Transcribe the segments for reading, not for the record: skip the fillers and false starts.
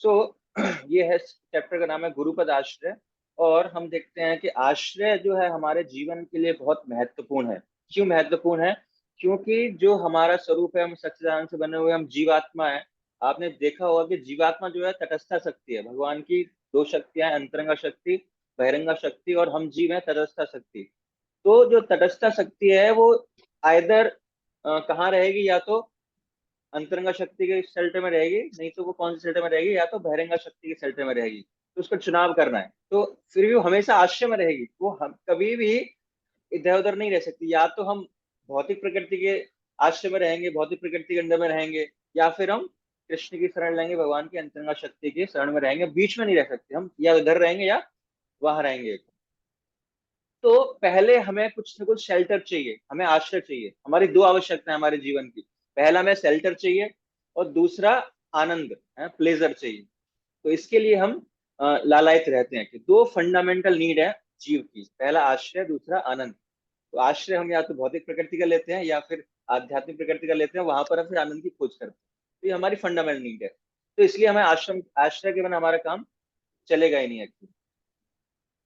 सो ये है, चैप्टर का नाम है गुरुपद आश्रय। और हम देखते हैं कि आश्रय जो है हमारे जीवन के लिए बहुत महत्वपूर्ण है। क्यों महत्वपूर्ण है? क्योंकि जो हमारा स्वरूप है, हम सच्चिदानंद से बने हुए हम जीवात्मा है। आपने देखा होगा कि जीवात्मा जो है तटस्था शक्ति है। भगवान की दो शक्तियां हैं, अंतरंगा शक्ति, बहिरंगा शक्ति, और हम जीव है तटस्था शक्ति। तो जो तटस्था शक्ति है वो आइदर कहाँ रहेगी, या तो अंतरंगा शक्ति के शेल्टर में रहेगी, नहीं तो वो कौन सी शेल्टर में रहेगी, या तो बहिरंगा शक्ति के शेल्टर में रहेगी। तो उसका चुनाव करना है। तो फिर भी वो हमेशा आश्रय में रहेगी, वो हम कभी भी इधर उधर नहीं रह सकती। या तो हम भौतिक प्रकृति के आश्रय में रहेंगे, भौतिक प्रकृति के अंदर में रहेंगे, या फिर हम कृष्ण की शरण लेंगे, भगवान की अंतरंगा शक्ति के शरण में रहेंगे। बीच में नहीं रह सकते हम, या इधर रहेंगे या वहां रहेंगे। तो पहले हमें कुछ ना कुछ शेल्टर चाहिए, हमें आश्रय चाहिए। हमारी दो आवश्यकता है हमारे जीवन की। पहला हमें शेल्टर चाहिए, और दूसरा आनंद है, प्लेजर चाहिए। तो इसके लिए हम लालायित रहते हैं कि दो फंडामेंटल नीड है जीव की, पहला आश्रय, दूसरा आनंद। तो आश्रय हम या तो भौतिक प्रकृति का लेते हैं, या फिर आध्यात्मिक प्रकृति का लेते हैं, वहां पर हम फिर आनंद की खोज करते हैं। तो ये हमारी फंडामेंटल नीड है। तो इसलिए हमें आश्रय के बिना हमारा काम चलेगा ही नहीं एक्चुअली।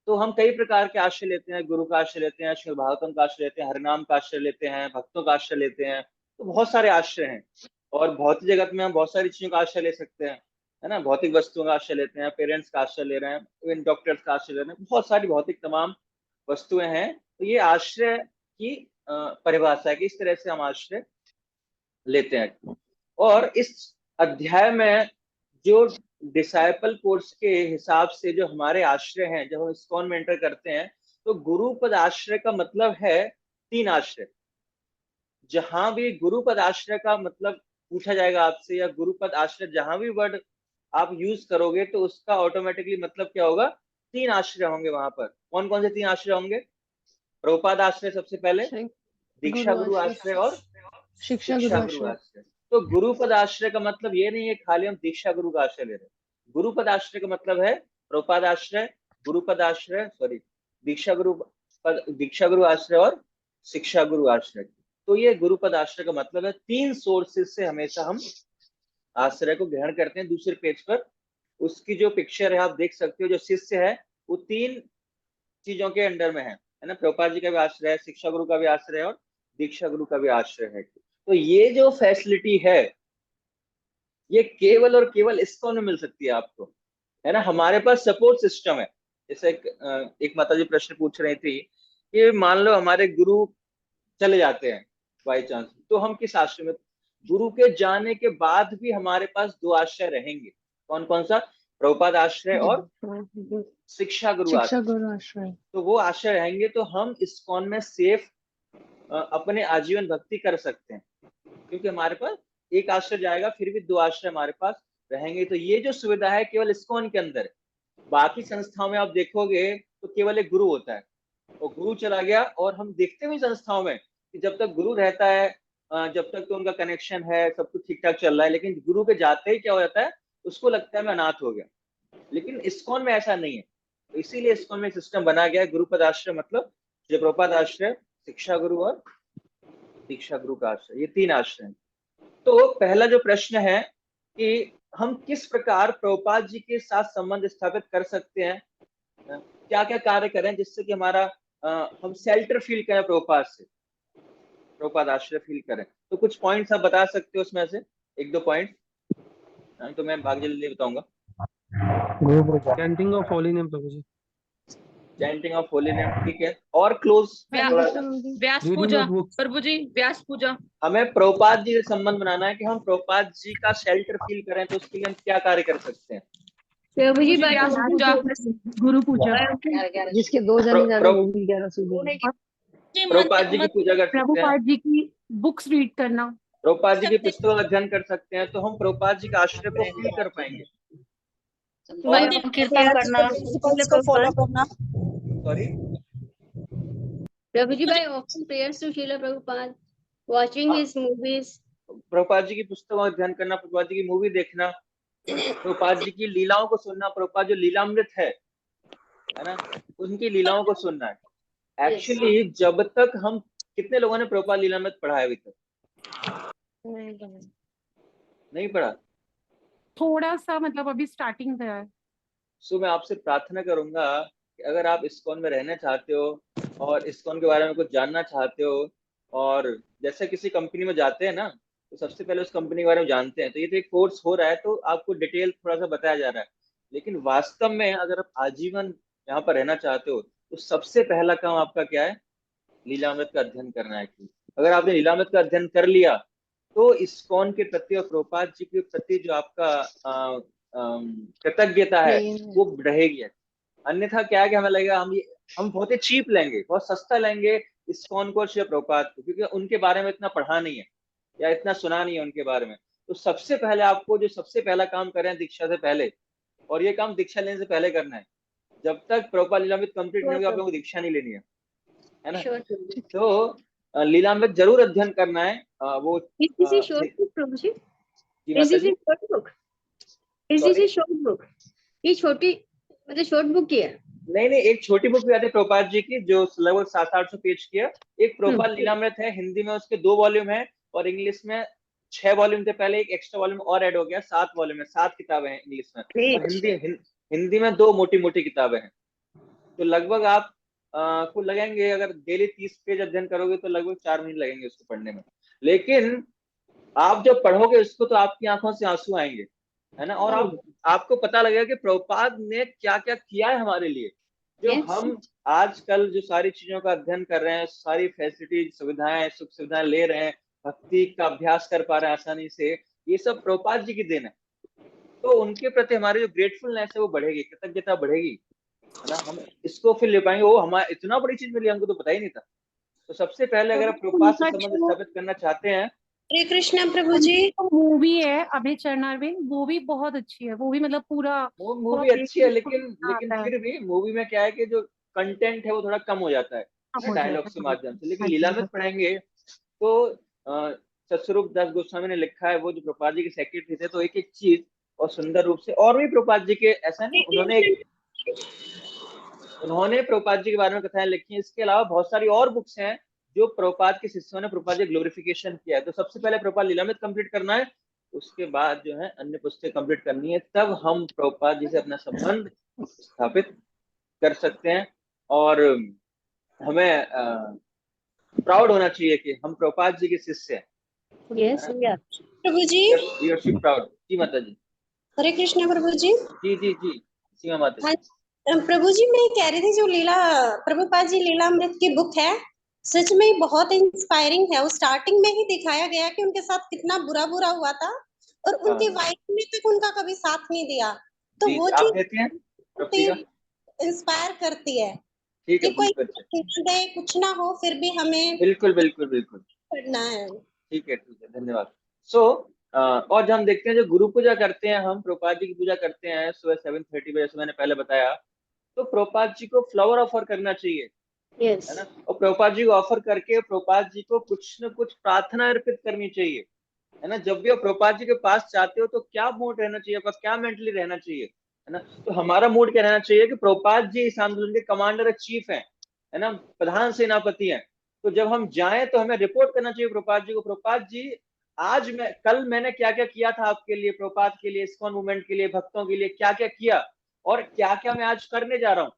तो हम कई प्रकार के आश्रय लेते हैं, गुरु का आश्रय लेते हैं, श्री भागवतम का आश्रय लेते हैं, हरिनाम का आश्रय लेते हैं, भक्तों का आश्रय लेते हैं। तो बहुत सारे आश्रय हैं। और भौतिक जगत में हम बहुत सारी चीजों का आश्रय ले सकते हैं, है ना। भौतिक वस्तुओं का आश्रय लेते हैं, पेरेंट्स का आश्रय ले रहे हैं, इवन डॉक्टर्स का आश्रय ले रहे हैं, बहुत सारी भौतिक तमाम वस्तुएं हैं। तो ये आश्रय की परिभाषा है कि इस तरह से हम आश्रय लेते हैं। और इस अध्याय में जो डिसाइपल कोर्स के हिसाब से जो हमारे आश्रय हैं, जब हम इस्कॉन में एंटर करते हैं, तो गुरुपद आश्रय का मतलब है तीन आश्रय। जहां भी गुरुपद आश्रय का मतलब पूछा जाएगा आपसे, या गुरुपद आश्रय जहां भी वर्ड आप यूज करोगे, तो उसका ऑटोमेटिकली मतलब क्या होगा? तीन आश्रय होंगे वहां पर। कौन कौन से तीन आश्रय होंगे? प्रभुपाद आश्रय सबसे पहले, दीक्षा गुरु गुरु आश्रय, आश्रय, और शिक्षा गुरु शिक्षा गुरु आश्रय। आश्रय। तो गुरुपद आश्रय का मतलब ये नहीं है खाली हम दीक्षा गुरु का आश्रय ले रहे हैं। गुरुपद आश्रय का मतलब है प्रभुपाद आश्रय, गुरुपद आश्रय, सॉरी, दीक्षा गुरु पद, दीक्षा गुरु आश्रय, और शिक्षा गुरु आश्रय। तो ये गुरुपद आश्रय का मतलब है तीन सोर्सेज से हमेशा हम आश्रय को ग्रहण करते हैं। दूसरे पेज पर उसकी जो पिक्चर है आप देख सकते हो, जो शिष्य है वो तीन चीजों के अंडर में है ना। प्रभुपाद जी का भी आश्रय है, शिक्षा गुरु का भी आश्रय है, और दीक्षा गुरु का भी आश्रय है। तो ये जो फैसिलिटी है, ये केवल और केवल इस्कॉन में मिल सकती है आपको, है ना। हमारे पास सपोर्ट सिस्टम है। जैसे एक माता जी प्रश्न पूछ रही थी कि मान लो हमारे गुरु चले जाते हैं बाई चांस, तो हम किस आश्रय में? गुरु के जाने के बाद भी हमारे पास दो आश्रय रहेंगे। कौन कौन सा? प्रभुपाद आश्रय और शिक्षा गुरु शिक्षा आश्रय। गुरु आश्रय। तो वो आश्रय रहेंगे तो हम इस्कॉन में सेफ अपने आजीवन भक्ति कर सकते हैं। क्योंकि हमारे पास एक आश्रय जाएगा, फिर भी दो आश्रय हमारे पास रहेंगे। तो ये जो सुविधा है केवल इस्कॉन के अंदर है। बाकी संस्थाओं में आप देखोगे तो केवल एक गुरु होता है, और गुरु चला गया। और हम देखते हुए संस्थाओं में कि जब तक गुरु रहता है, जब तक तो उनका कनेक्शन है, सब कुछ ठीक ठाक चल रहा है। लेकिन गुरु के जाते ही क्या हो जाता है, उसको लगता है मैं अनाथ हो गया। लेकिन इस्कॉन में ऐसा नहीं है। तो इसीलिए इस्कॉन में सिस्टम बना गया है गुरुपद आश्रय मतलब जय प्रभुपाद आश्रय, शिक्षा गुरु और दीक्षा गुरु का आश्रय, ये तीन आश्रय हैं। तो पहला जो प्रश्न है कि हम किस प्रकार प्रभुपाद जी के साथ संबंध स्थापित कर सकते हैं, क्या क्या कार्य करें जिससे कि हमारा हम शेल्टर फील करें प्रभुपाद से, प्रभुपाद आश्रय फील करें। तो कुछ पॉइंट्स आप बता सकते हो उसमें से, एक दो पॉइंट। तो मैं भाग जल्दी बताऊंगा। Chanting of holy name Prabhu ji. Chanting of holy name, ठीक है। और क्लोज थोड़ा सा Vyasa reading puja of books. Prabhu ji, Vyasa Puja. हमें प्रभुपाद जी से संबंध बनाना है कि हम प्रभुपाद जी का शेल्टर फील करें, तो उसके लिए हम क्या कार्य कर सकते हैं? प्रभु जी व्यास पूजा, गुरु पूजा, जिसके दो जन ज्यादा वो भी 11 सूबे। प्रभुपाद जी की पूजा कर सकते हैं, प्रभुपाद जी की बुक्स रीड करना, प्रभुपाद जी की पुस्तकों का अध्ययन कर सकते हैं। तो हम प्रभुपाद जी का आश्रय को फील कर पाएंगे। और कीर्तन करना, को फॉलो करना। Sorry, Prabhu ji by offering prayers to Srila Prabhupada, watching his movies. Prabhupada ji की पुस्तकों का अध्ययन करना, प्रभुपाद जी की मूवी देखना, प्रभुपाद जी की लीलाओं को सुनना। प्रभुपाद जो लीलामृत है ना, उनकी लीलाओं को सुनना है। एक्चुअली जब तक हम, कितने लोगों ने प्रभुपाद लीलामृत पढ़ा है अभी तक? नहीं पढ़ा। थोड़ा सा मतलब अभी स्टार्टिंग पे है। सो मैं आपसे प्रार्थना करूंगा कि अगर आप इस्कॉन में रहना चाहते हो और इस्कॉन के बारे में कुछ जानना चाहते हो, और जैसे किसी कंपनी में जाते हैं ना, तो सबसे पहले उस कंपनी के बारे में जानते हैं, तो ये तो एक कोर्स हो रहा है तो आपको डिटेल थोड़ा सा बताया जा रहा है। लेकिन वास्तव में अगर आप आजीवन यहाँ पर रहना चाहते हो तो सबसे पहला काम आपका क्या है? लीलामृत का अध्ययन करना है। अगर आपने लीलामृत का अध्ययन कर लिया तो इस्कॉन के प्रति और प्रभुपाद जी के प्रति जो आपका कृतज्ञता है प्रेम वो रहेगी। अन्यथा क्या है कि हमें लगेगा हम बहुत ही चीप लेंगे, बहुत सस्ता लेंगे इस्कॉन को, श्री प्रभुपाद को, क्योंकि उनके बारे में इतना पढ़ा नहीं है या इतना सुना नहीं है उनके बारे में। तो सबसे पहले आपको जो सबसे पहला काम करें दीक्षा से पहले, और ये काम दीक्षा लेने से पहले करना है। जब तक प्रभुपाद लीलामृत कंप्लीट नहीं श्योर होगी आप प्रभु, लोगों को दीक्षा नहीं लेनी है ना। श्योर प्रभु। तो लीलामृत जरूर अध्ययन करना है। वो Is this a short book, Prabhu ji? जी Is माता this जी, a short book? Is this sorry. a short book? ये छोटी मतलब शॉर्ट बुक की है। नहीं नहीं, एक छोटी बुक भी आती है प्रभुपाद जी की जो लगभग 700-800 पेज की है। एक प्रभुपाद लीलामृत है, हिंदी में उसके 2 वॉल्यूम है और इंग्लिश में 6 वॉल्यूम थे पहले, एक एक्स्ट्रा वॉल्यूम और ऐड हो गया, 7 वॉल्यूम है, 7 किताबें हैं इंग्लिश में। और ग्रेट। हिंदी में 2 मोटी मोटी किताबें हैं। तो लगभग आप को लगेंगे, अगर डेली 30 पेज अध्ययन करोगे तो लगभग 4 महीने लगेंगे उसको पढ़ने में। लेकिन आप जब पढ़ोगे उसको तो आपकी आंखों से आंसू आएंगे, है ना। और आपको पता लगेगा कि प्रभुपाद ने क्या क्या किया है हमारे लिए। जो Yes. हम आजकल जो सारी चीजों का अध्ययन कर रहे हैं, सारी फैसिलिटी सुविधाएं सुख सुविधाएं ले रहे हैं, भक्ति का अभ्यास कर पा रहे हैं आसानी से, ये सब प्रभुपाद जी की देन है। तो उनके प्रति हमारी जो ग्रेटफुलनेस है वो बढ़ेगी, कृतज्ञता बढ़ेगी, है ना। हम इसको फिर ले पाएंगे, वो हमारे इतना बड़ी चीज मिली हमको तो पता ही नहीं था। तो सबसे पहले अगर आप प्रभुपाद से उनका संबंध जो स्थापित करना चाहते हैं। हरे कृष्णा प्रभु जी। मूवी है अभय चरणारविंद, वो भी बहुत अच्छी है। वो भी मतलब पूरा वो पूरा मूवी अच्छी है, देखने को लेकिन लेकिन आता है, फिर भी मूवी में क्या है कि जो कंटेंट है वो थोड़ा कम हो जाता है कम ना, हो जाता डायलॉग्स के है। माध्यम से। लेकिन हाँ जी, हाँ लीलामृत पढ़ेंगे तो सतस्वरूप दास गोस्वामी ने लिखा है, वो जो प्रभुपाद जी के सेक्रेटरी थे, तो एक एक चीज और सुंदर रूप से, और भी प्रभुपाद जी के ऐसा नहीं, उन्होंने प्रभुपाद जी के बारे में कथाएं लिखी हैं। इसके अलावा बहुत सारी और बुक्स हैं जो प्रभुपाद के शिष्यों ने प्रभुपाद जी ग्लोरिफिकेशन किया है। तो सबसे पहले प्रभुपाद लीलामृत कंप्लीट करना है, उसके बाद जो है अन्य पुस्तकें कंप्लीट करनी है, तब हम प्रभुपाद जी से अपना संबंध स्थापित कर सकते हैं। और हमें प्राउड होना चाहिए कि हम प्रभुपाद जी के शिष्य हैं, यस है या प्रभु जी। ना। We are should proud. जी माता जी। हरे कृष्णा प्रभु जी। जी जी जी, सीमा माता हाँ जी। प्रभु जी, मैं कह रही थी जो लीला प्रभुपाद जी लीलामृत की बुक है, सच में बहुत इंस्पायरिंग है। वो स्टार्टिंग में ही दिखाया गया कि उनके साथ कितना बुरा बुरा हुआ था और उनकी हाँ वाइफ ने तक उनका कभी साथ नहीं दिया। तो जी वो जी, आप चीज देते हैं बहुत प्रभु का। इंस्पायर करती है ठीक है, कि कोई बहुत अच्छे। दे कुछ ना हो फिर भी हमें बिल्कुल बिल्कुल बिल्कुल। पढ़ना है। ठीक है ठीक है, धन्यवाद। और जो हम देखते हैं, जो गुरु पूजा करते हैं, हम प्रभुपाद जी की पूजा करते हैं सुबह 7:30 बजे, जैसे मैंने पहले बताया। तो प्रभुपाद जी को फ्लावर ऑफर करना चाहिए, यस। है ना। और प्रभुपाद जी को ऑफर करके प्रभुपाद जी को कुछ न कुछ प्रार्थना अर्पित करनी चाहिए, है ना। जब भी आप प्रभुपाद जी के पास जाते हो तो क्या मूड रहना चाहिए आपका, क्या मेंटली रहना चाहिए, है ना। तो हमारा मूड क्या रहना चाहिए कि प्रभुपाद जी इस आंदोलन के कमांडर चीफ है ना, प्रधान सेनापति हैं। तो जब हम जाएं तो हमें रिपोर्ट करना चाहिए प्रभुपाद जी को, प्रभुपाद जी कल मैंने क्या क्या किया था आपके लिए, प्रभुपाद के लिए, इस्कॉन मूवमेंट के लिए, भक्तों के लिए क्या क्या किया, और क्या क्या मैं आज करने जा रहा हूँ।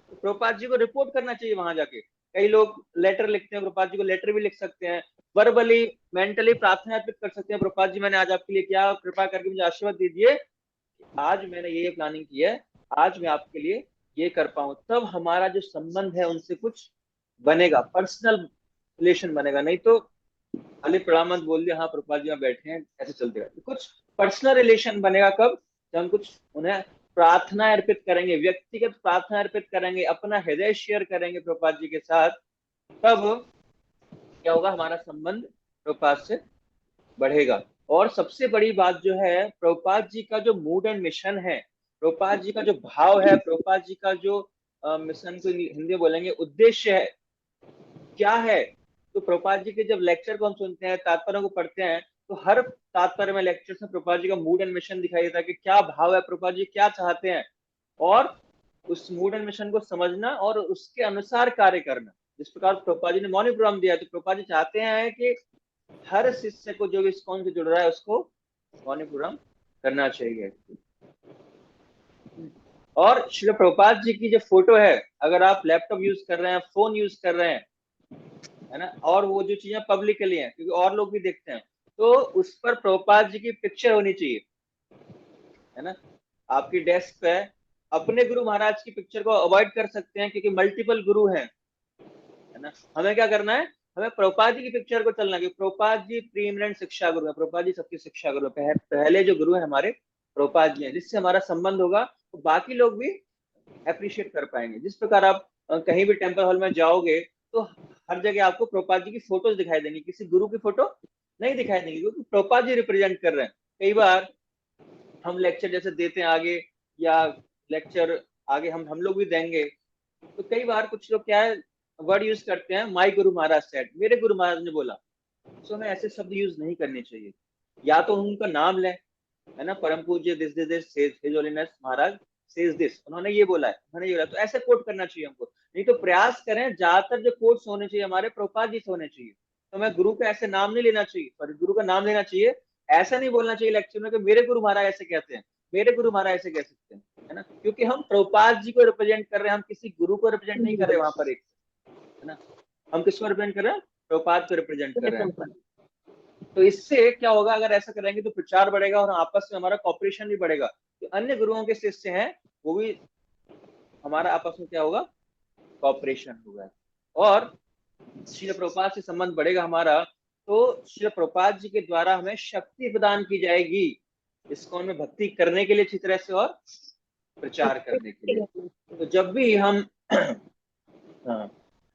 तो प्रभुपाद जी को रिपोर्ट करना चाहिए वहां जाके। कई लोग लेटर लिखते हैं, प्रभुपाद जी को लेटर भी लिख सकते हैं, वर्बली मेंटली प्रार्थना अर्पित कर सकते हैं, प्रभुपाद जी मैंने आज आपके लिए क्या, कृपा करके मुझे आशीर्वाद दीजिए, आज मैंने ये प्लानिंग की है, आज मैं आपके लिए ये कर पाऊं। तब हमारा जो संबंध है उनसे कुछ बनेगा, पर्सनल रिलेशन बनेगा। नहीं तो खाली प्रणाम मत बोल दिया, हाँ प्रभुपाद जी यहाँ बैठे हैं, ऐसे चलते रहते। कुछ पर्सनल रिलेशन बनेगा कब, जब हम कुछ उन्हें प्रार्थना अर्पित करेंगे, व्यक्तिगत प्रार्थना अर्पित करेंगे, अपना हृदय शेयर करेंगे प्रभुपाद जी के साथ। तब क्या होगा, हमारा संबंध प्रभुपाद से बढ़ेगा। और सबसे बड़ी बात जो है, प्रभुपाद जी का जो मूड एंड मिशन है, प्रभुपाद जी का जो भाव है, प्रभुपाद जी का जो मिशन को हिंदी में बोलेंगे उद्देश्य है, क्या है। तो प्रभुपाद जी के जब लेक्चर को हम सुनते हैं, तात्पर्यों को पढ़ते हैं, तो हर तात्पर्य में, लेक्चर में प्रभुपाद जी का मूड एंड मिशन दिखाई देता है कि क्या भाव है, प्रभुपाद जी क्या चाहते हैं। और उस मूड एंड मिशन को समझना और उसके अनुसार कार्य करना। जिस प्रकार प्रभुपाद जी ने मौनी प्रोग्राम दिया, तो प्रभुपाद जी चाहते हैं कि हर शिष्य को जो भी इस्कॉन से जुड़ रहा है उसको मौनी प्रोग्राम करना चाहिए। और श्री प्रभुपाद जी की जो फोटो है, अगर आप लैपटॉप यूज कर रहे हैं, फोन यूज कर रहे हैं, है ना, और वो जो चीजें पब्लिकली हैं क्योंकि और लोग भी देखते हैं, तो उस पर प्रभुपाद जी की पिक्चर होनी चाहिए, है ना। आपकी डेस्क पे अपने गुरु महाराज की पिक्चर को अवॉइड कर सकते हैं क्योंकि मल्टीपल गुरु हैं, है ना। हमें क्या करना है, हमें प्रभुपाद जी की पिक्चर को चलना है। प्रभुपाद जी प्रीएमिनेंट शिक्षा गुरु है, प्रभुपाद जी सबकी शिक्षा गुरु है, पहले जो गुरु है हमारे प्रभुपाद जी हैं, जिससे हमारा संबंध होगा तो बाकी लोग भी अप्रिशिएट कर पाएंगे। जिस प्रकार आप कहीं भी टेम्पल हॉल में जाओगे तो हर जगह आपको प्रभुपाद जी की फोटोज दिखाई देंगी, किसी गुरु की फोटो नहीं दिखाई देंगी, क्योंकि प्रभुपाद जी रिप्रेजेंट कर रहे हैं। कई बार हम लेक्चर जैसे देते हैं आगे, या लेक्चर आगे हम लोग भी देंगे, तो कई बार कुछ लोग क्या है वर्ड यूज करते हैं, माई गुरु महाराज सेड, मेरे गुरु महाराज ने बोला। सो हमें ऐसे शब्द यूज नहीं करने चाहिए। या तो हम उनका नाम लें, है ना, परम पूज्य this this this his holiness Maharaj says this, उन्होंने ये बोला है, उन्होंने ये बोला, तो ऐसे कोट करना चाहिए हमको। नहीं तो प्रयास करें ज्यादातर जो कोट्स होने चाहिए हमारे प्रभुपाद जी से होने चाहिए। तो हमें गुरु का ऐसे नाम नहीं लेना चाहिए, सॉरी, गुरु का नाम लेना चाहिए, ऐसा नहीं बोलना चाहिए लेक्चर में कि मेरे गुरु महाराज ऐसे कहते हैं, मेरे गुरु महाराज ऐसे कह सकते हैं, है ना, क्योंकि हम प्रभुपाद जी को रिप्रेजेंट कर रहे हैं, हम किसी गुरु को रिप्रेजेंट नहीं कर रहे वहां पर, एक, है ना, हम किसको रिप्रेजेंट कर रहे हैं, प्रभुपाद को रिप्रेजेंट कर रहे हैं। तो इससे क्या होगा, अगर ऐसा करेंगे तो प्रचार बढ़ेगा और आपस में हमारा कॉपरेशन भी बढ़ेगा। तो अन्य गुरुओं के शिष्य हैं वो भी हमारा आपस में क्या होगा, कॉपरेशन होगा, और श्री प्रभुपाद से संबंध बढ़ेगा हमारा। तो श्री प्रभुपाद जी के द्वारा हमें शक्ति प्रदान की जाएगी इस्कॉन में भक्ति करने के लिए अच्छी तरह से और प्रचार करने के लिए। तो जब भी हम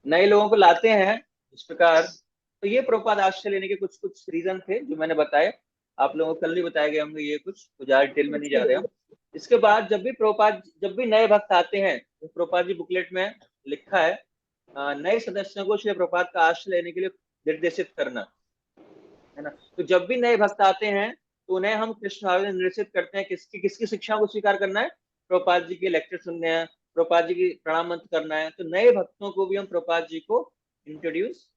नए लोगों को लाते हैं इस प्रकार, तो ये प्रभुपाद आश्रय लेने के कुछ कुछ रीजन थे जो मैंने बताए, आप लोगों को कल भी बताए गए होंगे, ये कुछ ज्यादा डिटेल में नहीं जा रहे हम। इसके बाद जब भी नए भक्त आते हैं, तो प्रभुपाद जी बुकलेट में लिखा है, नए सदस्यों को श्री प्रभुपाद का आश्रय लेने के लिए निर्देशित करना, है ना। तो जब भी नए भक्त आते हैं तो उन्हें हम कृष्ण भाव में निर्देशित करते हैं, किसकी शिक्षा को स्वीकार करना है, प्रभुपाद जी के लेक्चर सुनने हैं, प्रभुपाद जी की प्रणाम मंत्र करना है। तो नए भक्तों को भी हम प्रभुपाद जी को इंट्रोड्यूस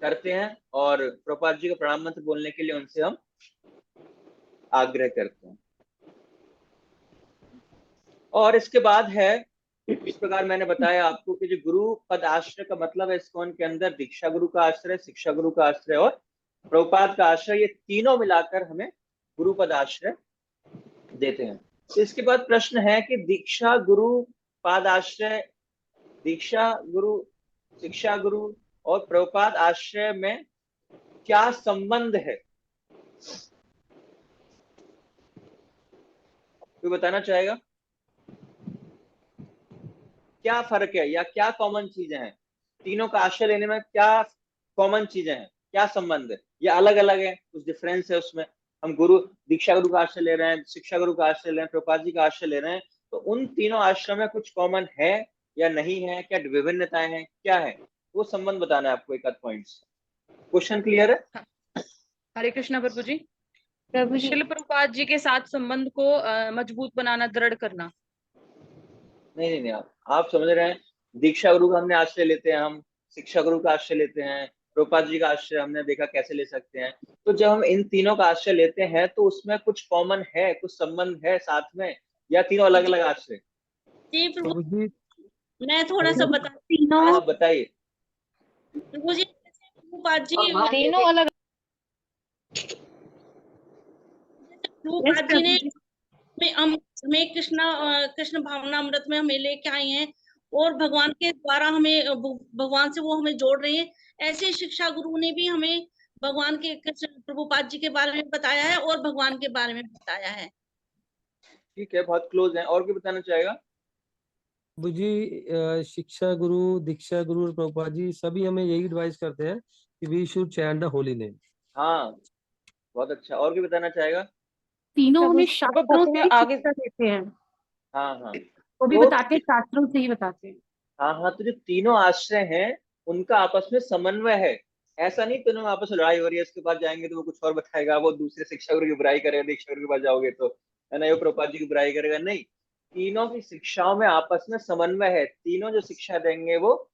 करते हैं और प्रभुपाद जी का प्रणाम मंत्र बोलने के लिए उनसे हम आग्रह करते हैं। और इसके बाद है, इस प्रकार मैंने बताया आपको कि जो गुरु पद आश्रय का मतलब है इस्कॉन के अंदर दीक्षा गुरु का आश्रय, शिक्षा गुरु का आश्रय और प्रभुपाद का आश्रय, ये तीनों मिलाकर हमें गुरु पद आश्रय देते हैं। तो इसके बाद प्रश्न है कि दीक्षा गुरु पाद आश्रय, दीक्षा गुरु, शिक्षा गुरु और प्रभुपाद आश्रय में क्या संबंध है, कोई बताना चाहेगा? क्या फर्क है या क्या कॉमन चीजें हैं, तीनों का आश्रय लेने में क्या कॉमन चीजें हैं, क्या संबंध है, या अलग अलग है, कुछ डिफरेंस है उसमें? हम गुरु दीक्षा गुरु का आश्रय ले रहे हैं, शिक्षा गुरु का आश्रय ले रहे हैं, प्रभुपाद जी का आश्रय ले रहे हैं, तो उन तीनों आश्रम में कुछ कॉमन है या नहीं है, क्या विभिन्नताएं हैं, क्या है, वो संबंध बताना है आपको, एक आध पॉइंट्स। क्वेश्चन क्लियर है? हरे कृष्णा प्रभु जी। प्रभु जी, शिल प्रभुपाद जी के साथ संबंध को मजबूत बनाना, दृढ़ करना। नहीं नहीं, आप समझ रहे हैं, दीक्षा गुरु का हमने आश्रय लेते हैं, हम शिक्षा गुरु का आश्रय लेते हैं, प्रभुपाद जी का आश्रय हमने देखा कैसे ले सकते हैं। तो जब हम इन तीनों का आश्रय लेते हैं तो उसमें कुछ कॉमन है, कुछ संबंध है साथ में, या तीनों अलग अलग आश्रय? जी प्रभु प्रभु जी, मैं थोड़ा सा बता, हाँ बताइए। प्रभु जी प्रभुपाद जी तीनों अलग प्रभुपाद जी ने हमें कृष्ण भावनामृत में हमें लेके आए हैं और भगवान के द्वारा हमें भगवान से वो हमें जोड़ रहे हैं। ऐसे शिक्षा गुरु ने भी हमें भगवान के कृष्ण प्रभुपाद जी के बारे में बताया है और भगवान के बारे में बताया है। ठीक है, बहुत क्लोज है। और भी बताना चाहेगा? प्रभु जी, शिक्षा गुरु, दीक्षा गुरु और प्रभुपाद जी सभी हमें यही एडवाइस करते हैं कि we should chant the holy name. हाँ, बहुत अच्छा। और भी बताना चाहेगा? तीनों प्रभु हमें जी, शास्त्रों से ही आगे शिक्षा देते हैं, हाँ हाँ, वो भी तो बताते हैं, शास्त्रों से ही बताते हैं। हाँ हाँ, तो जो तीनों आश्रय हैं उनका आपस में समन्वय है। ऐसा नहीं तीनों में आपस में लड़ाई हो रही है, उसके बाद जाएंगे तो वो कुछ और बताएगा, वो दूसरे शिक्षा गुरु की बुराई करेगा, दीक्षा गुरु के पास जाओगे तो, है ना, वो प्रभुपाद जी की बुराई करेगा, नहीं। तीनों की शिक्षाओं में आपस में समन्वय है, तीनों जो शिक्षा देंगे वो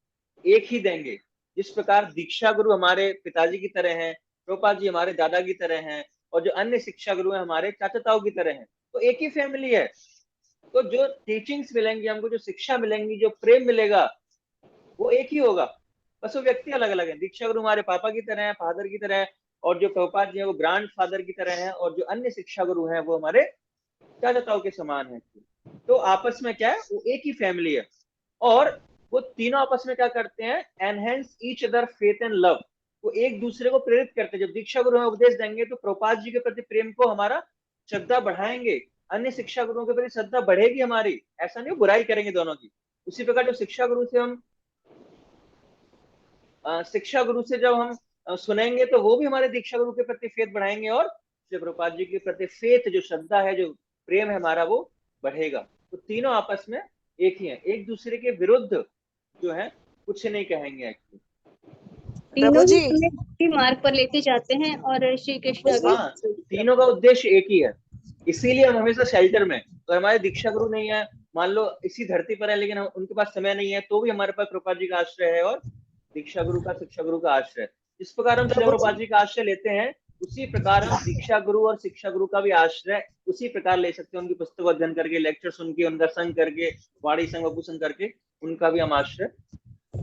एक ही देंगे। जिस प्रकार दीक्षा गुरु हमारे पिताजी की तरह हैं, प्रभुपाद जी हमारे दादा की तरह हैं, और जो अन्य शिक्षा गुरु हैं हमारे चाचा ताऊ की तरह हैं। तो एक ही फैमिली है। तो जो टीचिंग्स मिलेंगी हमको, जो शिक्षा मिलेंगी, जो प्रेम मिलेगा, वो एक ही होगा। बस वो व्यक्ति अलग अलग है। दीक्षा गुरु हमारे पापा की तरह है, फादर की तरह है, और जो प्रभुपाद जी है वो ग्रैंड फादर की तरह है, और जो अन्य शिक्षा गुरु हैं वो हमारे चाचा ताऊ के समान है। तो आपस में क्या है, वो एक ही फैमिली है। और वो तीनों आपस में क्या करते हैं, enhance each other faith and love. वो एक दूसरे को प्रेरित करते हैं। जब दीक्षा गुरु हमें उपदेश देंगे तो प्रभुपाद जी के प्रति प्रेम को हमारा श्रद्धा बढ़ाएंगे, अन्य शिक्षा गुरुओं के प्रति श्रद्धा बढ़ेगी हमारी। ऐसा नहीं बुराई करेंगे दोनों की। उसी प्रकार जो शिक्षा गुरु से हम शिक्षा गुरु से जब हम सुनेंगे तो वो भी हमारे दीक्षा गुरु के प्रति फेथ बढ़ाएंगे, और श्री प्रभुपाद जी के प्रति फेथ, जो श्रद्धा है, जो प्रेम है हमारा, वो बढ़ेगा। तो तीनों आपस में एक ही है, एक दूसरे के विरुद्ध जो है कुछ नहीं कहेंगे एक्चुअली। तीनों ही हमें उसी मार्ग पर लेके जाते हैं, और श्री कृष्ण हाँ, तीनों का उद्देश्य एक ही है। इसीलिए हम हमेशा शेल्टर में, तो हमारे दीक्षा गुरु नहीं है, मान लो इसी धरती पर है, लेकिन हम उनके पास समय नहीं है, तो भी हमारे पास प्रभुपाद जी का आश्रय है और दीक्षा गुरु का, शिक्षा गुरु का आश्रय। जिस प्रकार हम श्री प्रभुपाद जी का आश्रय लेते हैं, उसी प्रकार हम दीक्षा गुरु और शिक्षा गुरु का भी आश्रय उसी प्रकार ले सकते हैं। उनकी पुस्तक अध्ययन करके, लेक्चर सुन के, उनका संग करके, वाणी संग बपू संग करके, उनका भी हम आश्रय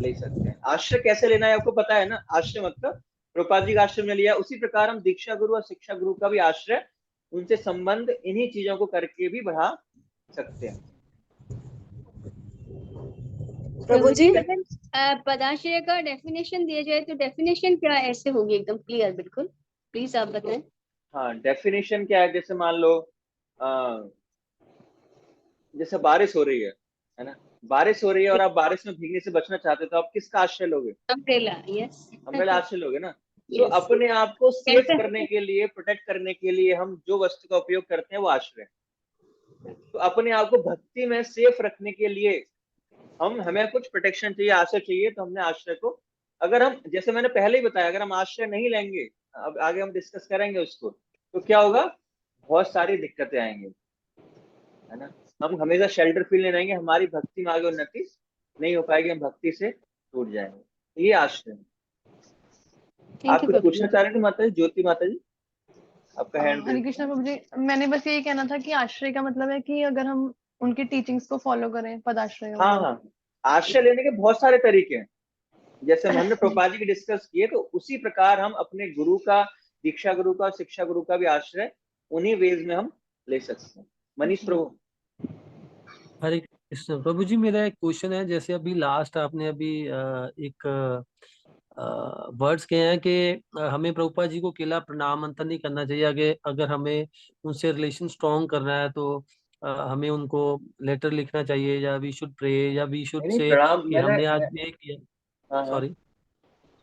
ले सकते हैं। आश्रय कैसे लेना है आपको पता है ना। आश्रय मतलब प्रभुपाद जी का आश्रय में लिया, उसी प्रकार हम दीक्षा गुरु और शिक्षा गुरु का भी आश्रय, उनसे संबंध इन्हीं चीजों को करके भी बढ़ा सकते हैं। प्रभु जी, पदाश्रय का डेफिनेशन दिया जाए तो डेफिनेशन क्या ऐसे होगी, एकदम क्लियर बिल्कुल, प्लीज आप बताएं। हाँ, डेफिनेशन क्या है, जैसे मान लो जैसे बारिश हो रही है ना, बारिश हो रही है और आप बारिश में भीगने से बचना चाहते हो, तो आप किसका आश्रय लोगे? अम्ब्रेला। यस, अम्ब्रेला आश्रय लोगे ना। तो अपने आप को सेफ करने के लिए, प्रोटेक्ट करने के लिए हम जो वस्तु का उपयोग करते हैं वो आश्रय। तो अपने आप को भक्ति में सेफ रखने के लिए हमें कुछ प्रोटेक्शन चाहिए, आश्रय चाहिए, तो हमने आश्रय को, अगर हम, जैसे मैंने पहले ही बताया, अगर हम आश्रय नहीं लेंगे, अब आगे हम डिस्कस करेंगे उसको, तो क्या होगा, बहुत सारी दिक्कतें आएंगी, है ना। हम हमेशा शेल्टर फील नहीं रहेंगे, हमारी भक्ति में आगे उन्नति नहीं हो पाएगी, हम भक्ति से टूट जाएंगे। ये आश्रय। आप कुछ पूछना चाह रहे थे माता जी? ज्योति माता जी, आपका हैंड। हरे कृष्णा प्रभु जी, मैंने बस यही कहना था कि आश्रय का मतलब है कि अगर हम उनकी टीचिंग्स को फॉलो करें, पदाश्रय। हाँ हाँ, आश्रय लेने के बहुत सारे तरीके हैं, जैसे हमने प्रभुपाद जी की डिस्कस किए, तो उसी प्रकार हम अपने गुरु का, दीक्षा गुरु का, शिक्षा गुरु का भी आश्रय उन्हीं वेज में हम ले सकते हैं। मनीष प्रभु। हरे कृष्ण प्रभु जी, मेरा एक क्वेश्चन है। जैसे अभी लास्ट आपने अभी एक वर्ड्स कहे हैं कि हमें प्रभुपाद जी को अकेला प्रणाम अंतर नहीं करना चाहिए, अगर हमें उनसे रिलेशन स्ट्रॉन्ग करना है तो हमें उनको लेटर लिखना चाहिए, या वी शुड प्रे, या वी शुड से प्रणाम कि हमने आज ये किया। सॉरी,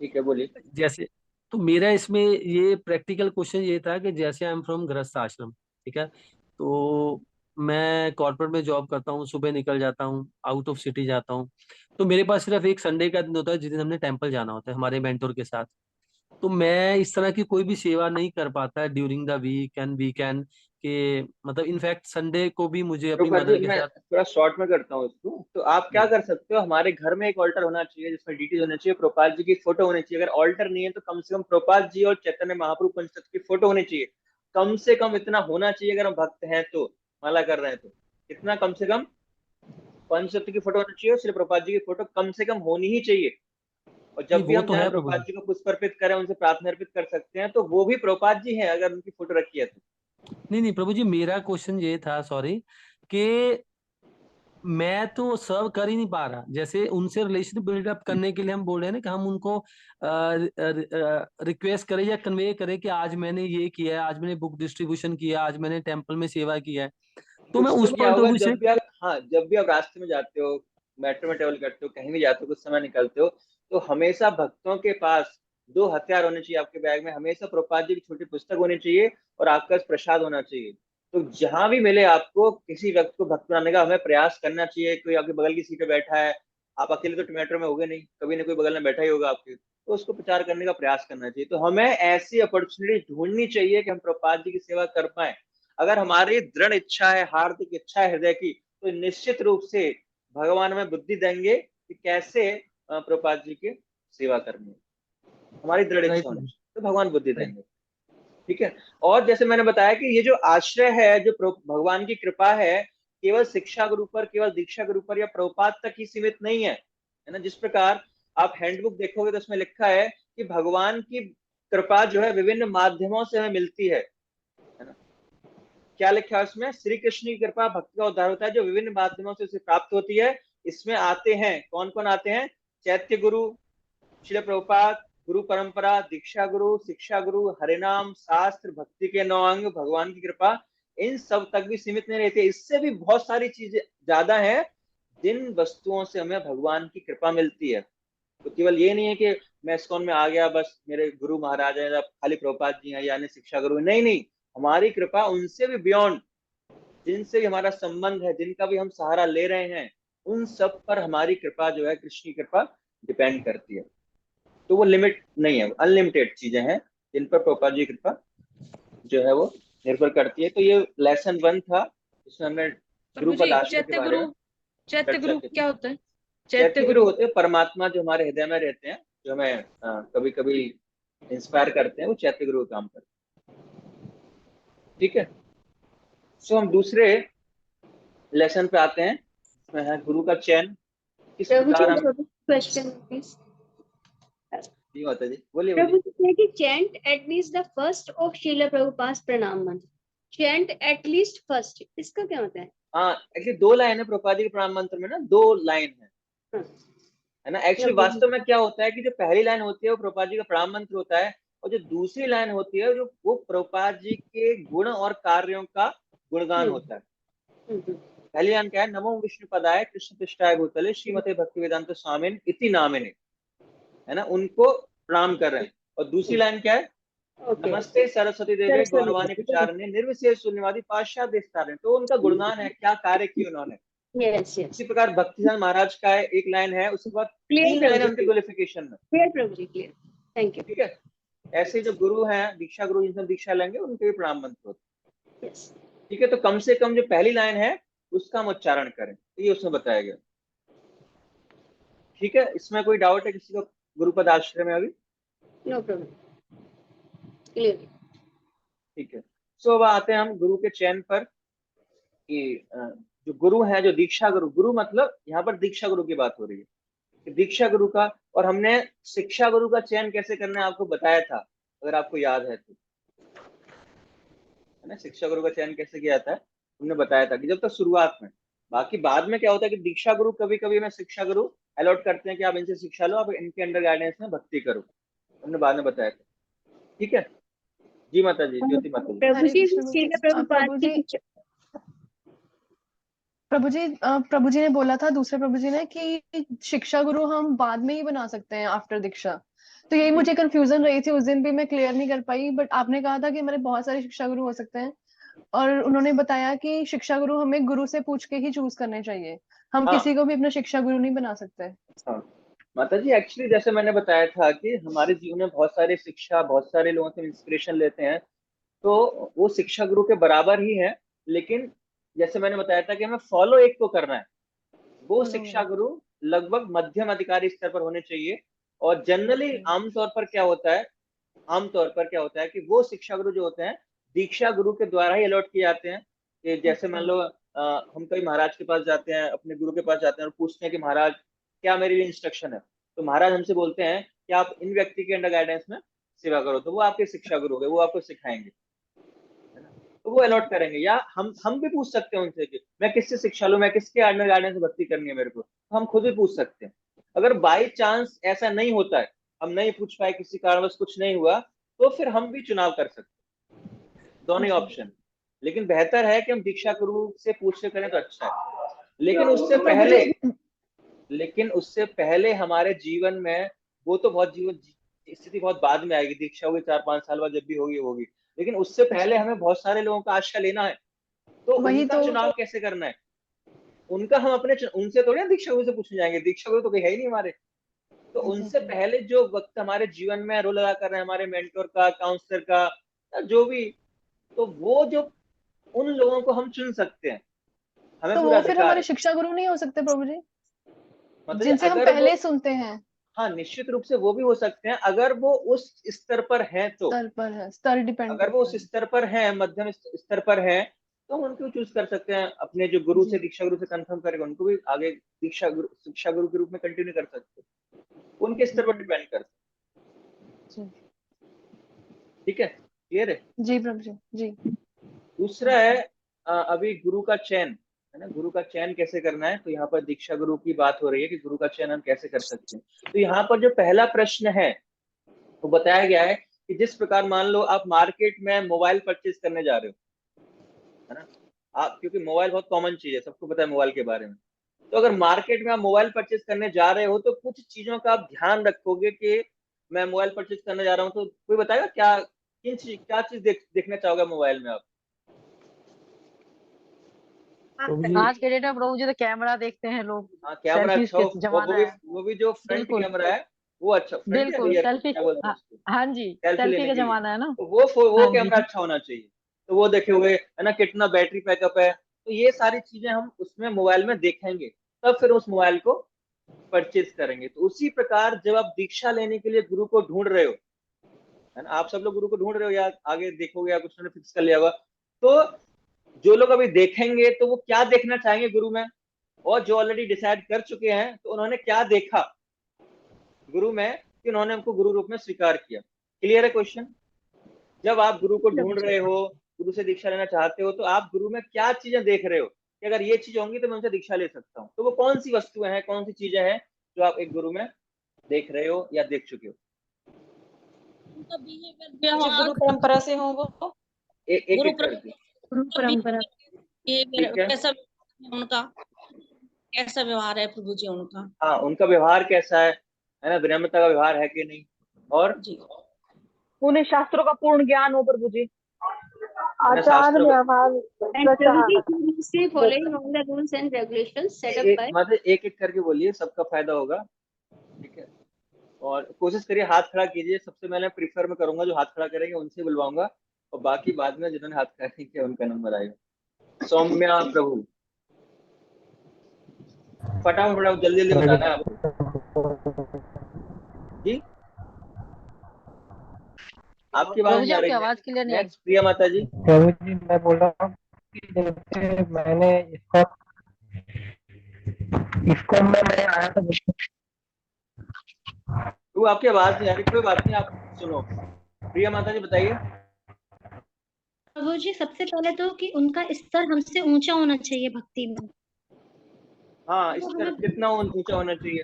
ठीक है, बोलिए। जैसे, तो मेरा इसमें ये प्रैक्टिकल क्वेश्चन ये था कि जैसे आई एम फ्रॉम गृहस्थ आश्रम, ठीक है, तो मैं कॉर्पोरेट में जॉब करता हूँ, सुबह निकल जाता हूँ, आउट ऑफ सिटी जाता हूँ, तो मेरे पास सिर्फ एक संडे का दिन होता है जिस दिन हमने टेम्पल जाना होता है हमारे मेंटोर के साथ। तो मैं इस तरह की कोई भी सेवा नहीं कर पाता है during the week end weekend के, मतलब इनफैक्ट संडे को भी मुझे अपनी मदर के मैं साथ। थोड़ा शॉर्ट में करता हूँ इसको। तो आप क्या कर सकते हो, हमारे घर में एक ऑल्टर होना चाहिए जिसमें डीटीज होना चाहिए, प्रभुपाद जी की फोटो होनी चाहिए। अगर ऑल्टर नहीं है तो कम से कम प्रभुपाद जी और चैतन्य महाप्रभु पंचतत्व की फोटो होनी चाहिए। कम से कम इतना होना चाहिए, अगर हम भक्त हैं तो, माला कर रहे हैं तो इतना, कम से कम पंचतत्व की फोटो होनी चाहिए, श्री प्रभुपाद जी की फोटो कम से कम होनी ही चाहिए। और जब भी वो हम तो जाए है प्रभु प्रभुपाद जी। जी को पुष्प अर्पित करें, उनसे प्रार्थना अर्पित कर सकते हैं, तो वो भी प्रभुपाद जी है अगर उनकी फोटो रखी है तो। नहीं प्रभु जी, मेरा क्वेश्चन ये था, सॉरी, कि मैं तो सर्व कर ही नहीं पा रहा। जैसे उनसे रिलेशन बिल्डअप करने के लिए हम बोल रहे हैं ना कि हम उनको रिक्वेस्ट करें या कन्वे करें कि आज मैंने ये किया है, आज मैंने बुक डिस्ट्रीब्यूशन किया, आज मैंने टेम्पल में सेवा किया है, तो मैं उससे उस क्या पॉइंट ऑफ होगा, व्यू से। जब भी आप रास्ते में जाते हो, मेट्रो में ट्रेवल करते हो, कहीं भी जाते हो, कुछ समय निकलते हो, तो हमेशा भक्तों के पास दो हथियार होने चाहिए आपके बैग में। हमेशा प्रभुपाद जी की छोटी पुस्तक होनी चाहिए और आपका प्रसाद होना चाहिए। तो जहां भी मिले आपको किसी व्यक्ति को भक्त बनाने का, हमें प्रयास करना चाहिए। कोई आपके बगल की सीट पे बैठा है, आप अकेले तो मेट्रो में होगे नहीं, कभी ना कोई बगल में बैठा ही होगा आपके, तो उसको प्रचार करने का प्रयास करना चाहिए। तो हमें ऐसी अपॉर्चुनिटी ढूंढनी चाहिए कि हम प्रभुपाद जी की सेवा कर पाए। अगर हमारी दृढ़ इच्छा है, हार्दिक इच्छा है हृदय की, तो निश्चित रूप से भगवान हमें बुद्धि देंगे कि कैसे प्रभुपाद जी की सेवा करनी है। हमारी दृढ़ इच्छा होनी चाहिए, तो भगवान बुद्धि देंगे। ठीक है। और जैसे मैंने बताया कि ये जो आश्रय है, जो भगवान की कृपा है, केवल शिक्षा गुरु पर, केवल दीक्षा गुरु पर या प्रभुपाद तक ही सीमित नहीं है, है ना। जिस प्रकार आप हैंडबुक देखोगे तो उसमें लिखा है कि भगवान की कृपा जो है विभिन्न माध्यमों से हमें मिलती है ना। क्या लिखा है उसमें? श्री कृष्ण की कृपा भक्ति का उद्धार होता है जो विभिन्न माध्यमों से उसे प्राप्त होती है। इसमें आते हैं कौन कौन आते हैं? चैत्य गुरु, श्रील प्रभुपाद, गुरु परंपरा, दीक्षा गुरु, शिक्षा गुरु, हरिनाम, शास्त्र, भक्ति के 9 अंग, भगवान की कृपा, इन सब तक भी सीमित नहीं रहती। इससे भी बहुत सारी चीजें ज्यादा है जिन वस्तुओं से हमें भगवान की कृपा मिलती है। तो केवल ये नहीं है कि मैं इस्कॉन में आ गया, बस मेरे गुरु महाराज हैं या खाली प्रभुपाद जी हैं या अन्य शिक्षा गुरु, नहीं नहीं, हमारी कृपा उनसे भी बियॉन्ड, जिनसे भी हमारा संबंध है, जिनका भी हम सहारा ले रहे हैं, उन सब पर हमारी कृपा जो है, कृष्ण की कृपा डिपेंड करती है। तो वो लिमिट नहीं है, अनलिमिटेड चीजें हैं जिन पर प्रभुपाद जी की कृपा जो है वो निर्भर करती है। तो ये लेसन 1 था, जिसमें हमने गुरुपद आश्रय के बारे में चैत्य चर्चा गुरु की थी। क्या होता है? चैत्य गुरु होते हैं परमात्मा जो हमारे हृदय में रहते हैं, जो हमें कभी कभी इंस्पायर करते हैं, वो चैत्य गुरु का काम करते हैं। ठीक है। सो हम दूसरे लेसन पे आते हैं, इसमें है गुरु का चयन। किस प्रभु प्रकार हम, जी क्वेश्चन प्लीज। जी माता जी बोलिए प्रभु बोलिए। जी कि chant at least the first of Srila Prabhupada प्रणाम मंत्र, चैंट एटलीस्ट फर्स्ट, इसका क्या होता है? हाँ, एक्चुअली 2 लाइन है प्रभुपाद जी के प्रणाम मंत्र में ना, 2 लाइन है ना। एक्चुअली वास्तव में क्या होता है कि जो पहली लाइन होती है वो प्रभुपाद जी का प्रणाम मंत्र होता है, और जो दूसरी लाइन होती है जो वो प्रभुपाद जी के गुण और कार्यों का गुणगान होता है। पहली लाइन क्या है? नमो विष्णु पदाय कृष्ण पृष्ठाय भूतले श्रीमते भक्ति वेदांत स्वामिन इति नामिने, है ना, उनको प्रणाम कर रहे हैं। और दूसरी लाइन क्या है? नमस्ते सरस्वती देवी गौरवाणी प्रचारणे निर्विशेष शून्यवादी पाश्चात्य विस्तारणे। तो उनका गुणगान है, क्या कार्य किए उन्होंने। यस यस, इसी प्रकार भक्तिदान महाराज का है, एक लाइन है, उसके बाद 3 लाइन है उनके ग्लोरिफिकेशन में। Clear Prabhu ji, clear, thank you. ठीक है। ऐसे जो गुरु हैं, दीक्षा गुरु जिनसे दीक्षा लेंगे उनके भी प्रणाम मंत्र होते हैं। यस, ठीक है। तो कम से कम जो पहली लाइन है उसका हम उच्चारण करें, ये उसमें बताया गया। ठीक है। इसमें कोई डाउट है किसी को गुरुपद आश्रय में अभी? No problem, clear. ठीक है। सो अब आते हैं हम गुरु के चयन पर कि जो गुरु है, जो दीक्षा गुरु, गुरु मतलब यहाँ पर दीक्षा गुरु की बात हो रही है कि दीक्षा गुरु का, और हमने शिक्षा गुरु का चयन कैसे करना है आपको बताया था, अगर आपको याद है तो, है ना। शिक्षा गुरु का चयन कैसे किया जाता है हमने बताया था कि जब तक शुरुआत में, बाकी बाद में क्या होता है कि दीक्षा गुरु कभी कभी हमें शिक्षा गुरु अलॉट करते हैं कि आप इनसे शिक्षा लो, आप इनके अंडर गाइडेंस में भक्ति करो, हमने बाद में बताया था। ठीक है। जी माता जी, ज्योति माता जी। प्रभु हरे जी कृष्ण श्रील प्रभु प्रभुपाद जी। की प्रभु जी ने बोला था, दूसरे प्रभु जी ने, कि शिक्षा गुरु हम बाद में ही बना सकते हैं आफ्टर दीक्षा। तो यही मुझे कंफ्यूजन रही थी, उस दिन भी मैं क्लियर नहीं कर पाई। बट आपने कहा था कि हमारे बहुत सारे शिक्षा गुरु हो सकते हैं, और उन्होंने बताया कि शिक्षा गुरु हमें गुरु से पूछ के ही चूज करने चाहिए, हम हाँ किसी को भी अपना शिक्षा गुरु नहीं बना सकते। हाँ माता जी, एक्चुअली जैसे मैंने बताया था कि हमारे जीवन में बहुत सारे शिक्षा, बहुत सारे लोगों से इंस्पिरेशन लेते हैं, तो वो शिक्षा गुरु के बराबर ही है। लेकिन जैसे मैंने बताया था कि हमें फॉलो एक को करना है, वो शिक्षा गुरु लगभग मध्यम अधिकारी स्तर पर होने चाहिए। और जनरली आमतौर पर क्या होता है, आमतौर पर क्या होता है कि वो शिक्षा गुरु जो होते हैं दीक्षा गुरु के द्वारा ही अलॉट किए जाते हैं। कि जैसे मान लो हम कभी महाराज के पास जाते हैं, अपने गुरु के पास जाते हैं और पूछते हैं कि महाराज क्या मेरे लिए इंस्ट्रक्शन है, तो महाराज हमसे बोलते हैं कि आप इन व्यक्ति के अंडर गाइडेंस में सेवा करो, तो वो आपके शिक्षा गुरु हो गए, वो आपको सिखाएंगे, है ना। तो वो अलॉट करेंगे। या हम भी पूछ सकते हैं उनसे कि मैं किससे शिक्षा लूं, मैं किसके अंडर गाइडेंस में भक्ति करनी है मेरे को, तो हम खुद भी पूछ सकते हैं। अगर बाई चांस ऐसा नहीं होता है, हम नहीं पूछ पाए, किसी कारणवश कुछ नहीं हुआ, तो फिर हम भी चुनाव कर सकते हैं, दोनों ही ऑप्शन। लेकिन बेहतर है कि हम दीक्षा गुरु से पूछ के करें तो अच्छा है। लेकिन उससे पहले हमारे जीवन में, वो तो बहुत जीवन स्थिति बहुत बाद में आएगी, दीक्षा होगी 4-5 साल बाद, जब भी होगी होगी। लेकिन उससे पहले हमें बहुत सारे लोगों का आश्रय लेना है, तो वही उनका तो चुनाव कैसे करना है, उनका हम अपने उनसे थोड़ी ना दीक्षा गुरु से पूछने जाएंगे, दीक्षा गुरु तो कोई है ही नहीं हमारे। तो उनसे पहले जो वक्त हमारे जीवन में रोल अदा कर रहे हैं, हमारे मेंटोर का, काउंसलर का, या जो भी, तो वो जो उन लोगों को हम चुन सकते हैं, हमें तो पूरा वो फिर अधिकार हमारे है। शिक्षा गुरु नहीं हो सकते प्रभु जी, मतलब जिनसे हम अगर वो, पहले सुनते हैं? हाँ, निश्चित रूप से वो भी हो सकते हैं अगर वो उस स्तर पर हैं तो। स्तर पर है, स्तर डिपेंड अगर वो करता उस है। स्तर पर हैं, मध्यम स्तर पर हैं, तो हम उनको चूज कर सकते हैं। अपने जो गुरु जी से, दीक्षा गुरु से कंफर्म करेगा, उनको भी आगे दीक्षा गुरु, शिक्षा गुरु के रूप में कंटिन्यू कर सकते हैं। उनके स्तर पर डिपेंड करता जी है। ठीक है, क्लियर है। जी प्रभु जी जी। दूसरा है अभी गुरु का चयन, है ना, गुरु का चयन कैसे करना है। तो यहाँ पर दीक्षा गुरु की बात हो रही है कि गुरु का चयन हम कैसे कर सकते हैं। तो यहाँ पर जो पहला प्रश्न है वो बताया गया है कि जिस प्रकार मान लो आप मार्केट में मोबाइल परचेज करने जा रहे हो, है ना, आप, क्योंकि मोबाइल बहुत कॉमन चीज है, सबको पता है मोबाइल के बारे में। तो अगर मार्केट में आप मोबाइल परचेज करने जा रहे हो तो कुछ चीजों का आप ध्यान रखोगे कि मैं मोबाइल परचेज करने जा रहा हूँ, तो कोई बताएगा क्या चीज देखना चाहोगे मोबाइल में आप। प्रभु जी आज के डेट में प्रभु जी तो कैमरा देखते हैं लोग। हाँ, कैमरा सेल्फीज अच्छा के हो, जमाना है। वो भी जो फ्रंट बिल्कुल कैमरा है वो अच्छा, फ्रंट या बिल्कुल रियर, सेल्फी। क्या बोलते हैं उसको, हाँ जी, सेल्फी सेल्फी लेने का के लिए। जमाना है ना। तो वो हाँ जी। कैमरा अच्छा होना चाहिए। तो वो देखे हुए, है ना, कितना बैटरी बैकअप है। तो ये सारी चीजें हम उसमें मोबाइल में देखेंगे, तब फिर उस मोबाइल को परचेज करेंगे। तो उसी प्रकार जब आप दीक्षा लेने के लिए गुरु को ढूंढ रहे हो, है ना, आप सब लोग गुरु को ढूंढ रहे हो या आगे देखोगे या कुछ ने फिक्स कर लिया होगा, तो जो लोग अभी देखेंगे तो वो क्या देखना चाहेंगे गुरु में, और जो ऑलरेडी डिसाइड कर चुके हैं तो उन्होंने क्या देखा गुरु में कि उन्होंने हमको गुरु रूप में स्वीकार किया। क्लियर है क्वेश्चन। जब आप गुरु को ढूंढ रहे हो, गुरु से दीक्षा लेना चाहते हो, तो आप गुरु में क्या चीजें देख रहे हो कि अगर ये चीज होंगी तो मैं उनसे दीक्षा ले सकता हूँ। तो वो कौन सी वस्तुएं हैं, कौन सी चीजें हैं जो आप एक गुरु में देख रहे हो या देख चुके हो। उनका बिहेवियर, जो व्यवहार, गुरु परंपरा से हो वो। एक एक, गुरु एक करके। गुरु परंपरा। बिहेवियर ठीक है, कैसा है उनका, कैसा व्यवहार है प्रभु जी उनका। हाँ, उनका व्यवहार कैसा है ना, विनम्रता का व्यवहार है कि नहीं, और जी, उन्हें शास्त्रों का पूर्ण ज्ञान हो प्रभु जी। है ना, आचार शास्त्रों व्यवहार का। and Prabhuji following all the rules and regulations set up by मतलब एक एक करके बोलिए, सबका फायदा होगा। ठीक है, और कोशिश करिए हाथ खड़ा कीजिए। सबसे पहले प्रीफर में करूंगा जो हाथ खड़ा करेंगे उनसे बुलवाऊंगा, और बाकी बाद में जिन्होंने हाथ खड़ा नहीं किया उनका नंबर आएगा। सौम्या प्रभु, फटाफट फटाफट जल्दी जल्दी बताना है आपको जी। आपकी आवाज प्रभु नहीं जी आ आपकी रही। आवाज क्लियर नहीं आ रही। नेक्स्ट प्रिया माता जी। प्रभु जी मैं बोल रहा हूँ कि जैसे मैंने इसको में मैं आया था। तो आपकी आवाज नहीं आ रही, कोई बात नहीं, आप सुनो। प्रिया माता जी बताइए। प्रभु जी सबसे पहले तो कि उनका स्तर हमसे ऊंचा होना चाहिए भक्ति में। हाँ, तो स्तर हमें कितना ऊंचा होना चाहिए।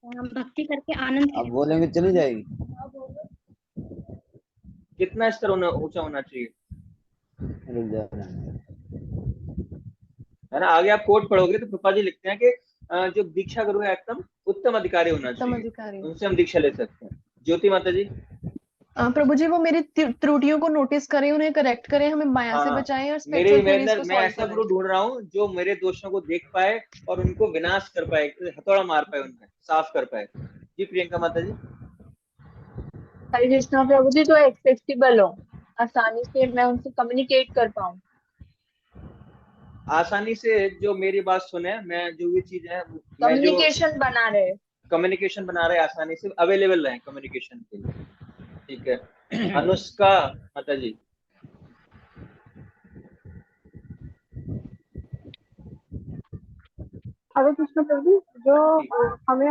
हम भक्ति करके आनंद अब बोलेंगे चली जाएगी। कितना स्तर ऊंचा होना चाहिए, रुक जा। है ना। आगे आप कोट पढ़ोगे तो कृपा जी लिखते हैं कि जो दीक्षा गुरु है एकदम उत्तम अधिकारी होना उत्तम चाहिए, अधिकारी। उनसे हम दीक्षा ले सकते हैं। ज्योति माता जी। प्रभु जी वो मेरी त्रुटियों को नोटिस करें, उन्हें करेक्ट करें, हमें माया से हाँ, बचाएं और स्पिरिचुअल क्वेरीज को मैं सॉल्व ऐसा करें। गुरु ढूंढ रहा हूँ जो मेरे दोषों को देख पाए और उनको विनाश कर पाए, हथौड़ा मार पाए, उनमें साफ कर पाए। जी प्रियंका माता जी। हरे कृष्णा प्रभु जी, तो एक्सेसिबल हो, आसानी से मैं उनसे कम्युनिकेट कर पाऊँ। आसानी से जो मेरी बात सुने, मैं जो भी चीज है, मैं जो कम्युनिकेशन बना रहे। कम्युनिकेशन बना रहे, आसानी से अवेलेबल रहे कम्युनिकेशन के लिए। ठीक है, अनुष्का माता जी। हरे कृष्ण प्रभु जी, जो हमें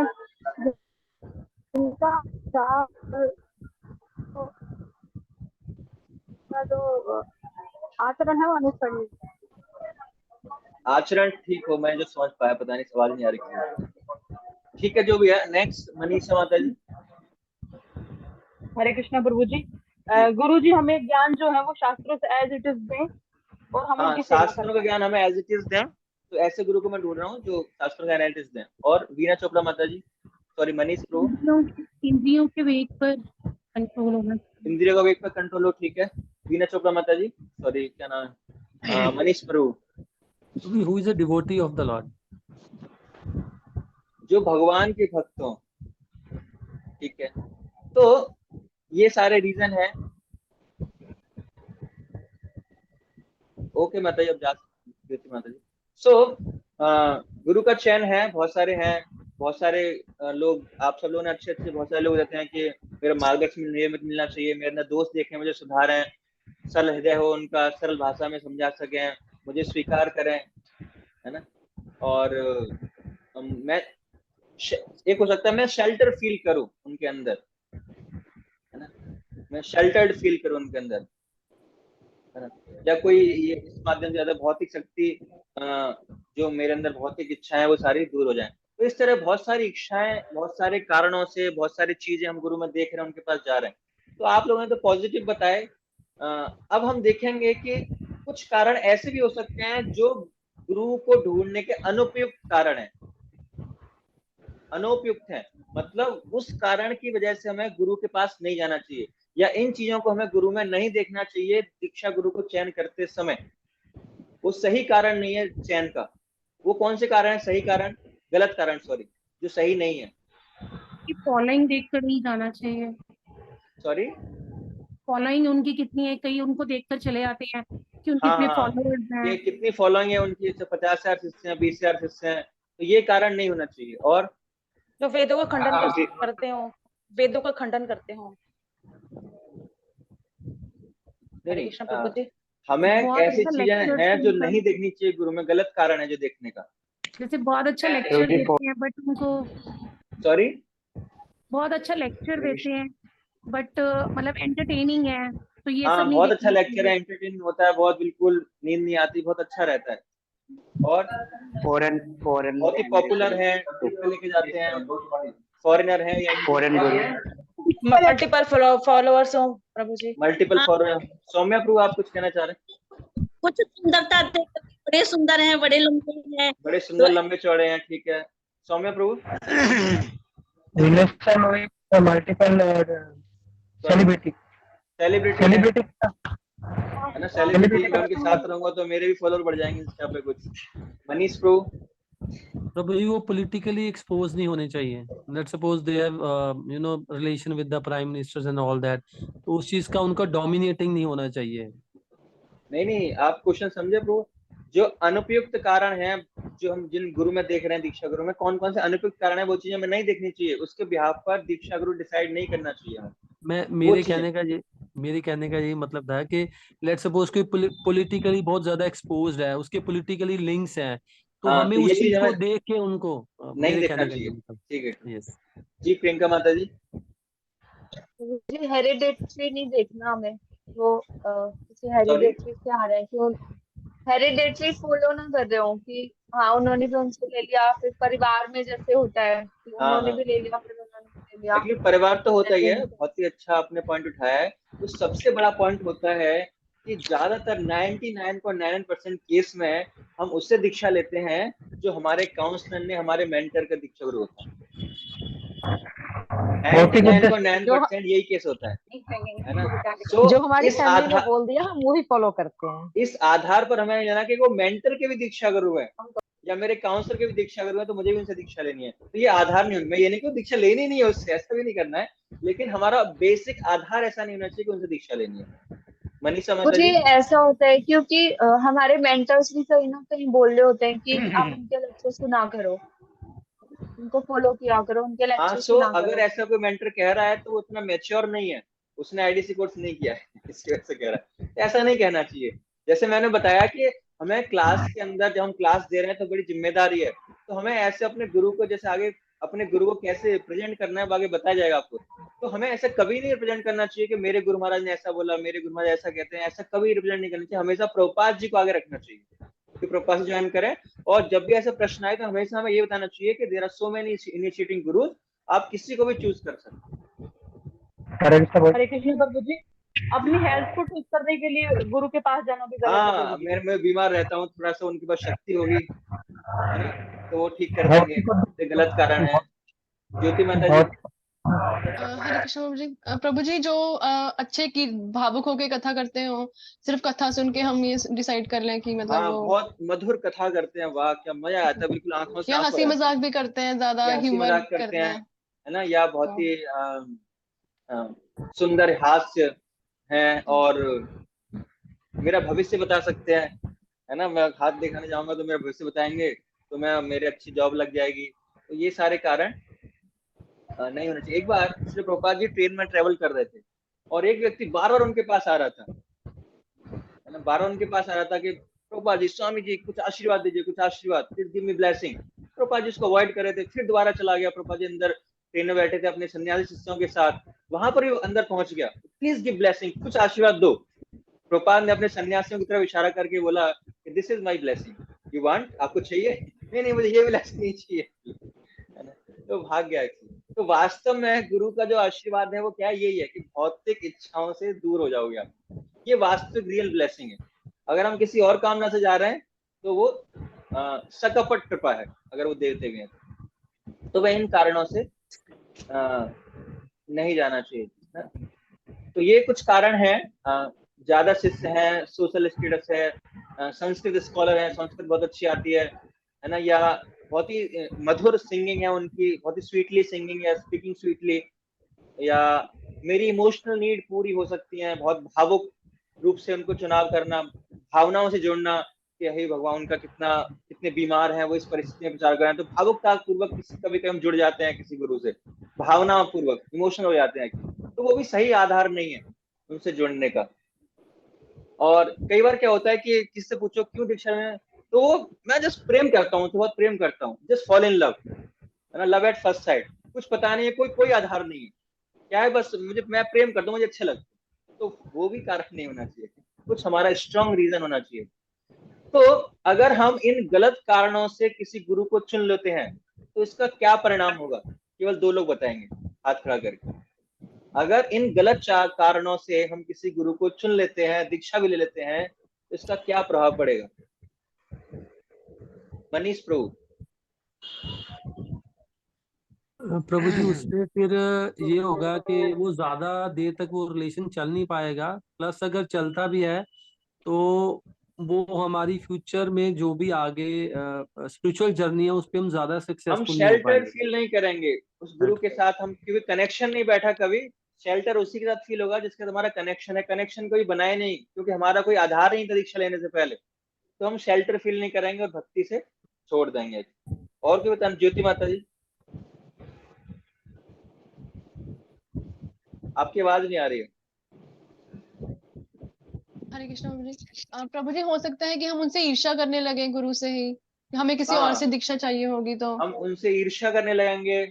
उनका जो आचरण है वो अनुसरण। आचरण ठीक हो, मैं जो समझ पाया, पता नहीं सवाल नहीं आ रही। ठीक है, जो भी है। नेक्स्ट मनीषा माता जी। हरे कृष्णा प्रभु जी। गुरु जी हमें ज्ञान जो है वो शास्त्रों से एज इट इज दें और हम हाँ, उनकी सेवा शास्त्रों का करें। ज्ञान हमें एज इट इज दें। तो ऐसे गुरु को मैं ढूंढ रहा हूँ जो शास्त्रों का एनालिटिस दें। और वीणा चोपड़ा माता जी, सॉरी मनीष प्रभु। इंद्रियों के वेग पर कंट्रोल होना। इंद्रियों का वेग पर कंट्रोल हो, ठीक है। वीणा चोपड़ा माता जी, सॉरी क्या नाम है, मनीष प्रभु। who is a devotee of the Lord? जो भगवान के भक्त हों, ठीक है। तो ये सारे रीजन है। ओके माता जी, अब जा सकते माता जी। सो गुरु का चयन है, बहुत सारे हैं। बहुत सारे लोग, आप सब लोगों ने अच्छे अच्छे बहुत सारे लोग रहते हैं कि मेरा मार्गदर्शन नियमित मिलना चाहिए, मेरे अंदर दोस्त देखें, मुझे सुधारें, सरल हृदय हो उनका, सरल भाषा में समझा सकें, मुझे स्वीकार करें, है ना। और मैं एक हो सकता है मैं शेल्टर फील करूं उनके अंदर, है ना, मैं शेल्टर्ड फील करूं उनके अंदर, है ना। या कोई ये इस माध्यम से ज्यादा भौतिक शक्ति, जो मेरे अंदर भौतिक इच्छाएं वो सारी दूर हो जाएं। तो इस तरह बहुत सारी इच्छाएं, बहुत सारे कारणों से बहुत सारी चीजें हम गुरु में देख रहे हैं, उनके पास जा रहे हैं। तो आप लोगों ने तो पॉजिटिव बताए। अब हम देखेंगे कि कुछ कारण ऐसे भी हो सकते हैं जो गुरु को ढूंढने के अनुपयुक्त कारण है, अनुपयुक्त है, मतलब उस कारण की वजह से हमें गुरु के पास नहीं जाना चाहिए, या इन चीजों को हमें गुरु में नहीं देखना चाहिए दीक्षा गुरु को चयन करते समय। वो सही कारण नहीं है चयन का। वो कौन से कारण है सही कारण, गलत कारण, सॉरी, जो सही नहीं है? फॉलोइंग देखकर नहीं जाना चाहिए। सॉरी, फॉलोइंग उनकी कितनी है, कई उनको देखकर चले जाते हैं कि उनके हाँ इतने हाँ, फॉलोअर्स हैं। ये कितनी फॉलोइंग है उनकी, 50,000 शिष्य हैं, 20,000 शिष्य हैं, तो ये कारण नहीं होना चाहिए। और जो वेदों का खंडन करते हो, वेदों का खंडन करते हो। हरे कृष्ण प्रभु जी। हमें बहुत ऐसी अच्छा चीजें लेक्चर हैं जो सुनकर, नहीं देखनी चाहिए गुरु में, गलत कारण है जो देखने का। जैसे बहुत अच्छा लेक्चर देते हैं बट उनको, सॉरी, बहुत अच्छा लेक्चर देते हैं बट मतलब एंटरटेनिंग है, तो ये सब हाँ, नहीं बहुत अच्छा देखना लेक्चर है, चाहिए। एंटरटेन होता है बहुत, बिल्कुल नींद नहीं आती, बहुत अच्छा रहता है, और फॉरेन बहुत ही पॉपुलर है, टिप लेके जाते हैं, फॉरेनर है या फॉरेन मल्टीपल फॉलोअर्स हो प्रभु जी। Multiple foreigner. सौम्या प्रभु, आप कुछ कहना चाह रहे हैं? कुछ सुंदरता थे, बड़े सुंदर हैं, बड़े लंबे हैं, बड़े सुंदर लंबे चौड़े हैं, ठीक है। Saumya Prabhu, relation with multiple celebrity celebrity है ना, सेलिब्रिटी, मैं उनके साथ रहूंगा तो मेरे भी फॉलोअर बढ़ जाएंगे इंस्टा पे कुछ। मनीष प्रभु, प्रभु जी वो पॉलिटिकली एक्सपोज नहीं होने चाहिए। Let's suppose they have relation with the prime ministers and all that, तो उस चीज का उनका डोमिनेटिंग नहीं होना चाहिए। नहीं, आप क्वेश्चन समझे प्रभु? जो अनुपयुक्त कारण है, जो हम जिन गुरु में देख रहे हैं, दीक्षा गुरु में कौन कौन से अनुपयुक्त कारण है, वो चीजें हमें नहीं देखनी चाहिए, उसके बिहाफ पर दीक्षा गुरु डिसाइड नहीं करना चाहिए हमें। मेरे कहने का यही मतलब था कि लेट्स सपोज कोई पॉलिटिकली बहुत ज्यादा एक्सपोज्ड है, उसके पॉलिटिकली लिंक्स हैं, तो हाँ, हमें तो ये उस चीज चीज को हमें देख के उनको नहीं मेरे देखना कहने का चाहिए, यही मतलब। ठीक है। यस जी प्रियंका माता जी, मुझे हेरिडेटरी नहीं देखना हमें, वो किसी हेरिडेटरी से आ रहे हैं कि हेरिडेटरी फॉलो ना कर रहे हो कि हाँ उन्होंने भी उनसे ले लिया, फिर परिवार में जैसे होता है कि उन्होंने भी ले लिया, फिर उन्होंने भी ले लिया। एक्चुअली परिवार तो होता ही ऐसे है, बहुत ही अच्छा आपने पॉइंट उठाया है। तो सबसे बड़ा पॉइंट होता है कि ज्यादातर 99.99% केस में हम उससे दीक्षा लेते हैं जो हमारे काउंसलर ने, हमारे मेंटर का दीक्षा गुरु होता है। 99.9% यही केस होता है ना। So, जो हमारी इस फैमिली ने आधार बोल दिया हम वही फॉलो करते हैं। इस आधार पर हमें जाना कि वो मेंटर के भी दीक्षा गुरु है या मेरे काउंसलर के भी दीक्षा गुरु है, तो मुझे भी उनसे दीक्षा लेनी है। तो ये आधार नहीं, मैं ये नहीं कि दीक्षा लेनी नहीं है उससे, ऐसा भी नहीं करना है, लेकिन हमारा बेसिक आधार ऐसा नहीं होना चाहिए कि उनसे दीक्षा लेनी है। मनीषा माता मुझे जी, ऐसा होता है क्योंकि हमारे मेंटर्स भी कहीं ना कहीं बोल रहे होते हैं कि आप उनके लेक्चर सुना करो, उनको फॉलो किया करो, उनके हाँ, लेक्चर सो सुना अगर करो। ऐसा कोई मेंटर कह रहा है तो वो उतना मैच्योर नहीं है, उसने आईडीसी कोर्स नहीं किया है, इसकी वजह से कह रहा है। तो ऐसा नहीं कहना चाहिए। जैसे मैंने बताया कि हमें क्लास के अंदर जब हम क्लास दे रहे हैं तो बड़ी जिम्मेदारी है, तो हमें ऐसे अपने गुरु को, जैसे आगे अपने गुरु को कैसे प्रेजेंट करना है वो आगे बताया जाएगा आपको। तो हमें ऐसा कभी नहीं रिप्रेजेंट करना चाहिए कि मेरे गुरु महाराज ने ऐसा बोला, मेरे गुरु महाराज ऐसा कहते हैं, ऐसा कभी रिप्रेजेंट नहीं करना चाहिए। हमेशा प्रभुपाद जी को आगे रखना चाहिए कि प्रभुपाद से ज्वाइन करें। और जब भी ऐसा प्रश्न आए तो हमेशा हमें ये बताना चाहिए कि there are so many initiating guru, आप किसी को भी चूज कर सकते हैं। हरे कृष्ण प्रभु जी, अपनी हेल्थ को ठीक करने के लिए गुरु के पास जाना भी गलत है प्रभु जी। मैं बीमार रहता हूँ, थोड़ा सा उनके पास शक्ति होगी, है ना, तो वो ठीक कर देंगे, ये गलत कारण है। ज्योति माता जी, हरे कृष्ण प्रभु जी जो अच्छे की भावुक होके कथा करते हो, सिर्फ कथा सुन के हम ये डिसाइड कर लें कि मतलब हाँ, वो बहुत मधुर कथा करते हैं, वाह क्या मजा आता है, बिल्कुल आंखों से या आंसू आ हंसी जाते मजाक भी करते हैं, ज्यादा हैं, हंसी ह्यूमर मजाक करते करते हैं, हैं। है ना, या बहुत ही सुंदर हास्य है, और मेरा भविष्य बता सकते हैं, है ना। मैं हाथ दिखाने जाऊंगा तो मेरा भविष्य बताएंगे, तो मेरे अच्छी जॉब लग जाएगी, तो ये सारे कारण नहीं होना चाहिए। एक बार श्री प्रभुपाद जी ट्रेन में ट्रेवल कर रहे थे और एक व्यक्ति बार बार उनके पास आ रहा था, है ना, बार बार उनके पास आ रहा था कि प्रभुपाद जी, स्वामी जी कुछ आशीर्वाद दीजिए, कुछ आशीर्वाद, please give me blessing. Prabhupada ji उसको अवॉइड कर रहे थे, फिर दोबारा चला गया। प्रभुपाद जी अंदर ट्रेन में बैठे थे अपने सन्यासी शिष्यों के साथ, वहां पर भी अंदर पहुंच गया, प्लीज गिव ब्लेसिंग, कुछ आशीर्वाद दो। प्रभुपाद ने अपने सन्यासियों की तरफ इशारा करके बोला कि this is my blessing, you want, आपको चाहिए? नहीं नहीं, मुझे ये ब्लेसिंग नहीं चाहिए, है ना, तो भाग गया। तो वास्तव में गुरु का जो आशीर्वाद है वो क्या है, यही है कि भौतिक इच्छाओं से दूर हो जाओगे आप, ये वास्तविक रियल ब्लेसिंग है। अगर हम किसी और कामना से जा रहे हैं तो वो सकपट कृपा है, अगर वो देवते भी हैं तो वह इन कारणों से नहीं जाना चाहिए ना? तो ये कुछ कारण है। ज्यादा शिष्य हैं, सोशल स्टेटस है, संस्कृत स्कॉलर है, संस्कृत बहुत अच्छी आती है ना, या बहुत ही मधुर सिंगिंग है उनकी, बहुत ही स्वीटली सिंगिंग है, स्पीकिंग स्वीटली, या मेरी इमोशनल नीड पूरी हो सकती है, बहुत भावुक रूप से उनको चुनाव करना, भावनाओं से जुड़ना कि हे भगवान उनका कितने बीमार हैं, वो इस परिस्थिति में विचार कर रहे हैं, तो भावुकता पूर्वक कभी कभी हम जुड़ जाते हैं किसी गुरु से, भावना पूर्वक इमोशनल हो जाते हैं, तो वो भी सही आधार नहीं है उनसे जुड़ने का। और कई बार क्या होता है कि किससे पूछो क्यों दीक्षा में, तो मैं जस्ट प्रेम करता हूँ, तो बहुत प्रेम करता हूँ, जस्ट फॉल इन लव, है ना, लव एट फर्स्ट साइट, कुछ पता नहीं है, कोई आधार नहीं है, क्या है, बस मैं प्रेम करता हूँ, मुझे अच्छा लगता है, तो वो भी कारण नहीं होना चाहिए, कुछ हमारा स्ट्रॉन्ग रीजन होना चाहिए। तो अगर हम इन गलत कारणों से किसी गुरु को चुन लेते हैं तो इसका क्या परिणाम होगा, केवल 2 लोग बताएंगे हाथ खड़ा करके। अगर इन गलत कारणों से हम किसी गुरु को चुन लेते हैं, दीक्षा भी ले लेते हैं, तो इसका क्या प्रभाव पड़ेगा? मनीष प्रभु। प्रभु जी, उससे फिर ये होगा कि वो ज्यादा देर तक वो रिलेशन चल नहीं पाएगा, प्लस अगर चलता भी है तो वो हमारी फ्यूचर में जो भी आगे स्पिरिचुअल जर्नी है उस पे हम ज्यादा हम सक्सेसफुल नहीं हो शेल्टर पाएंगे। फील नहीं करेंगे उस गुरु के साथ, हम क्योंकि कनेक्शन नहीं बैठा कभी, शेल्टर उसी के साथ फील होगा जिसके साथ हमारा कनेक्शन है, कनेक्शन कोई बनाए नहीं, क्योंकि हमारा कोई आधार नहीं था दीक्षा लेने से पहले, तो हम शेल्टर फील नहीं करेंगे और भक्ति से छोड़ देंगे। और कोई बताना? ज्योति माता जी, आपकी आवाज नहीं आ रही है। हरे कृष्ण प्रभु जी। प्रभु जी, हो सकता है कि हम उनसे ईर्ष्या करने लगे गुरु से ही, हमें किसी और से दीक्षा चाहिए होगी तो हम उनसे ईर्ष्या करने लगेंगे,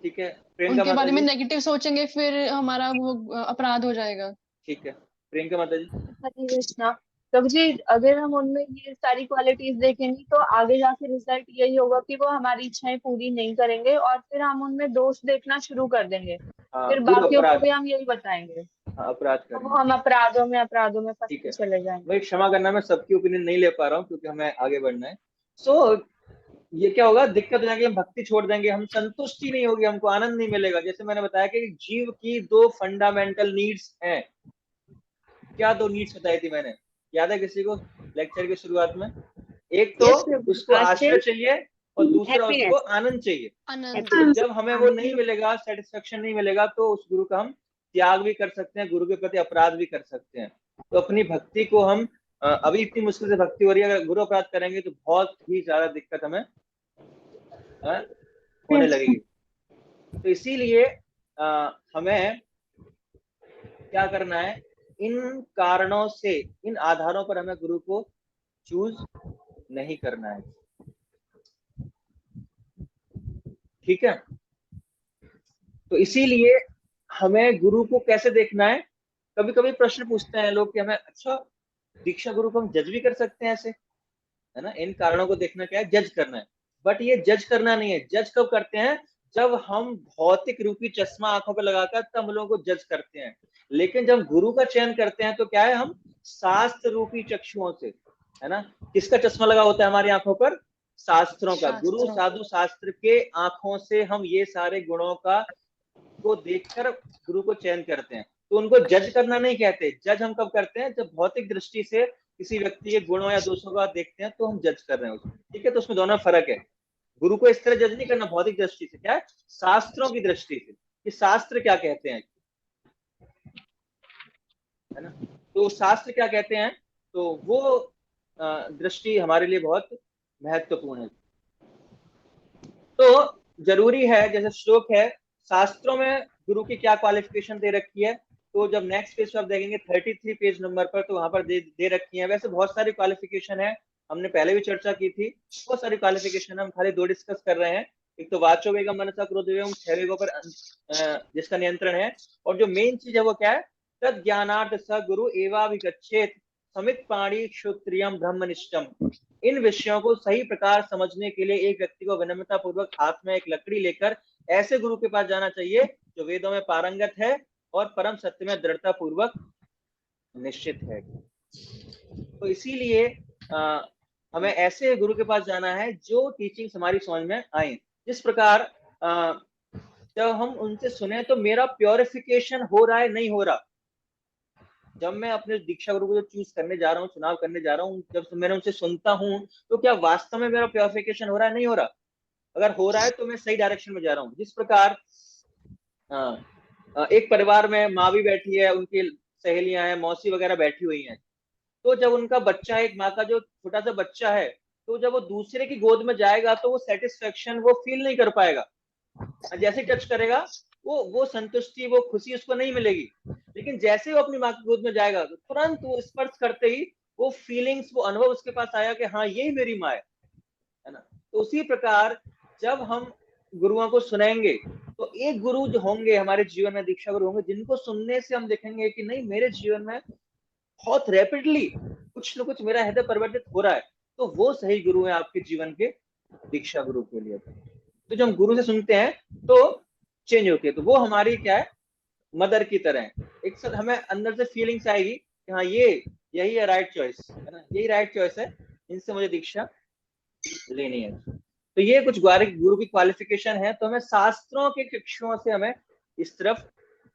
ठीक है। प्रियंका उनके माता बारे में जी, नेगेटिव सोचेंगे, फिर हमारा वो अपराध हो जाएगा। ठीक है। प्रियंका माता जी, हरे कृष्णा प्रभु जी, अगर हम उनमें ये सारी क्वालिटीज देखेंगे तो आगे जाके रिजल्ट यही होगा कि वो हमारी इच्छाएं पूरी नहीं करेंगे और फिर हम उनमें दोष देखना शुरू कर देंगे। फिर गुरु बाकियों को अपराध, भी हम यही बताएंगे, अपराध तो करेंगे, हम अपराधों में ठीक फंसते है। चले जाएंगे। भाई क्षमा करना, मैं सबकी ओपिनियन नहीं ले पा रहा हूँ क्योंकि हमें आगे बढ़ना है। सो ये क्या होगा, दिक्कत हो जाएगी, हम भक्ति छोड़ देंगे, हम संतुष्टि नहीं होगी, हमको आनंद नहीं मिलेगा। जैसे मैंने बताया कि जीव की 2 फंडामेंटल नीड्स हैं। क्या 2 नीड्स बताई थी मैंने, याद है किसी को लेक्चर की शुरुआत में? एक तो यस प्रभु, उसको आश्रय, आश्रय चाहिए और दूसरा उसको हैप्पीनेस, आनंद चाहिए। आनंद। तो जब हमें वो नहीं मिलेगा, सेटिस्फेक्शन नहीं मिलेगा, तो उस गुरु का हम त्याग भी कर सकते हैं, गुरु के प्रति अपराध भी कर सकते हैं। तो अपनी भक्ति को हम अभी इतनी मुश्किल से भक्ति हो रही है, अगर गुरु अपराध करेंगे तो बहुत ही ज्यादा दिक्कत हमें होने लगेगी। तो इसीलिए हमें क्या करना है, इन कारणों से, इन आधारों पर हमें गुरु को चूज नहीं करना है, ठीक है। तो इसीलिए हमें गुरु को कैसे देखना है, कभी कभी प्रश्न पूछते हैं लोग कि हमें, अच्छा दीक्षा गुरु को हम जज भी कर सकते हैं ऐसे, है ना, इन कारणों को देखना क्या है, जज करना है। बट ये जज करना नहीं है, जज कब करते हैं, जब हम भौतिक रूपी चश्मा आंखों पे लगाकर तब हम लोगों को जज करते हैं। लेकिन जब गुरु का चयन करते हैं तो क्या है, हम शास्त्र रूपी चक्षुओं से, है ना, किसका चश्मा लगा होता है हमारी आंखों पर, शास्त्रों का, गुरु साधु शास्त्र के आंखों से हम ये सारे गुणों को देखकर गुरु को चयन करते हैं। तो उनको जज करना नहीं कहते, जज हम कब करते हैं, जब भौतिक दृष्टि से किसी व्यक्ति के गुणों या दोषों को देखते हैं तो हम जज कर रहे हैं उसको, ठीक है। तो उसमें दोनों फर्क है, गुरु को इस तरह जज नहीं करना भौतिक दृष्टि से, क्या है, शास्त्रों की दृष्टि से कि शास्त्र क्या कहते हैं, है ना। तो शास्त्र क्या कहते हैं, तो वो दृष्टि हमारे लिए बहुत महत्वपूर्ण है। तो जरूरी है, जैसे श्लोक है, शास्त्रों में गुरु की क्या क्वालिफिकेशन दे रखी है, तो जब नेक्स्ट पेज पर आप देखेंगे 33 पेज नंबर पर, तो वहां पर दे रखी है। वैसे बहुत सारी क्वालिफिकेशन है, हमने पहले भी चर्चा की थी, बहुत सारी क्वालिफिकेशन हम खाली 2 डिस्कस कर रहे हैं। एक तो वाचो वेगम मनसा क्रोध वेगम, 6 वेगों पर जिसका नियंत्रण है, और जो मेन चीज है वो क्या है, तद ज्ञानार्थ स गुरु एवाभिगच्छेत समित पाणी क्षोत्रियम ब्रह्मनिष्ठम। इन विषयों को सही प्रकार समझने के लिए एक व्यक्ति को विनम्रता पूर्वक हाथ में एक लकड़ी लेकर ऐसे गुरु के पास जाना चाहिए जो वेदों में पारंगत है और परम सत्य में दृढ़ता पूर्वक निश्चित है। तो इसीलिए हमें ऐसे गुरु के पास जाना है जो टीचिंग हमारी समझ में आए। जिस प्रकार जब हम उनसे सुने तो मेरा प्योरिफिकेशन हो रहा है नहीं हो रहा, जब मैं अपने दीक्षा गुरु को जो चूज करने जा रहा हूँ, चुनाव करने जा रहा हूँ, जब मैंने उनसे सुनता हूँ तो क्या वास्तव में मेरा प्योरिफिकेशन हो रहा है नहीं हो रहा। अगर हो रहा है तो मैं सही डायरेक्शन में जा रहा हूँ। जिस प्रकार एक परिवार में माँ भी बैठी है, उनकी सहेलियां हैं, मौसी वगैरह बैठी हुई हैं, तो जब उनका बच्चा है, एक माँ का जो छोटा सा बच्चा है, तो जब वो दूसरे की गोद में जाएगा तो वो सेटिस्फेक्शन वो फील नहीं कर पाएगा। जैसे टच करेगा वो संतुष्टि, वो खुशी उसको नहीं मिलेगी। लेकिन जैसे वो अपनी माँ की गोद में जाएगा तो तुरंत वो स्पर्श करते ही वो फीलिंग्स, वो अनुभव उसके पास आया कि हाँ यही मेरी माँ है ना। तो उसी प्रकार जब हम गुरुओं को सुनेंगे तो एक गुरु जो होंगे हमारे जीवन में, दीक्षा गुरु होंगे, जिनको सुनने से हम देखेंगे कि नहीं मेरे जीवन में बहुत रैपिडली कुछ न कुछ मेरा हृदय परिवर्तित हो रहा है, तो वो सही गुरु है आपके जीवन के दीक्षा गुरु के लिए। तो जब हम गुरु से सुनते हैं तो चेंज होती है, तो वो हमारी क्या है, मदर की तरह है। एक साथ हमें अंदर से फीलिंग्स आएगी कि हाँ यही है राइट चॉइस, है ना, यही राइट चॉइस है, इनसे मुझे दीक्षा लेनी है। तो ये कुछ गुरु की क्वालिफिकेशन है। तो हमें शास्त्रों के कक्षों से हमें इस तरफ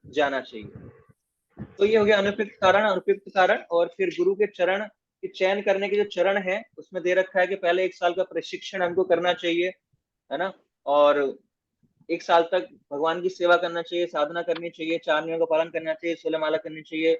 जाना चाहिए। तो ये हो गया अनुपयुक्त कारण, अनुपयुक्त कारण। और फिर गुरु के चरण के चयन करने के जो चरण है उसमें दे रखा है कि पहले 1 साल का प्रशिक्षण हमको करना चाहिए, है ना, और 1 साल तक भगवान की सेवा करना चाहिए, साधना करनी चाहिए, 4 नियमों का पालन करना चाहिए, 16 माला करनी चाहिए,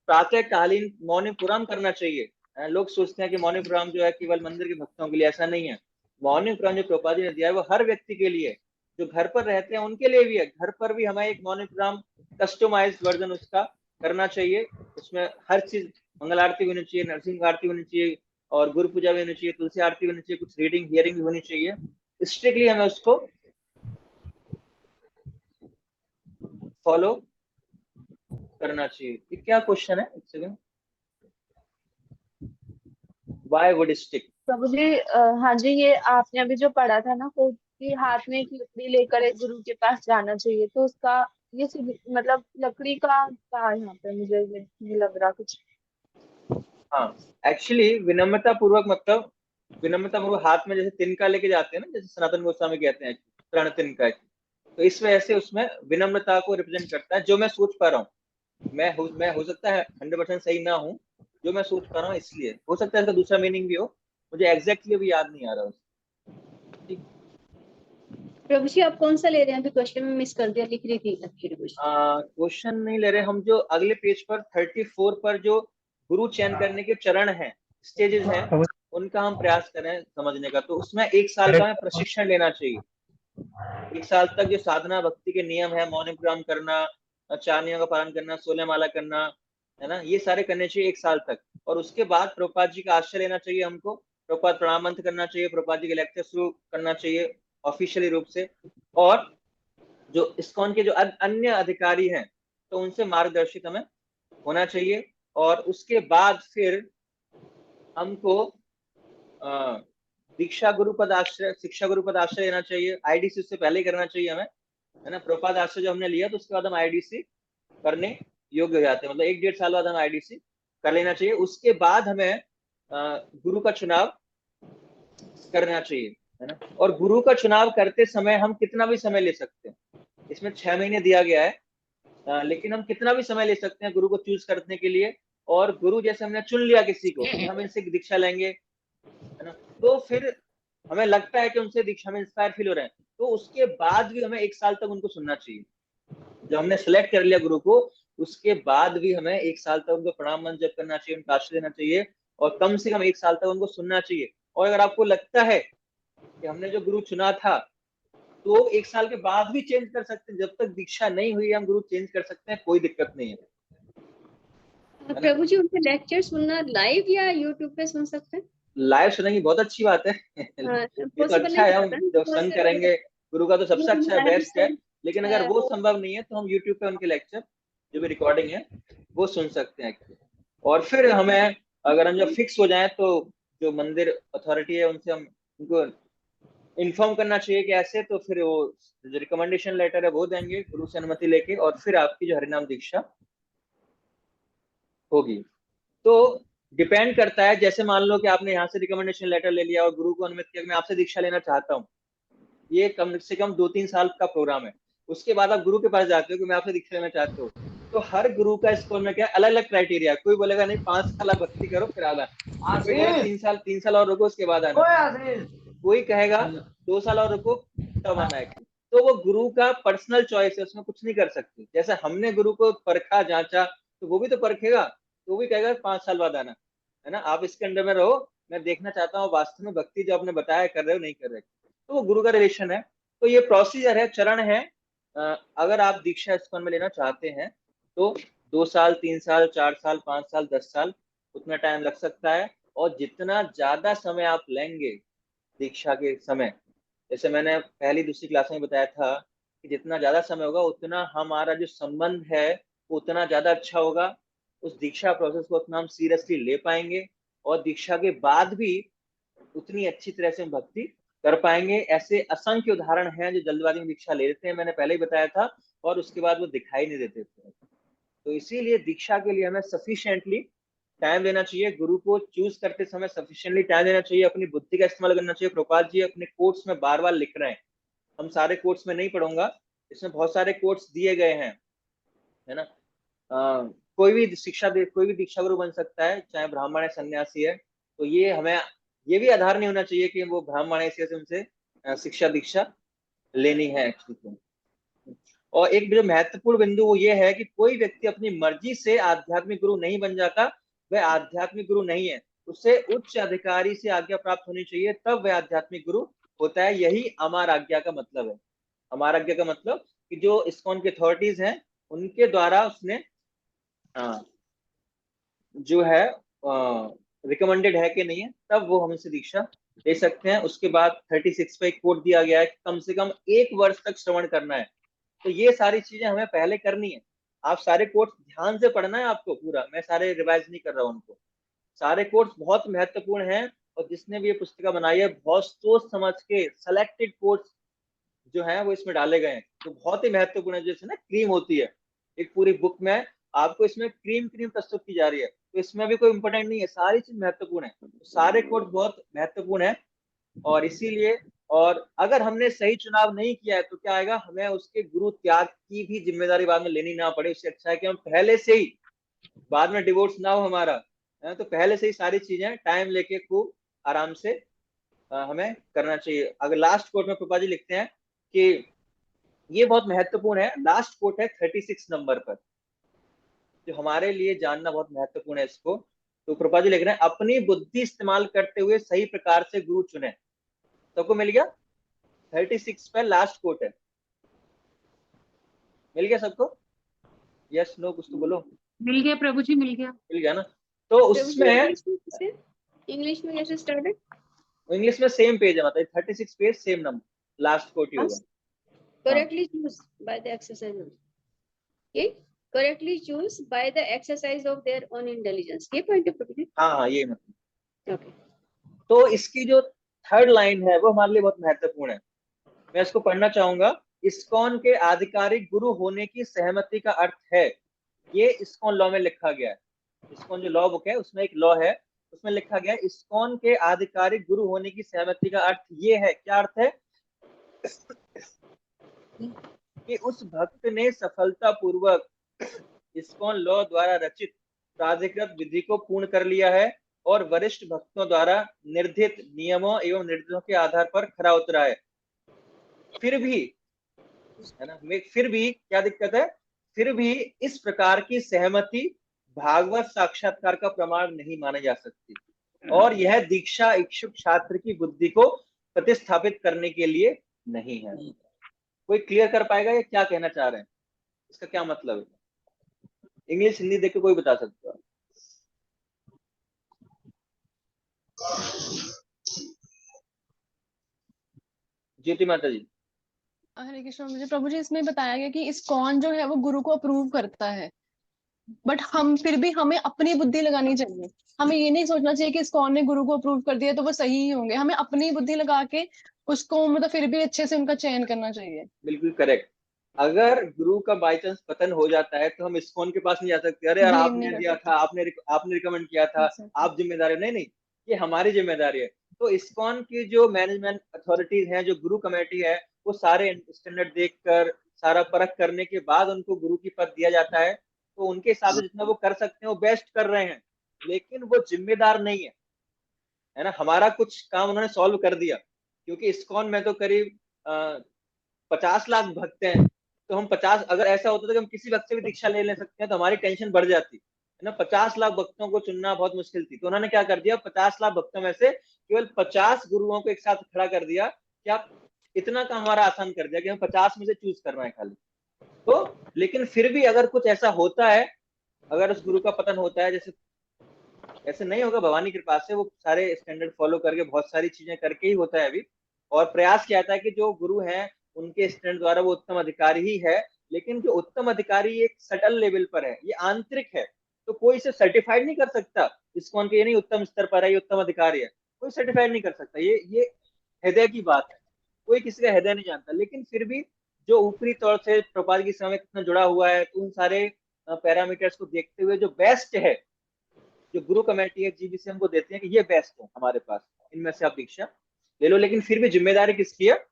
प्रातः कालीन मौनी पुराण करना चाहिए। लोग सोचते हैं कि मौनी पुराण जो है केवल मंदिर के भक्तों के लिए, ऐसा नहीं है। मौनी पुराण जो प्रभुपाद जी ने दिया है वो हर व्यक्ति के लिए, जो घर पर रहते हैं उनके लिए भी है। घर पर भी हमें एक मौनी पुराण कस्टमाइज्ड वर्जन उसका करना चाहिए। उसमें हर चीज, मंगल आरती भी होनी चाहिए, नरसिंह आरती होनी चाहिए, और गुरु पूजा भी होनी चाहिए, तुलसी आरती भी होनी चाहिए, कुछ रीडिंग हियरिंग भी होनी चाहिए। स्ट्रिक्टली हमें उसको फॉलो करना चाहिए। ये क्या क्वेश्चन है, एक सेकंड। Why would stick? प्रभु जी हाँ जी, ये आपने अभी जो पढ़ा था ना कि हाथ में एक लकड़ी लेकर एक गुरु के पास जाना चाहिए, तो उसका ये मतलब लकड़ी का क्या यहाँ पे मुझे ये नहीं लग रहा कुछ। हाँ, एक्चुअली विनम्रता पूर्वक मतलब विनम्रता पूर्वक हाथ में जैसे तिनका लेके जाते हैं ना, जैसे सनातन गोस्वामी कहते हैं प्रण तिनका, तो इस वजह से उसमें विनम्रता को रिप्रेजेंट करता है। जो मैं सोच पा रहा हूँ, मैं हो सकता है 100% सही ना हूँ, जो मैं सोच पा रहा हूँ, इसलिए हो सकता है इसका दूसरा मीनिंग भी हो, मुझे एग्जैक्टली अभी याद नहीं आ रहा। प्रभु जी आप कौन सा ले रहे हैं? अभी क्वेश्चन में मिस कर दिया, लिख रही थी क्वेश्चन नहीं ले रहे हम। जो अगले पेज पर 34 पर जो गुरु चयन करने के चरण हैं, स्टेजेस हैं, उनका हम प्रयास करें समझने का। तो उसमें 1 साल का हमें प्रशिक्षण लेना चाहिए। 1 साल तक जो साधना भक्ति के नियम है, मौन प्रणाम करना, 4 नियमों का पालन करना, 16 माला करना, है ना, ये सारे करने चाहिए 1 साल तक। और उसके बाद प्रभुपाद जी का आश्रय लेना चाहिए हमको, प्रभुपाद प्रणाम मंत्र करना चाहिए, प्रभुपाद जी के लेक्चर शुरू करना चाहिए ऑफिशियली रूप से। और जो इस्कॉन के जो अन्य अधिकारी हैं तो उनसे मार्गदर्शित हमें होना चाहिए। और उसके बाद फिर हमको दीक्षा गुरुपद आश्रय, शिक्षा गुरुपद आश्रय लेना चाहिए। आईडीसी उससे पहले ही करना चाहिए हमें, है ना। प्रभुपाद आश्रय जो हमने लिया तो उसके बाद हम आईडीसी करने योग्य हो जाते हैं, मतलब 1-1.5 साल बाद हम आईडीसी कर लेना चाहिए। उसके बाद हमें गुरु का चुनाव करना चाहिए, है ना। और गुरु का चुनाव करते समय हम कितना भी समय ले सकते हैं, इसमें 6 महीने दिया गया है, लेकिन हम कितना भी समय ले सकते हैं गुरु को चूज करने के लिए। और गुरु जैसे हमने चुन लिया किसी को, हम इनसे दीक्षा लेंगे, है ना, तो फिर हमें लगता है कि उनसे दीक्षा में इंस्पायर फील हो रहे हैं, तो उसके बाद भी हमें 1 साल तक उनको सुनना चाहिए। जब हमने सेलेक्ट कर लिया गुरु को, उसके बाद भी हमें 1 साल तक उनको प्रणाम मंत्र जप करना चाहिए, उनका आश्रय देना चाहिए, और कम से कम 1 साल तक उनको सुनना चाहिए। और अगर आपको लगता है कि हमने जो गुरु चुना था तो 1 साल के बाद भी चेंज कर सकते हैं, जब तक दीक्षा नहीं हुई हम गुरु चेंज कर सकते हैं, कोई दिक्कत नहीं है। प्रभु जी उनके लेक्चर सुनना लाइव या यूट्यूब पे सुन सकते हैं? लाइव सुनेंगे बहुत अच्छी बात है। ये तो अच्छा है, हम जब संग करेंगे गुरु का तो सबसे अच्छा है, बेस्ट है। लेकिन अगर वो संभव नहीं है तो हम यूट्यूब पे उनके लेक्चर जो भी रिकॉर्डिंग है वो सुन सकते हैं। और फिर हमें अगर हम जब फिक्स हो जाए तो जो मंदिर अथॉरिटी है उनसे हम उनको इन्फॉर्म करना चाहिए कि ऐसे, तो फिर वो जो रिकमेंडेशन लेटर है वो देंगे गुरु से अनुमति लेके, और फिर आपकी जो हरिनाम दीक्षा होगी। तो डिपेंड करता है, जैसे मान लो कि आपने यहाँ से रिकमेंडेशन लेटर ले लिया और गुरु को अनुमति किया कि मैं आपसे दीक्षा लेना चाहता हूँ, ये कम से कम 2-3 साल का प्रोग्राम है। उसके बाद आप गुरु के पास जाते हो कि मैं आपसे दीक्षा लेना चाहता हूँ, तो हर गुरु का स्कूल में क्या अलग अलग क्राइटेरिया। कोई बोलेगा नहीं 5 साल आप भक्ति करो फिर आना, कोई कहेगा 3 साल और रुको उसके बाद आना, कोई कहेगा 2 साल और रुको तब आना है। तो वो गुरु का पर्सनल चॉइस है, उसमें कुछ नहीं कर सकते। जैसे हमने गुरु को परखा जांचा, तो वो भी तो परखेगा, तो वो भी कहेगा 5 साल बाद आना, है ना। आप इसके अंडर में रहो, मैं देखना चाहता हूँ वास्तव में भक्ति जो आपने बताया कर रहे हो नहीं कर रहे। तो वो गुरु का रिलेशन है। तो ये प्रोसीजर है, चरण है। अगर आप दीक्षा इस्कॉन में लेना चाहते हैं तो 2 साल, 3 साल, 4 साल, 5 साल, 10 साल, उतना टाइम लग सकता है। और जितना ज्यादा समय आप लेंगे दीक्षा के समय, जैसे मैंने पहली दूसरी क्लास में बताया था कि जितना ज्यादा समय होगा उतना हमारा जो संबंध है उतना ज्यादा अच्छा होगा, उस दीक्षा प्रोसेस को उतना हम सीरियसली ले पाएंगे, और दीक्षा के बाद भी उतनी अच्छी तरह से हम भक्ति कर पाएंगे। ऐसे असंख्य उदाहरण हैं जो जल्दबाजी में दीक्षा ले लेते हैं, मैंने पहले ही बताया था, और उसके बाद वो दिखाई नहीं देते थे। तो इसीलिए दीक्षा के लिए हमें सफिशिएंटली टाइम देना चाहिए, गुरु को चूज करते समय सफिशिएंटली टाइम देना चाहिए, अपनी बुद्धि का इस्तेमाल करना चाहिए। प्रभुपाद जी अपने कोट्स में बार बार लिख रहे हैं, हम सारे कोट्स में नहीं पढ़ूंगा, इसमें बहुत सारे कोट्स दिए गए हैं, है ना। कोई भी शिक्षा दे, कोई भी दीक्षा गुरु बन सकता है, चाहे ब्राह्मण है सन्यासी है। तो ये हमें ये भी आधार नहीं होना चाहिए कि वो ब्राह्मण है इसलिए उनसे शिक्षा दीक्षा लेनी है एक्चुअली। और एक जो महत्वपूर्ण बिंदु वो ये है कि कोई व्यक्ति अपनी मर्जी से आध्यात्मिक गुरु नहीं बन जाता, वह आध्यात्मिक गुरु नहीं है। उससे उच्च अधिकारी से आज्ञा प्राप्त होनी चाहिए, तब वह आध्यात्मिक गुरु होता है। यही अमार आज्ञा का मतलब है। अमार आज्ञा का मतलब कि जो इस्कॉन के अथॉरिटीज हैं उनके द्वारा उसने जो है रिकमेंडेड है कि नहीं है, तब वो हमसे दीक्षा ले सकते हैं। उसके बाद 36 पे एक कोड दिया गया है कि कम से कम 1 वर्ष तक श्रवण करना है। तो ये सारी चीजें हमें पहले करनी है। आप सारे कोर्स ध्यान से पढ़ना है आपको पूरा, मैं सारे रिवाइज नहीं कर रहा हूँ उनको। सारे कोर्स बहुत महत्वपूर्ण हैं, और जिसने भी ये पुस्तिका बनाई है बहुत सोच समझ के सेलेक्टेड कोर्स जो है वो इसमें डाले गए हैं, तो बहुत ही महत्वपूर्ण है। जैसे ना क्रीम होती है एक पूरी बुक में, आपको इसमें क्रीम प्रस्तुत की जा रही है, तो इसमें भी कोई इंपॉर्टेंट नहीं है, सारी चीज महत्वपूर्ण है। तो सारे कोर्स बहुत महत्वपूर्ण है, और इसीलिए और अगर हमने सही चुनाव नहीं किया है तो क्या आएगा, हमें उसके गुरु त्याग की भी जिम्मेदारी बाद में लेनी ना पड़े। उससे अच्छा है कि हम पहले से ही, बाद में डिवोर्स ना हो हमारा, है तो पहले से ही सारी चीजें टाइम लेके खूब आराम से हमें करना चाहिए। अगर लास्ट कोट में प्रभुपाद जी लिखते हैं कि ये बहुत महत्वपूर्ण है, लास्ट कोट है 36 नंबर पर, जो हमारे लिए जानना बहुत महत्वपूर्ण है इसको। तो प्रभुपाद जी लिख रहे हैं, अपनी बुद्धि इस्तेमाल करते हुए सही प्रकार से गुरु चुने। सबको मिल गया? 36 पे लास्ट कोट है, मिल गया सबको? यस नो कुछ तो बोलो। मिल गया प्रभु जी, मिल गया। मिल गया ना? तो उसमें इंग्लिश में कैसे स्टार्ट है? इंग्लिश में सेम पेज है, मतलब 36 page same number, last quote ही होगा। Correctly choose by the exercise. Okay? Correctly choose by the exercise of their own intelligence. ये पॉइंट है प्रभु जी? हाँ ये मतलब। Okay. तो इसकी जो थर्ड लाइन है वो हमारे लिए बहुत महत्वपूर्ण है, मैं इसको पढ़ना चाहूंगा। इस्कॉन के आधिकारिक गुरु होने की सहमति का अर्थ है, ये इस्कॉन लॉ में लिखा गया है। इस्कॉन जो लॉ बुक है उसमें एक लॉ है, उसमें लिखा गया है इस्कॉन के आधिकारिक गुरु होने की सहमति का अर्थ ये है। क्या अर्थ है? कि उस भक्त ने सफलता पूर्वक इस्कॉन लॉ द्वारा रचित प्राधिकृत विधि को पूर्ण कर लिया है, और वरिष्ठ भक्तों द्वारा निर्धारित नियमों एवं निर्देशों के आधार पर खरा उतरा है। फिर भी, है ना, फिर भी क्या दिक्कत है? फिर भी इस प्रकार की सहमति भागवत साक्षात्कार का प्रमाण नहीं मानी जा सकती, और यह दीक्षा इच्छुक छात्र की बुद्धि को प्रतिस्थापित करने के लिए नहीं है। कोई क्लियर कर पाएगा ये क्या कहना चाह रहे हैं, इसका क्या मतलब है? इंग्लिश हिंदी देख के कोई बता सकता है? ज्योति माता जी। हरे कृष्ण। मुझे प्रभु जी इसमें बताया गया कि इस्कॉन जो है वो गुरु को अप्रूव करता है, बट हम फिर भी हमें अपनी बुद्धि लगानी चाहिए। हमें ये नहीं सोचना चाहिए कि इस्कॉन ने गुरु को अप्रूव कर दिया तो वो सही ही होंगे। हमें अपनी बुद्धि लगा के उसको मतलब फिर भी अच्छे से उनका चयन करना चाहिए। बिल्कुल करेक्ट। अगर गुरु का बाई चांस पतन हो जाता है तो हम इस्कॉन के पास नहीं जा सकते, अरे यार ब्लेम नहीं आपने कर दिया सकते। था, आपने रिकमेंड किया था, आप जिम्मेदार है। नहीं नहीं, ये हमारी जिम्मेदारी है। तो इस्कॉन की जो मैनेजमेंट अथॉरिटीज हैं, जो गुरु कमेटी है, वो सारे स्टैंडर्ड देखकर, सारा परख करने के बाद उनको गुरु की पद दिया जाता है। तो उनके हिसाब से जितना वो कर सकते हैं वो बेस्ट कर रहे हैं, लेकिन वो जिम्मेदार नहीं है ना। हमारा कुछ काम उन्होंने सॉल्व कर दिया, क्योंकि इस्कॉन में तो करीब 50 लाख भक्त हैं। तो हम 50, अगर ऐसा होता था कि हम किसी भक्त से भी दीक्षा ले सकते हैं तो हमारी टेंशन बढ़ जाती है ना। 50 लाख भक्तों को चुनना बहुत मुश्किल थी। तो उन्होंने क्या कर दिया, 50 लाख भक्तों में से केवल 50 गुरुओं को एक साथ खड़ा कर दिया। क्या इतना काम हमारा आसान कर दिया कि हम 50 में से चूज करना है खाली। तो लेकिन फिर भी अगर कुछ ऐसा होता है, अगर उस गुरु का पतन होता है, जैसे ऐसे नहीं होगा भगवान की कृपा से, वो सारे स्टैंडर्ड फॉलो करके बहुत सारी चीजें करके ही होता है अभी। और प्रयास किया जाता है कि जो गुरु हैं उनके स्टैंडर्ड द्वारा वो उत्तम अधिकारी ही है। लेकिन जो उत्तम अधिकारी एक सटल लेवल पर है, ये आंतरिक है, तो कोई इसे सर्टिफाइड नहीं कर सकता इस्कॉन के, ये नहीं उत्तम स्तर पर है, ये उत्तम अधिकारी है, कोई सर्टिफाइड नहीं कर सकता। ये हृदय की बात है, कोई किसी का हृदय नहीं जानता। लेकिन फिर भी जो ऊपरी तौर से प्रपात की सेवा में कितना जुड़ा हुआ है, तो उन सारे पैरामीटर्स को देखते हुए जो बेस्ट है, जो गुरु कमेटी है जीबीसी हमको देते हैं कि ये बेस्ट है हमारे पास, इनमें से आप दीक्षा ले लो। लेकिन फिर भी जिम्मेदारी किसकी है?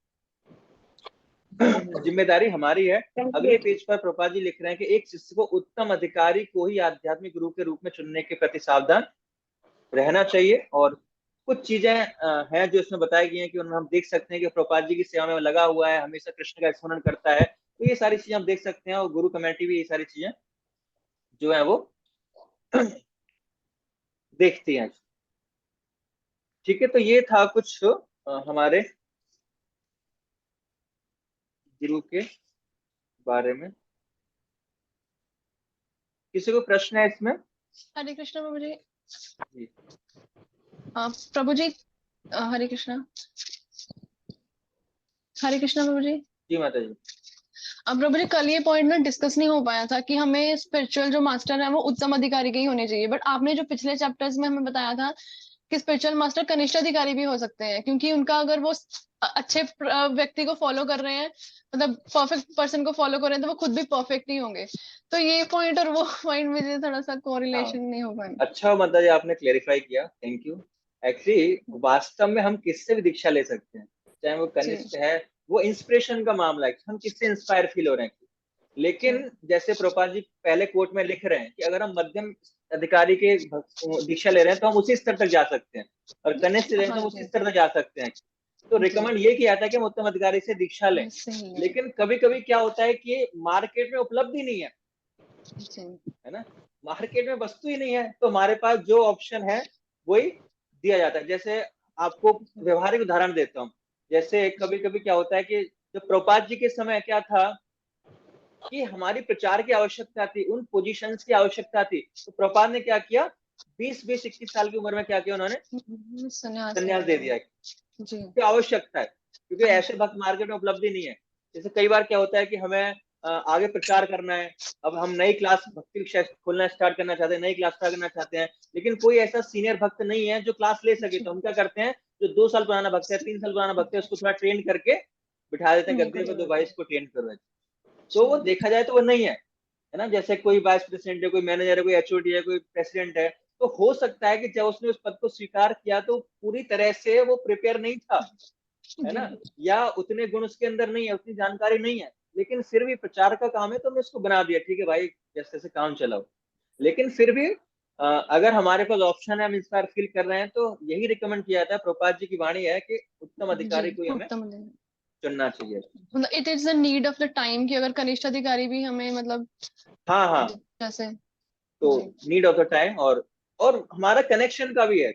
जिम्मेदारी हमारी है। अगले पेज पर प्रभुपाद जी लिख रहे हैं कि एक शिष्य को उत्तम अधिकारी को ही आध्यात्मिक गुरु के रूप में चुनने के प्रति सावधान रहना चाहिए। और कुछ चीजें हैं जो इसमें बताई गई हैं कि उनमें हम देख सकते हैं कि प्रभुपाद जी की सेवा में लगा हुआ है, हमेशा कृष्ण का स्मरण करता है। तो ये सारी चीजें हम देख सकते हैं, और गुरु कमेटी भी ये सारी चीजें जो है वो देखती हैं। ठीक है, तो ये था कुछ हमारे गुरु के बारे में। किसी को प्रश्न है इसमें? हरे कृष्ण प्रभु जी। जी। प्रभु जी हरे कृष्ण। हरे कृष्ण प्रभु जी। जी माता जी। अब प्रभु जी कल ये पॉइंट ना डिस्कस नहीं हो पाया था कि हमें स्पिरिचुअल जो मास्टर है वो उत्तम अधिकारी के ही होने चाहिए, बट आपने जो पिछले चैप्टर्स में हमें बताया था कि स्पिरिचुअल मास्टर कनिष्ठ अधिकारी भी हो सकते हैं, क्योंकि उनका अगर वो अच्छे व्यक्ति को फॉलो कर रहे हैं, मतलब परफेक्ट पर्सन को फॉलो कर रहे हैं, तो वो खुद भी परफेक्ट नहीं होंगे। तो ये पॉइंट और वो पॉइंट मुझे थोड़ा सा कोरिलेशन नहीं हो पाया। अच्छा माता जी, आपने क्लेरिफाई किया, थैंक यू। एक्चुअली वास्तव में हम किससे भी दीक्षा ले सकते हैं, चाहे वो कनिष्ठ है, वो इंस्पिरेशन का मामला है, हम किससे इंस्पायर फील हो रहे हैं। लेकिन जैसे प्रभुपाद जी पहले कोर्ट में लिख रहे हैं कि अगर हम मध्यम अधिकारी के दीक्षा ले रहे हैं तो हम उसी स्तर तक जा सकते हैं, और कनिष्ठ ले रहे हैं तो हम उसी स्तर तक जा सकते हैं। तो रिकमेंड ये किया था कि हम उत्तम अधिकारी से दीक्षा लें। लेकिन कभी कभी क्या होता है कि मार्केट में उपलब्ध ही नहीं है ना, मार्केट में वस्तु ही नहीं है, तो हमारे पास जो ऑप्शन है वही दिया जाता है। जैसे आपको व्यवहारिक उदाहरण देता हूँ। जैसे कभी कभी क्या होता है कि जब प्रभुपाद जी के समय क्या था कि हमारी प्रचार की आवश्यकता थी, उन पोजीशंस की आवश्यकता थी, तो प्रभुपाद ने क्या किया, 20-21 साल की उम्र में क्या किया, उन्होंने संन्यास दे दिया कि आवश्यकता है, क्योंकि ऐसे भक्त मार्केट में उपलब्ध ही नहीं है। जैसे कई बार क्या होता है कि हमें आगे प्रचार करना है, अब हम नई क्लास भक्ति खोलना स्टार्ट करना चाहते हैं, नई क्लास स्टार्ट करना चाहते हैं, लेकिन कोई ऐसा सीनियर भक्त नहीं है जो क्लास ले सके। तो हम क्या करते हैं, जो 2 साल पुराना भक्त है, 3 साल पुराना भक्त है, उसको थोड़ा ट्रेन करके बिठा देते हैं गद्दे पे, तो भाई इसको ट्रेन करो। तो वो देखा जाए तो वो नहीं है ना। जैसे कोई वाइस प्रेसिडेंट है, कोई मैनेजर है, कोई एचओडी है, कोई प्रेसिडेंट है, तो हो सकता है कि जब उसने उस पद को स्वीकार किया तो पूरी तरह से वो प्रिपेयर नहीं था, है ना, या उतने गुण उसके अंदर नहीं है, उतनी जानकारी नहीं है, लेकिन फिर भी प्रचार का काम है तो हमने उसको बना दिया, ठीक है भाई जैसे जैसे काम चलाओ। लेकिन फिर भी अगर हमारे पास ऑप्शन है, हम इंस्पायर फील कर रहे हैं, तो यही रिकमेंड किया जाता है। प्रभुपाद जी की वाणी है कि उत्तम अधिकारी को हमें चुनना चाहिए। मतलब it is the need of the time कि अगर कनिष्ठ अधिकारी भी हमें मतलब हाँ जैसे तो नीड ऑफ द टाइम, और हमारा कनेक्शन का भी है।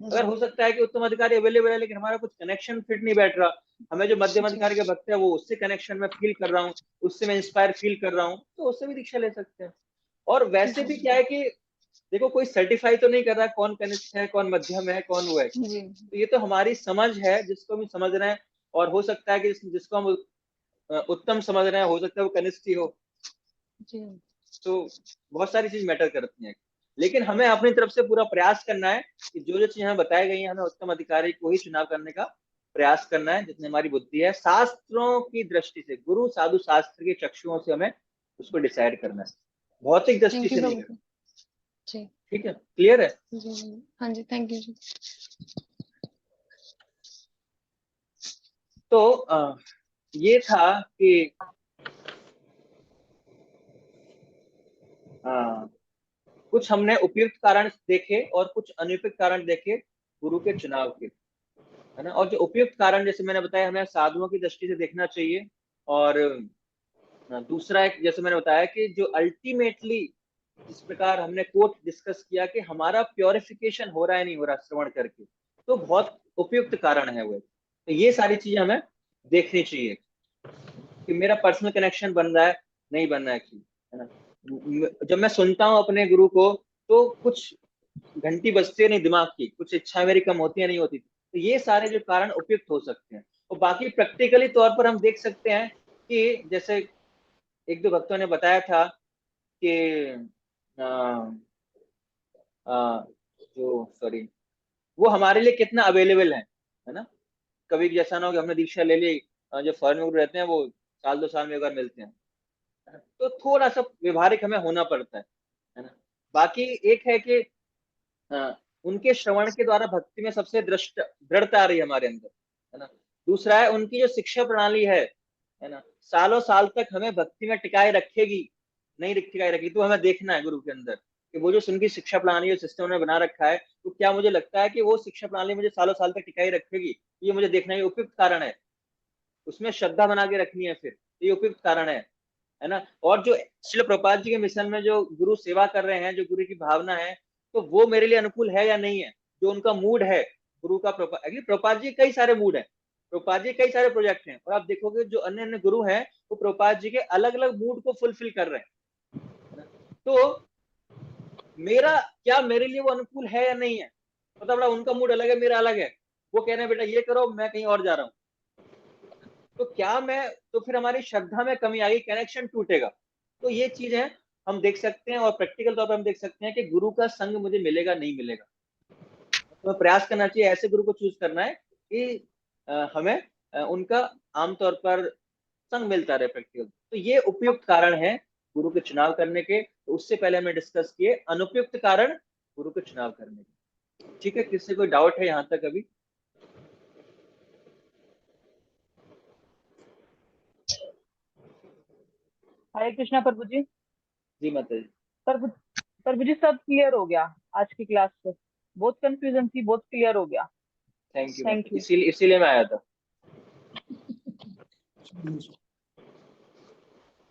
अगर हो सकता है कि उत्तम अधिकारी अवेलेबल है लेकिन हमारा कुछ कनेक्शन फिट नहीं बैठ रहा, हमें जो मध्यम अधिकारी के भक्त है वो उससे कनेक्शन में फील कर रहा हूँ, उससे मैं इंस्पायर फील कर रहा हूँ, तो उससे भी दीक्षा ले सकते हैं। और वैसे भी क्या है कि देखो कोई सर्टिफाई तो नहीं कर रहा कौन कनिष्ठ है, कौन मध्यम है, कौन वो है। तो ये तो हमारी समझ है जिसको हम समझ रहे हैं, और हो सकता है कि जिसको हम उत्तम समझ रहे हैं हो सकता है वो कनिष्ठ ही हो। तो बहुत सारी चीज मैटर करती हैं, लेकिन हमें अपनी तरफ से पूरा प्रयास करना है कि जो जो चीज हमें बताई गई है हमें उत्तम अधिकारी को ही चुनाव करने का प्रयास करना है जितनी हमारी बुद्धि है, शास्त्रों की दृष्टि से, गुरु साधु शास्त्र के चक्षुओं से हमें उसको डिसाइड करना है, भौतिक दृष्टि से नहीं करना। ठीक है, क्लियर है? हाँ जी, थैंक यू जी। तो ये था कि कुछ हमने उपयुक्त कारण देखे और कुछ अनुपयुक्त कारण देखे गुरु के चुनाव के, है ना। और जो उपयुक्त कारण जैसे मैंने बताया हमें साधुओं की दृष्टि से देखना चाहिए, और दूसरा एक जैसे मैंने बताया कि जो अल्टीमेटली जिस प्रकार हमने कोट डिस्कस किया कि हमारा प्योरिफिकेशन हो रहा है नहीं हो रहा श्रवण करके, तो बहुत उपयुक्त कारण है वो। तो ये सारी चीजें हमें देखनी चाहिए कि मेरा पर्सनल कनेक्शन बन रहा है नहीं बन रहा है ना। जब मैं सुनता हूँ अपने गुरु को तो कुछ घंटी बजती है नहीं दिमाग की, कुछ इच्छाएं मेरी कम होती है नहीं होती, तो ये सारे जो कारण उपयुक्त हो सकते हैं। और बाकी प्रैक्टिकली तौर पर हम देख सकते हैं कि जैसे एक दो भक्तों ने बताया था कि जो सॉरी वो हमारे लिए कितना अवेलेबल है ना। कभी जैसा ना हो कि हमने दीक्षा ले ली, जो फॉरेन में गुरु रहते हैं वो साल 2 साल में एक बार मिलते हैं, तो थोड़ा सा व्यवहारिक हमें होना पड़ता है ना। बाकी एक है कि उनके श्रवण के द्वारा भक्ति में सबसे दृढ़ता आ रही है हमारे अंदर, है ना। दूसरा है उनकी जो शिक्षा प्रणाली है ना, सालों साल तक हमें भक्ति में टिकाए रखेगी नहीं टिकाए रखेगी, तो हमें देखना है गुरु के अंदर कि वो जो उनकी शिक्षा प्रणाली सिस्टम उन्होंने बना रखा है, तो क्या मुझे लगता है कि वो शिक्षा प्रणाली मुझे सालों साल तक टिकाई रखेगी, ये मुझे देखना है, उपयुक्त कारण है। उसमें श्रद्धा बना के रखनी है, फिर ये उपयुक्त कारण है ना। और जो श्रील प्रभुपाद जी के मिशन में जो गुरु सेवा कर रहे हैं, जो गुरु की भावना है, तो वो मेरे लिए अनुकूल है या नहीं है, जो उनका मूड है गुरु का। प्रभुपाद जी कई सारे मूड है, प्रभुपाद जी कई सारे प्रोजेक्ट हैं, और आप देखोगे जो अन्य अन्य गुरु हैं वो प्रभुपाद जी के अलग अलग मूड को फुलफिल कर रहे हैं। तो मेरा क्या मेरे लिए वो अनुकूल है या नहीं है, पता पड़ा उनका मूड अलग है मेरा अलग है, वो कह रहे हैं बेटा ये करो, मैं कहीं और जा रहा हूँ, तो क्या मैं, तो फिर हमारी श्रद्धा में कमी आएगी, कनेक्शन टूटेगा। तो ये चीज है हम देख सकते हैं, और प्रैक्टिकल तौर पर हम देख सकते हैं कि गुरु का संग मुझे मिलेगा नहीं मिलेगा। तो प्रयास करना चाहिए ऐसे गुरु को चूज करना है कि हमें उनका आमतौर पर संग मिलता रहे प्रैक्टिकल। तो ये उपयुक्त कारण है गुरु के चुनाव करने के। तो उससे पहले हमने डिस्कस किए अनुपयुक्त कारण गुरु के चुनाव करने के। ठीक है, किसी कोई डाउट है यहाँ तक अभी? हरे कृष्णा प्रभु जी। जी माता जी। प्रभु जी सब क्लियर हो गया आज की क्लास से, बहुत कंफ्यूजन थी, बहुत क्लियर हो गया। Thank thank you, you. इसीलिए मैं आया था।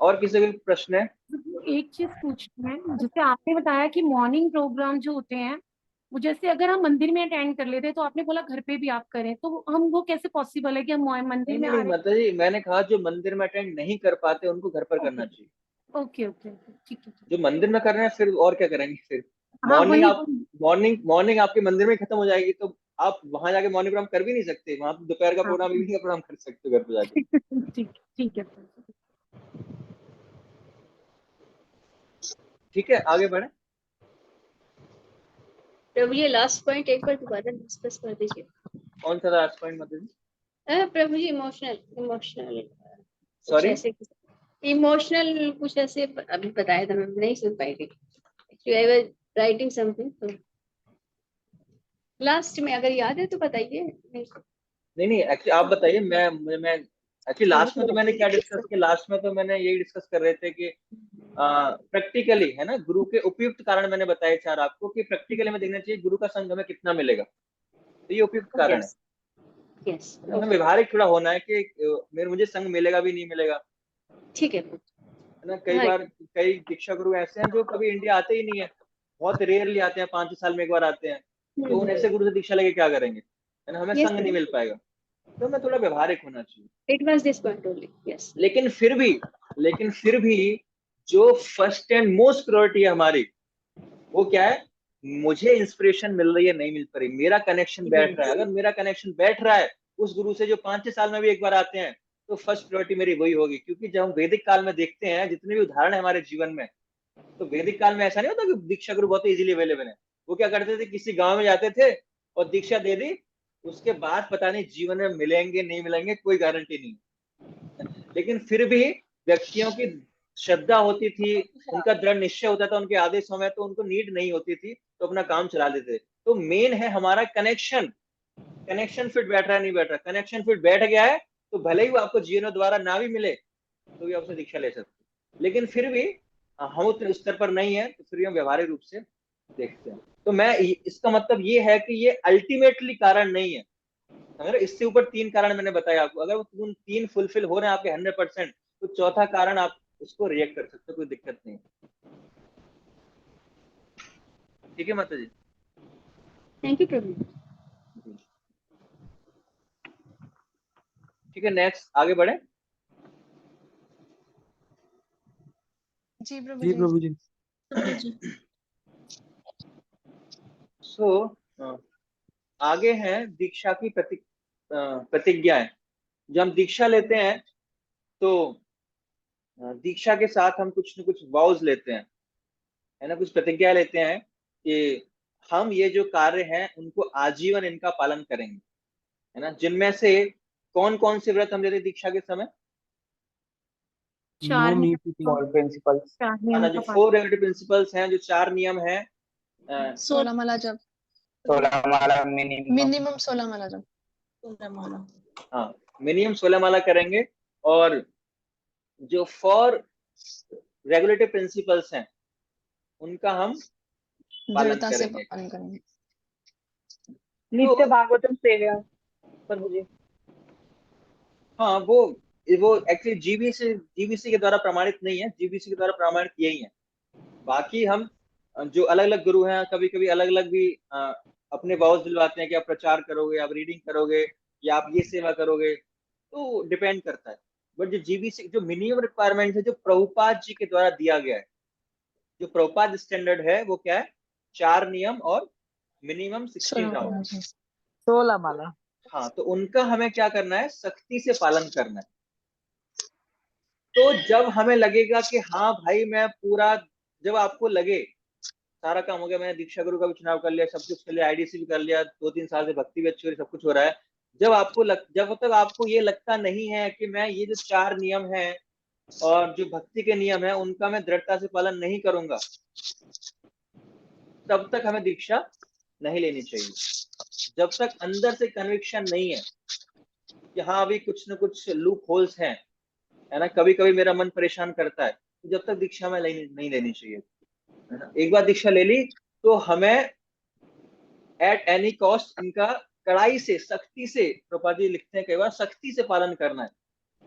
और किसी का प्रश्न है? एक चीज पूछनी है, जैसे आपने बताया कि मॉर्निंग प्रोग्राम जो होते हैं वो जैसे अगर हम मंदिर में अटेंड कर लेते हैं, तो आपने बोला घर पे भी आप करें, तो हम वो कैसे पॉसिबल है कि हम मंदिर में आ नहीं रहे माता जी, मैंने कहा जो मंदिर में अटेंड नहीं कर पाते उनको घर पर करना चाहिए। हैं? ओके ओके ठीक है। जो मंदिर में कर रहे हैं फिर और क्या करेंगे फिर? हाँ मॉर्निंग आपके मंदिर में खत्म हो जाएगी, तो आप वहां जाके मॉर्निंग प्रोग्राम कर भी नहीं सकते, वहां दोपहर का प्रोग्राम, इवनिंग का प्रोग्राम कर सकते हो घर पे जाके। ठीक है। ठीक है, आगे बढ़े। प्रभु ये लास्ट पॉइंट एक बार दोबारा डिस्कस कर दीजिए। कौन सा लास्ट पॉइंट माता जी? प्रभु जी इमोशनल सॉरी, इमोशनल कुछ ऐसे अभी बताया था, मैं नहीं सुन पाई थी actually, I was writing something, तो लास्ट में अगर याद है तो बताइए। नहीं एक्चुअली आप बताइए। मैं एक्चुअली लास्ट में तो मैंने क्या डिस्कस किया, लास्ट में तो मैंने यही डिस्कस कर रहे थे कि प्रैक्टिकली है ना, गुरु के उपयुक्त कारण मैंने बताए 4 आपको कि प्रैक्टिकली में देखना चाहिए गुरु का संग हमें कितना मिलेगा, तो ये उपयुक्त कारण है। यस, हमें व्यवहारिक थोड़ा होना है कि मुझे संग मिलेगा भी नहीं मिलेगा। ठीक है ना, कई बार कई दीक्षा गुरु ऐसे हैं जो कभी इंडिया आते ही नहीं है, बहुत रेयरली आते हैं, 5 साल में एक बार आते हैं, तो उन ऐसे गुरु से दीक्षा लेके क्या करेंगे, है ना, हमें संग नहीं मिल पाएगा। तो मैं थोड़ा व्यवहारिक होना चाहिए। It was this point only. Yes. लेकिन फिर भी जो फर्स्ट एंड मोस्ट प्रायोरिटी है हमारी, वो क्या है? मुझे इंस्पिरेशन मिल रही है नहीं मिल पा रही, मेरा कनेक्शन बैठ रहा है। अगर मेरा कनेक्शन बैठ रहा है उस गुरु से जो 5-6 साल में भी एक बार आते हैं, तो फर्स्ट प्रायोरिटी मेरी वही होगी। क्योंकि जब हम वैदिक काल में देखते हैं, जितने भी उदाहरण है हमारे जीवन में, तो वैदिक काल में ऐसा नहीं होता कि दीक्षा गुरु बहुत इजीली अवेलेबल है। वो क्या करते थे, किसी गांव में जाते थे और दीक्षा दे दी, उसके बाद पता नहीं जीवन में मिलेंगे नहीं मिलेंगे, कोई गारंटी नहीं। लेकिन फिर भी व्यक्तियों की श्रद्धा होती थी, उनका दृढ़ निश्चय होता था उनके आदेशों में, तो उनको नीड नहीं होती थी, तो अपना काम चला लेते। तो मेन है हमारा कनेक्शन फिट बैठ रहा है नहीं बैठ रहा। कनेक्शन फिट बैठ गया है तो भले ही वो आपको जीवन द्वारा ना भी मिले तो भी आपसे दीक्षा ले सकते। लेकिन फिर भी हम उतने स्तर पर नहीं है, तो फिर भी हम व्यवहारिक रूप से देखते हैं। तो मैं इसका मतलब ये है कि ये अल्टीमेटली कारण नहीं है। अगर इससे ऊपर 3 कारण मैंने बताया आपको, अगर वो 3 फुलफिल हो रहे हैं आपके 100%, तो चौथा कारण आप उसको रिएक्ट कर सकते हो, कोई दिक्कत नहीं। ठीक है माता जी? Thank you, Prabhu. ठीक है, नेक्स्ट आगे बढ़े। जी प्रभु जी जी। प्रभु जी। आगे है दीक्षा की प्रतिज्ञाएं। जब हम दीक्षा लेते हैं तो दीक्षा के साथ हम कुछ न कुछ वाउज लेते हैं, है ना, कुछ प्रतिज्ञा लेते हैं कि हम ये जो कार्य हैं उनको आजीवन इनका पालन करेंगे, है ना। जिनमें से कौन कौन से व्रत हम लेते हैं दीक्षा के समय? No meat Small principles. है ना, जो 4 रेगुलेटरी प्रिंसिपल्स हैं, जो 4 नियम हैं। 16 माला जप, 16 माला minimum. मिनिमम 16 माला जप। हाँ, मिनिमम 16 माला करेंगे। और जो 4 रेगुलेटरी प्रिंसिपल्स हैं उनका हम पालन दृढ़ता से करेंगे। पालन करेंगे। नित्य भागवतम सेवा प्रभु जी। हाँ, वो एक्चुअली जीबीसी के द्वारा प्रमाणित नहीं है, जीबीसी के द्वारा प्रमाणित यही है। बाकी हम जो अलग अलग गुरु हैं, कभी कभी अलग अलग भी अपने वाउस दिलवाते हैं कि आप प्रचार करोगे, आप रीडिंग करोगे, या आप ये सेवा करोगे, तो डिपेंड करता है। बट जो जीबीसी जो मिनिमम रिक्वायरमेंट है, जो प्रभुपाद जी के द्वारा दिया गया है, जो प्रभुपाद स्टैंडर्ड है, वो क्या है? 4 नियम और मिनिमम 16 राउंड। 16 माला। हाँ, तो उनका हमें क्या करना है? सख्ती से पालन करना है। तो जब हमें लगेगा कि हाँ भाई मैं पूरा, जब आपको लगे सारा काम हो गया, मैंने दीक्षा गुरु का भी चुनाव कर लिया, सब कुछ कर लिया, आईडीसी भी कर लिया, 2-3 साल से भक्ति भी अच्छी हो रही, सब कुछ हो रहा है, जब तक आपको ये लगता नहीं है कि मैं ये जो 4 नियम हैं और जो भक्ति के नियम है उनका मैं दृढ़ता से पालन नहीं करूंगा, तब तक हमें दीक्षा नहीं लेनी चाहिए। जब तक अंदर से कन्विक्शन नहीं है कि हाँ अभी कुछ न कुछ लूप होल्स हैं, है ना, कभी कभी मेरा मन परेशान करता है, तो जब तक दीक्षा में नहीं लेनी चाहिए, है ना। एक बार दीक्षा ले ली तो हमें एट एनी कॉस्ट इनका कड़ाई से, सख्ती से, प्रभुपाद जी लिखते हैं कई बार, सख्ती से पालन करना है।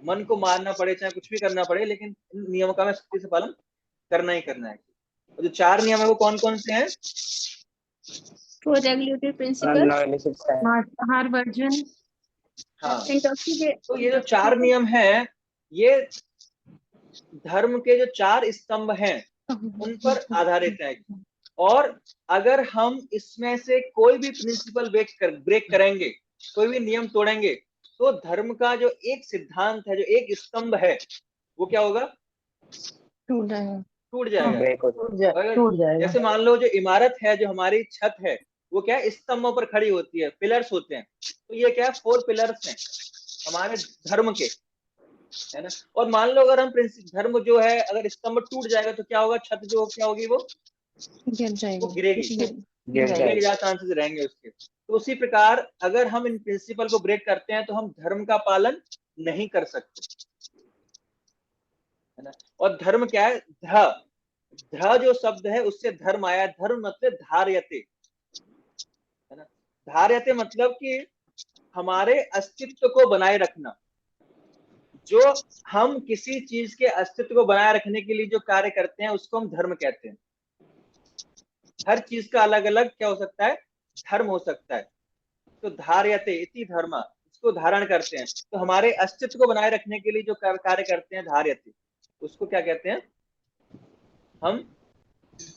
मन को मारना पड़े, चाहे कुछ भी करना पड़े, लेकिन इन नियमों का हमें सख्ती से पालन करना ही करना है। और जो 4 नियम है वो कौन कौन से हैं? 4 regulatory principles. मांसाहार वर्जन। हाँ, Intoxicate. तो ये जो 4 नियम हैं, ये धर्म के जो 4 स्तंभ हैं उन पर आधारित है। और अगर हम इसमें से कोई भी प्रिंसिपल ब्रेक करेंगे, कोई भी नियम तोड़ेंगे, तो धर्म का जो एक सिद्धांत है, जो एक स्तंभ है, वो क्या होगा? टूट जाएगा। टूट जाएगा। Break हो जाएगा. टूट जाएगा। जैसे मान लो जो इमारत है, जो हमारी छत है, वो क्या है? स्तंभों पर खड़ी होती है, पिलर्स होते हैं। तो ये क्या है? 4 पिलर्स हैं हमारे धर्म के, है ना। और मान लो अगर हम धर्म जो है, अगर स्तंभ टूट जाएगा तो क्या होगा? छत जो क्या होगी? वो गिर जाएगी। वो गिरेगी, गिर गिरने के जाएगा. ज्यादा चांसेस रहेंगे उसके। तो उसी प्रकार अगर हम इन प्रिंसिपल को ब्रेक करते हैं तो हम धर्म का पालन नहीं कर सकते, है ना। और धर्म क्या है? ध जो शब्द है उससे धर्म आया। धर्म मतलब धार्यते, है ना। धार्यते मतलब कि हमारे अस्तित्व को बनाए रखना। जो हम किसी चीज के अस्तित्व को बनाए रखने के लिए जो कार्य करते हैं उसको हम धर्म कहते हैं। हर चीज का अलग अलग क्या हो सकता है? धर्म हो सकता है। तो धार्यते इति धर्म, उसको धारण करते हैं। तो हमारे अस्तित्व को बनाए रखने के लिए जो कार्य करते हैं धार्यते, उसको क्या कहते हैं? हम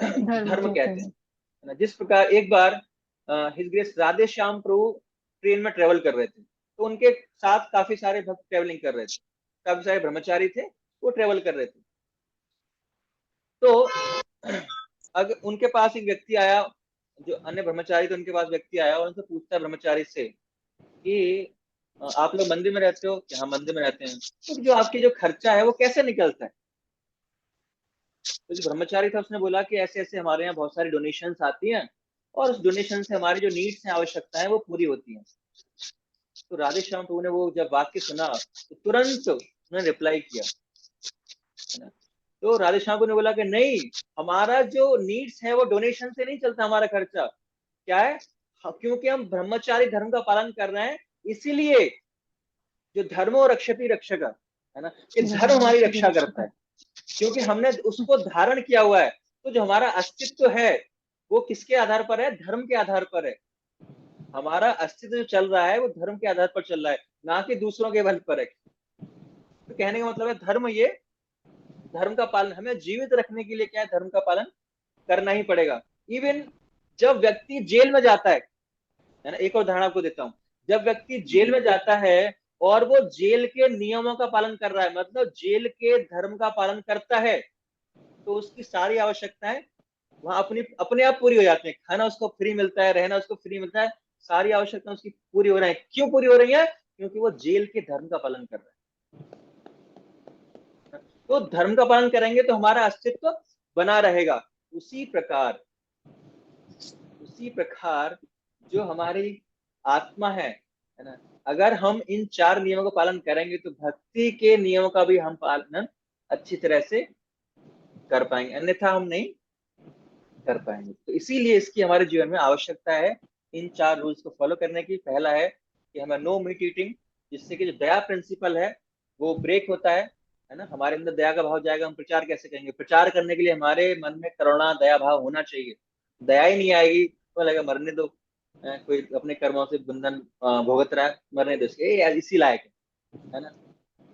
धर्म कहते हैं, है ना। जिस प्रकार एक बार हिज ग्रेस राधे श्याम प्रभु ट्रेन में ट्रेवल कर रहे थे, तो उनके साथ काफी सारे भक्त ट्रेवलिंग कर रहे थे, काफी सारे ब्रह्मचारी थे, वो ट्रेवल कर रहे थे। तो अगर उनके पास एक व्यक्ति आया, जो अन्य ब्रह्मचारी थे, उनके पास व्यक्ति आया और उनसे पूछता है ब्रह्मचारी से कि आप लोग मंदिर में रहते हो? कि हाँ मंदिर में रहते हैं। तो जो आपकी जो खर्चा है वो कैसे निकलता है? तो जो ब्रह्मचारी था उसने बोला कि ऐसे ऐसे हमारे यहाँ बहुत सारी डोनेशंस आती हैं और उस डोनेशन से हमारी जो नीड्स हैं, आवश्यकताएं, वो पूरी होती हैं। तो राधे श्याम प्रभु ने वो जब वाक्य सुना तो तुरंत उन्होंने रिप्लाई किया, है ना। तो राधे श्याम प्रभु ने बोला कि नहीं, हमारा जो नीड्स है वो डोनेशन से नहीं चलता, हमारा खर्चा क्या है, क्योंकि हम ब्रह्मचारी धर्म का पालन कर रहे हैं, इसीलिए जो धर्मो रक्षति रक्षक, है ना, कि धर्म हमारी रक्षा करता है, क्योंकि हमने उसको धारण किया हुआ है। तो जो हमारा अस्तित्व है वो किसके आधार पर है? धर्म के आधार पर है। हमारा अस्तित्व जो चल रहा है वो धर्म के आधार पर चल रहा है, ना कि दूसरों के बल पर है। तो कहने का मतलब है धर्म, ये धर्म का पालन हमें जीवित रखने के लिए क्या है, धर्म का पालन करना ही पड़ेगा। इवन जब व्यक्ति जेल में जाता है ना, एक और उदाहरण आपको देता हूं। जब व्यक्ति जेल में जाता है और वो जेल के नियमों का पालन कर रहा है, मतलब जेल के धर्म का पालन करता है, तो उसकी सारी आवश्यकताएं वहां अपने आप पूरी हो जाती है। खाना उसको फ्री मिलता है, रहना उसको फ्री मिलता है, सारी आवश्यकताएं उसकी पूरी हो रही है। क्यों पूरी हो रही है? क्योंकि वो जेल के धर्म का पालन कर रहा है। तो धर्म का पालन करेंगे तो हमारा अस्तित्व बना रहेगा। उसी प्रकार जो हमारी आत्मा है ना, अगर हम इन 4 नियमों का पालन करेंगे तो भक्ति के नियमों का भी हम पालन अच्छी तरह से कर पाएंगे, अन्यथा हम नहीं कर पाएंगे। तो इसीलिए इसकी हमारे जीवन में आवश्यकता है इन 4 रूल्स को फॉलो करने की। पहला है कि हमें नो मीट ईटिंग, जिससे कि जो दया प्रिंसिपल है वो ब्रेक होता है ना। हमारे अंदर दया का भाव जाएगा, हम प्रचार कैसे करेंगे? प्रचार करने के लिए हमारे मन में करुणा दया भाव होना चाहिए। दया ही नहीं आएगी तो लगेगा मरने दो, कोई अपने कर्मों से बंधन भुगत रहा है, मरने दो, इसी लायक है ना।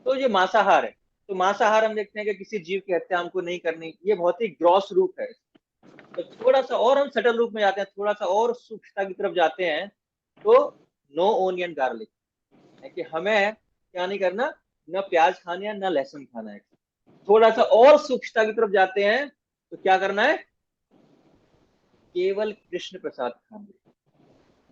तो ये मांसाहार है, तो मांसाहार हम देखते हैं कि किसी जीव की हत्या हमको नहीं करनी, ये बहुत ही ग्रॉस रूप है। तो थोड़ा सा और हम सटल रूप में जाते हैं, थोड़ा सा और सूक्ष्मता की तरफ जाते हैं, तो नो ओनियन गार्लिक है कि हमें क्या नहीं करना, न प्याज खाना है न लहसुन खाना है। थोड़ा सा और सूक्ष्मता की तरफ जाते हैं तो क्या करना है? केवल कृष्ण प्रसाद खाना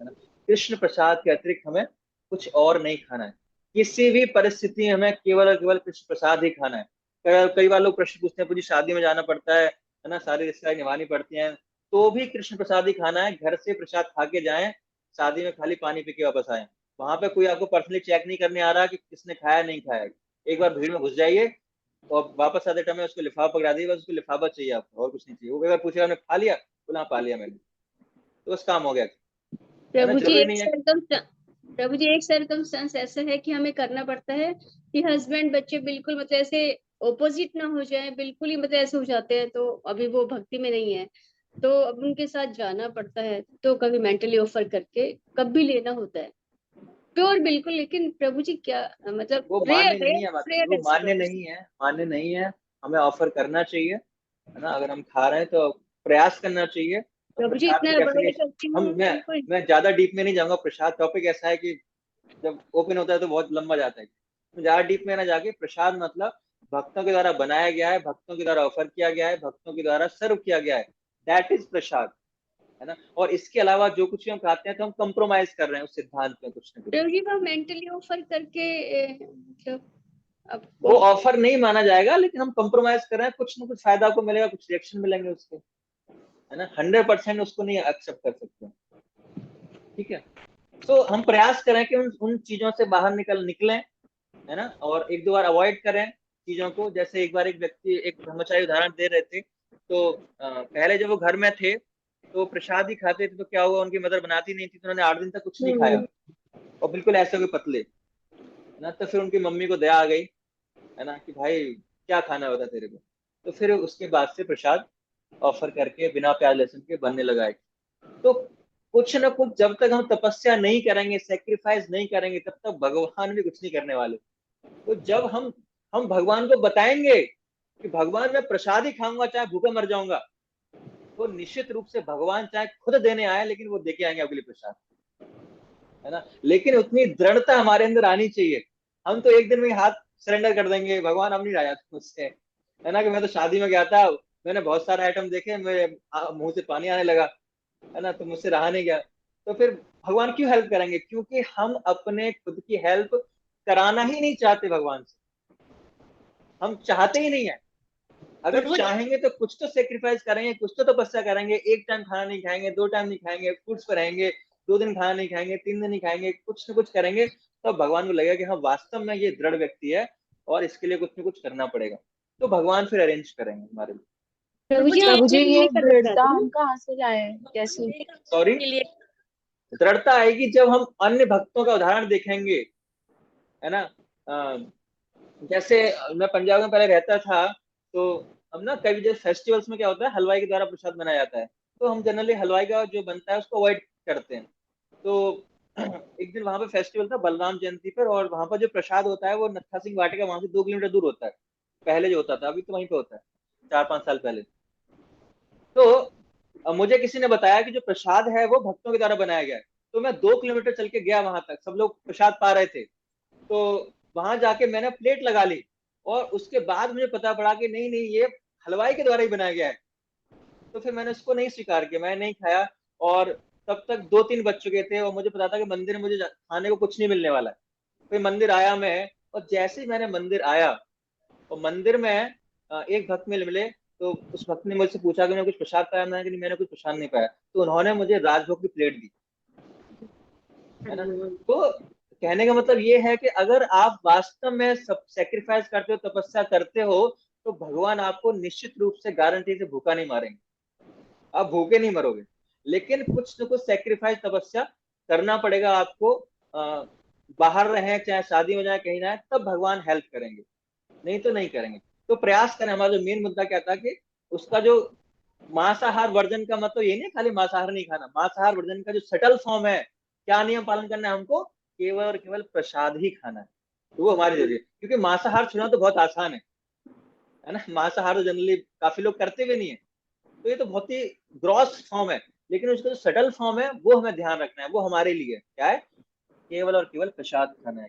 है ना। कृष्ण प्रसाद के अतिरिक्त हमें कुछ और नहीं खाना है। किसी भी परिस्थिति में हमें केवल और केवल कृष्ण प्रसाद ही खाना है। कई बार लोग प्रश्न पूछते हैं, पूरी शादी में जाना पड़ता है ना, सारी रिश्तेदारी निभानी पड़ती हैं, तो भी कृष्ण प्रसाद ही खाना है। घर से प्रसाद खा के जाएं, शादी में खाली पानी पी के वापस आए। वहां पे कोई आपको पर्सनली चेक नहीं करने आ रहा कि किसने खाया नहीं खाया। एक बार भीड़ में घुस जाइए और वापस आते टाइम में उसको लिफाफा पकड़ा दिए, बस उसको लिफाफा चाहिए आपको, और कुछ नहीं चाहिए। वो अगर पूछेगा आपने खा लिया, बोला हाँ पा लिया मैंने, तो बस काम हो गया। प्रभु जी जरूरी एक नहीं है। प्रभु जी एक सर्कमस्टेंस ऐसा है कि हमें करना पड़ता है कि हस्बैंड बच्चे बिल्कुल मतलब ऐसे ओपोजिट ना हो जाए, बिल्कुल ही मतलब ऐसे हो जाते हैं, तो अभी वो भक्ति में नहीं है, तो अब उनके साथ जाना पड़ता है। तो कभी मेंटली ऑफर करके कभी लेना होता है प्योर बिल्कुल। लेकिन प्रभु जी क्या मतलब वो रेयर मान्य नहीं है, बात रेयर वो ऐसी मान्य बात नहीं है, मान्य नहीं है। हमें ऑफर करना चाहिए, है ना। अगर हम खा रहे हैं तो प्रयास करना चाहिए। तो प्रभु जी प्रसाद इतना को कैसे अवॉइड नहीं, करती हम हूँ बिल्कुल। मैं ज्यादा डीप में नहीं जाऊंगा। प्रसाद टॉपिक ऐसा है कि जब ओपन होता है तो बहुत लंबा जाता है, तो ज्यादा डीप में ना जाके, प्रसाद मतलब भक्तों के द्वारा बनाया गया है, भक्तों के द्वारा ऑफर किया गया है, भक्तों के द्वारा सर्व किया गया है, दैट इज प्रसाद, है ना। और इसके अलावा जो कुछ भी हम खाते हैं तो हम कंप्रोमाइज कर रहे हैं उस सिद्धांत में कुछ ना कुछ। प्रभु जी वो मेंटली ऑफर करके मतलब अब वो ऑफर नहीं माना जाएगा, लेकिन हम कंप्रोमाइज कर रहे हैं, कुछ ना कुछ फायदा आपको मिलेगा, कुछ रिएक्शन मिलेंगे उसके, है ना। 100% उसको नहीं एक्सेप्ट कर सकते, ठीक है। तो हम प्रयास करें कि उन चीजों से बाहर निकलें, है ना, और एक दो बार अवॉइड करें चीजों को। जैसे एक बार एक व्यक्ति, एक ब्रह्मचारी उदाहरण दे रहे थे, तो पहले जब वो घर में थे तो प्रसाद ही खाते थे, तो क्या हुआ, उनकी मदर बनाती नहीं थी, तो उन्होंने 8 दिन तक कुछ नहीं खाया, और बिल्कुल ऐसे हुए पतले, है ना। तो फिर उनकी मम्मी को दया आ गई, है ना, कि भाई क्या खाना होता तेरे को। तो फिर उसके बाद से प्रसाद ऑफर करके बिना प्याज लहसुन के बनने लगा है। तो कुछ ना कुछ जब तक हम तपस्या नहीं करेंगे, सेक्रीफाइस नहीं करेंगे, तब तक भगवान भी कुछ नहीं करने वाले। तो जब हम भगवान को बताएंगे कि भगवान मैं प्रसाद ही खाऊंगा चाहे भूखा मर जाऊंगा, तो निश्चित रूप से भगवान चाहे खुद देने आए लेकिन वो देके आएंगे आपके लिए प्रसाद, है ना। लेकिन उतनी दृढ़ता हमारे अंदर आनी चाहिए। हम तो एक दिन में हाथ सरेंडर कर देंगे, भगवान अब नहीं रहा जाता मुझसे, है ना। कि मैं तो शादी में गया था, मैंने बहुत सारे आइटम देखे, मेरे मुंह से पानी आने लगा, है ना, तो मुझसे रहा नहीं गया। तो फिर भगवान क्यों हेल्प करेंगे? क्योंकि हम अपने खुद की हेल्प कराना ही नहीं चाहते भगवान से, हम चाहते ही नहीं है। अगर चाहेंगे तो कुछ तो सेक्रीफाइस करेंगे, कुछ तो तपस्या करेंगे। एक टाइम खाना नहीं खाएंगे, 2 टाइम नहीं खाएंगे, फूड्स पर रहेंगे, 2 दिन खाना नहीं खाएंगे, 3 दिन नहीं खाएंगे, कुछ ना कुछ करेंगे, तो भगवान को लगेगा कि हाँ वास्तव में ये दृढ़ व्यक्ति है और इसके लिए कुछ ना कुछ करना पड़ेगा, तो भगवान फिर अरेंज करेंगे हमारे लिए। प्रभु जी ये दृढ़ता हम कहाँ से लाए, कैसे? सॉरी, दृढ़ता आएगी जब हम अन्य भक्तों का उदाहरण देखेंगे, है ना। जैसे मैं पंजाब में पहले रहता था, तो हम ना कभी जैसे फेस्टिवल्स में क्या होता है, हलवाई के द्वारा प्रसाद बनाया जाता है, तो हम जनरली हलवाई का जो बनता है उसको अवॉइड करते हैं। तो एक दिन वहां पे फेस्टिवल था बलराम जयंती पर, और वहां पर जो प्रसाद होता है वो नत्था सिंह वाटिका वहां से 2 किलोमीटर दूर होता है। पहले जो होता था, अभी तो वहीं पे होता है, 4-5 साल पहले। तो मुझे किसी ने बताया कि जो प्रसाद है वो भक्तों के द्वारा बनाया गया है। तो मैं 2 किलोमीटर चल के गया वहां तक, सब लोग प्रसाद पा रहे थे, तो वहां जाके मैंने प्लेट लगा ली, और उसके बाद मुझे पता पड़ा कि नहीं नहीं, ये हलवाई के द्वारा ही बनाया गया है। तो फिर मैंने उसको नहीं स्वीकार किया, मैंने नहीं खाया। और तब तक 2-3 बज चुके थे, और मुझे पता था कि मंदिर में मुझे खाने को कुछ नहीं मिलने वाला है। फिर मंदिर आया मैं, और जैसे ही मैंने मंदिर आया, और मंदिर में एक भक्त मिल मिले, तो उस भक्त ने मुझसे पूछा कि मैंने कुछ प्रसाद पाया? मैंने कि मैंने कुछ प्रसाद नहीं पाया। तो उन्होंने मुझे राजभोग की प्लेट दी, है ना। तो कहने का मतलब ये है कि अगर आप वास्तव में सब सेक्रीफाइस करते हो, तपस्या करते हो, तो भगवान आपको निश्चित रूप से गारंटी से भूखा नहीं मारेंगे, आप भूखे नहीं मरोगे। लेकिन कुछ न कुछ सेक्रीफाइस, तपस्या करना पड़ेगा आपको। बाहर रहे, चाहे शादी में जाए, कहीं जाए, तब भगवान हेल्प करेंगे, नहीं तो नहीं करेंगे। तो प्रयास करें। हमारा जो मेन मुद्दा क्या था कि उसका जो मांसाहार वर्जन का मतलब ये नहीं खाली मांसाहार नहीं खाना, मांसाहार वर्जन का जो सटल फॉर्म है, क्या नियम पालन करना है हमको? केवल और केवल प्रसाद ही खाना है, तो वो हमारे जरिए। क्योंकि मांसाहार छूना तो बहुत आसान है ना। मांसाहार तो जनरली काफी लोग करते भी नहीं है, तो ये तो बहुत ही ग्रॉस फॉर्म है। लेकिन उसका जो सटल फॉर्म है वो हमें ध्यान रखना है, वो हमारे लिए क्या है? केवल और केवल प्रसाद खाना है।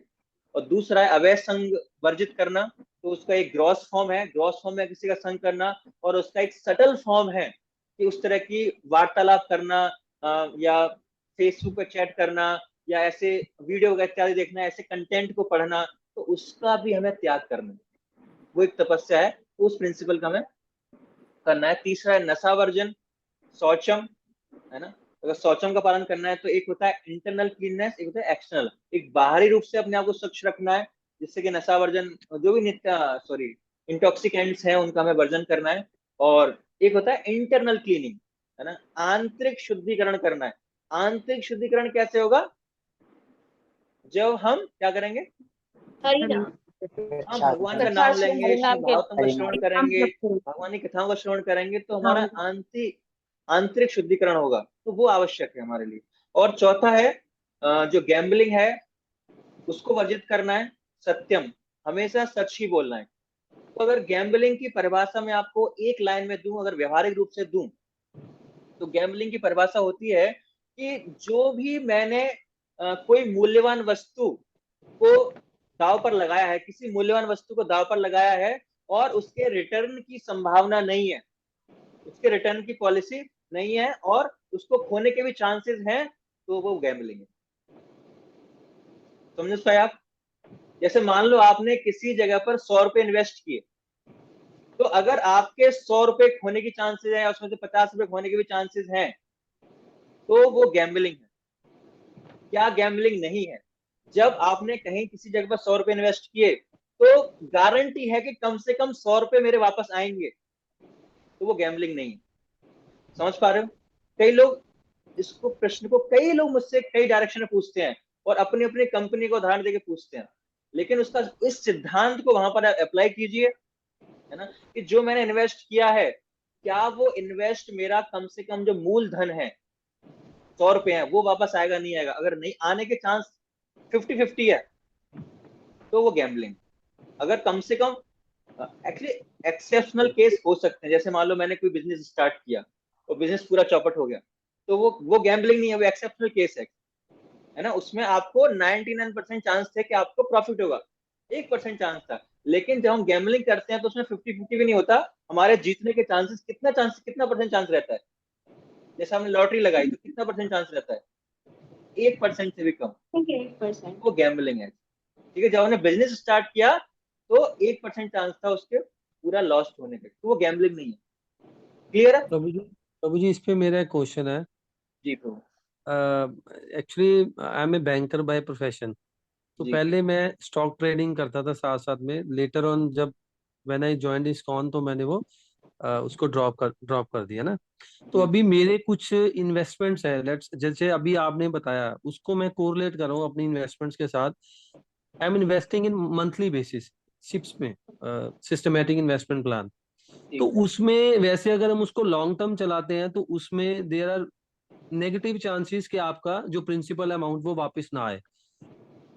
और दूसरा है अवैध संग वर्जित करना, तो उसका एक ग्रॉस फॉर्म है, ग्रॉस फॉर्म में किसी का संग करना, और उसका एक सटल फॉर्म है कि उस तरह की वार्तालाप करना, या फेसबुक पे चैट करना, या ऐसे वीडियो इत्यादि देखना, ऐसे कंटेंट को पढ़ना, तो उसका भी हमें त्याग करना है। वो एक तपस्या है, तो उस प्रिंसिपल का हमें करना है। तीसरा है नशा वर्जन, शौचम, है ना। अगर शौचम का पालन करना है तो एक होता है इंटरनल क्लीननेस, एक होता है एक्सटर्नल। एक बाहरी रूप से अपने आप को स्वच्छ रखना है, जिससे कि नशा वर्जन, जो भी नित्य सॉरी इंटॉक्सिकेंट्स हैं उनका हमें वर्जन करना है। और एक होता है इंटरनल क्लीनिंग, है ना, आंतरिक शुद्धिकरण करना है। आंतरिक शुद्धिकरण कैसे होगा? जब हम क्या करेंगे? हम भगवान का नाम लेंगे, श्री भागवतम का श्रवण करेंगे, भगवान की कथाओं का श्रवण करेंगे, तो हमारा आंतरिक शुद्धिकरण होगा, तो वो आवश्यक है हमारे लिए। और चौथा है जो गैम्बलिंग है उसको वर्जित करना है। सत्यम, हमेशा सच ही बोलना है। तो अगर गैम्बलिंग की परिभाषा में आपको एक लाइन में दूं, अगर व्यवहारिक रूप से दूं, तो गैम्बलिंग की परिभाषा होती है कि जो भी मैंने कोई मूल्यवान वस्तु को दाव पर लगाया है, किसी मूल्यवान वस्तु को दाव पर लगाया है, और उसके रिटर्न की संभावना नहीं है, उसके रिटर्न की पॉलिसी नहीं है, और उसको खोने के भी चांसेस हैं, तो वो गैम्बलिंग है। समझ पाए आप? जैसे मान लो आपने किसी जगह पर 100 रुपए इन्वेस्ट किए, तो अगर आपके 100 रुपए खोने की चांसेस है, उसमें से 50 रुपए खोने के भी चांसेस हैं, तो वो गैम्बलिंग है। क्या गैम्बलिंग नहीं है? जब आपने कहीं किसी जगह पर 100 रुपए इन्वेस्ट किए, तो गारंटी है कि कम से कम 100 रुपए मेरे वापस आएंगे, तो वो गैम्बलिंग नहीं है। समझ पा रहे हो? कई लोग इसको, प्रश्न को कई लोग मुझसे कई डायरेक्शन में पूछते हैं, और अपनी अपनी कंपनी को उदाहरण देके पूछते हैं, लेकिन उसका इस सिद्धांत को वहां पर अप्लाई कीजिए, है ना, कि जो मैंने इन्वेस्ट किया है, क्या वो इन्वेस्ट मेरा कम से कम जो मूलधन है 100 रुपए हैं वो वापस आएगा नहीं आएगा, अगर नहीं आने के चांस 50-50 है तो वो गैम्बलिंग। अगर कम से कम एक्चुअली एक्सेप्शनल केस हो सकते हैं, जैसे मान लो मैंने कोई बिजनेस स्टार्ट किया और बिजनेस पूरा चौपट हो गया, तो वो गैम्बलिंग नहीं है, वो एक्सेप्शनल केस है ना। उसमें आपको 99% चांस थे कि आपको प्रॉफिट होगा, 1% चांस था। लेकिन जब हम गैम्बलिंग करते हैं तो उसमें 50-50 भी नहीं होता, हमारे जीतने के चांसेस कितना परसेंट चांस रहता है। जैसे हमने लॉटरी लगाई तो कितना परसेंट चांस रहता है, 1% से भी कम, 1% वो गैम्बलिंग है। ठीक है, जब हमने बिजनेस स्टार्ट किया तो 1% चांस था उसके पूरा लॉस होने का, तो वो गैम्बलिंग नहीं है। क्लियर है प्रभु जी इस पे मेरा एक क्वेश्चन है। जी Prabhu? Actually I am a banker by profession. तो जी पहले मैं स्टॉक ट्रेडिंग करता था साथ साथ में, लेटर ऑन जब व्हेन आई जॉइंड इस्कॉन तो मैंने वो उसको ड्रॉप कर दिया ना। तो अभी मेरे कुछ इन्वेस्टमेंट्स हैं, लेट्स जैसे अभी आपने बताया उसको मैं कोरिलेट कर रहा हूँ अपनी इन्वेस्टमेंट्स के साथ। I am investing in monthly basis ships में, सिस्टमेटिक इन्वेस्टमेंट प्लान। तो उसमें वैसे अगर हम उसको लॉन्ग टर्म चलाते हैं तो उसमें देयर आर नेगेटिव चांसेस कि आपका जो प्रिंसिपल अमाउंट वो वापस ना आए।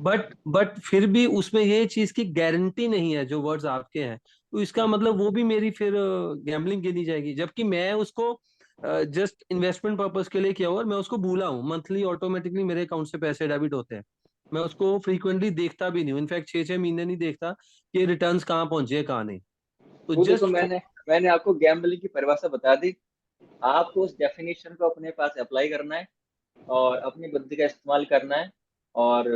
बट फिर भी उसमें ये चीज की गारंटी नहीं है जो वर्ड्स आपके हैं, तो इसका मतलब वो भी मेरी फिर गैम्बलिंग गिनी जाएगी, जबकि मैं उसको जस्ट इन्वेस्टमेंट पर्पस के लिए किया हुआ और मैं उसको भूला हूँ। मंथली ऑटोमेटिकली मेरे अकाउंट से पैसे डेबिट होते हैं, मैं उसको फ्रीक्वेंटली देखता भी नहीं हूँ, इनफैक्ट 6-6 महीने नहीं देखता कि रिटर्न्स कहाँ पहुंचे कहाँ नहीं। तो वो देखो, जस्ट मैंने आपको गैम्बलिंग की परिभाषा बता दी, आपको उस डेफिनेशन को अपने पास अप्लाई करना है और अपनी बुद्धि का इस्तेमाल करना है। और